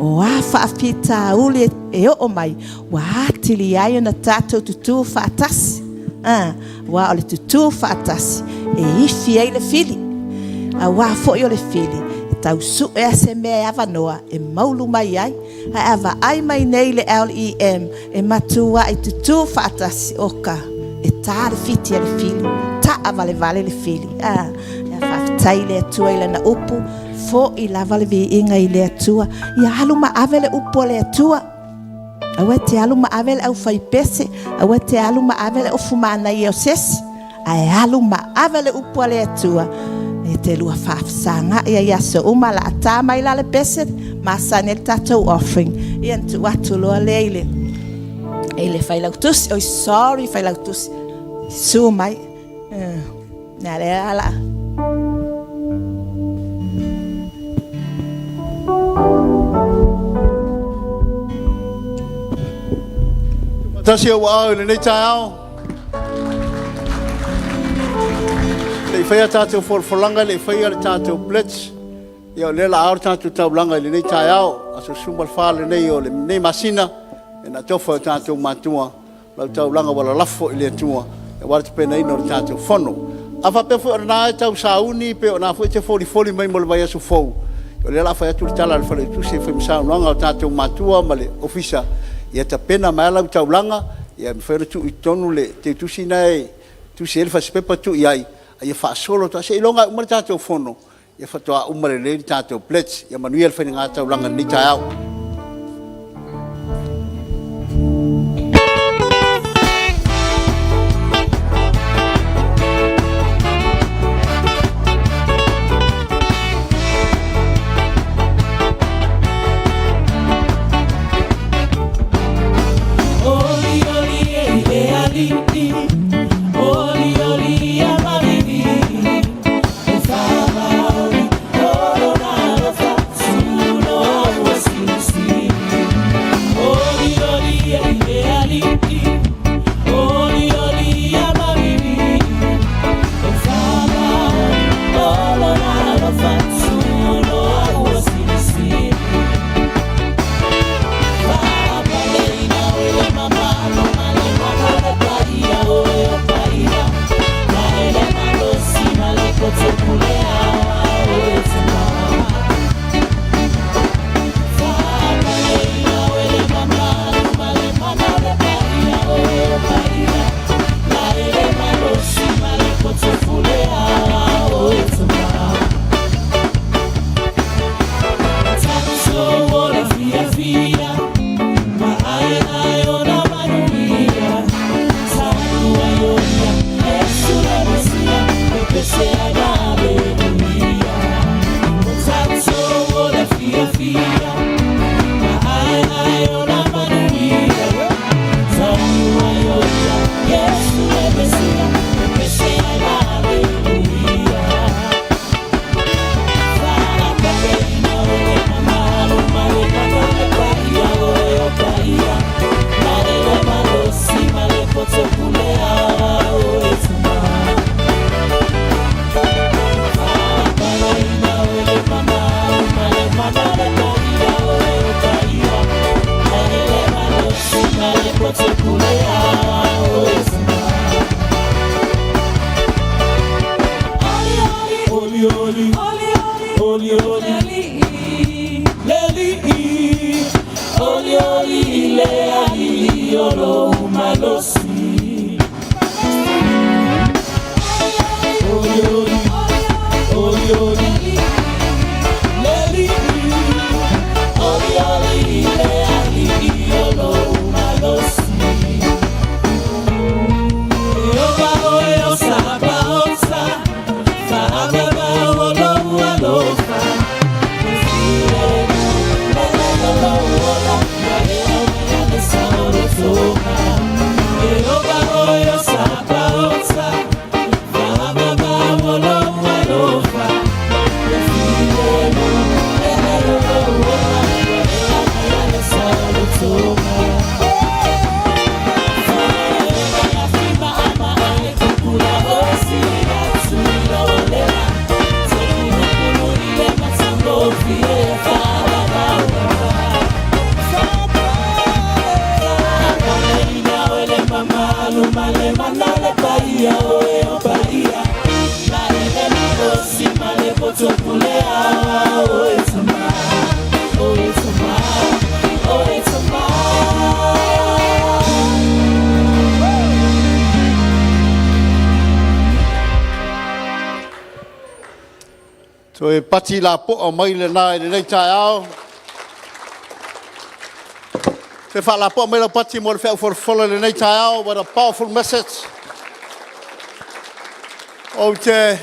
O a whaafita uli e o mai. Wa atili ai na tātou tutu whaatasi. Wa o le tutu whaatasi. E ifi ei le fili. A wa fo i o le fili. Tau su e ase mea awanoa e maulu mai ai. Hai awa ai mai nei le LEM e matua i tutu whaatasi oka. E tā le fiti le fili. Tā awa le vale le fili. E whaftai le atua i le na upu. Fo i lava le vi inga i le atua. I alu ma ave le upu le atua. Awe te alu ma ave le au fai pese. Awe te alu ma ave le ufu mana i o sesi. Ai alu ma ave le upu le atua. E te lua whaafsanga ia iaso uma la ata mai la le pese masa nel tatou offering ia ntu watu loa leile ele fai lautusi oi sorry fai lautusi su mai na le ala Tasi o au le nei tau. Le fai tātou forlanga le fai le tātou blitz. Ia le la au tātou taulanga le nei tau aso sumal fa le nei o le nei masina e na tofa tātou matua la taulanga wala lafo le tua e wala te pena ino le tātou fono. Afa pe fo na tau sauni pe na fo te foli mai mo le vai aso fo. O le la fai tu tala le fai tu se fai sa longa tātou matua ma le ofisa ia ta pena mai la taulanga ia me fai tu i tonu le te tu sinai tu se le fa se pepa tu iai. Ia fa solo to se longa umar tātou fono ia fa toa umar le tātou plets ia manuel fa nga taulanga ni tau. Aloalii Leasi. So e pati la po o mai le nai le nei tai au. Se fa la po mai le pati mo le fea for le nei tai au. What a powerful message. O te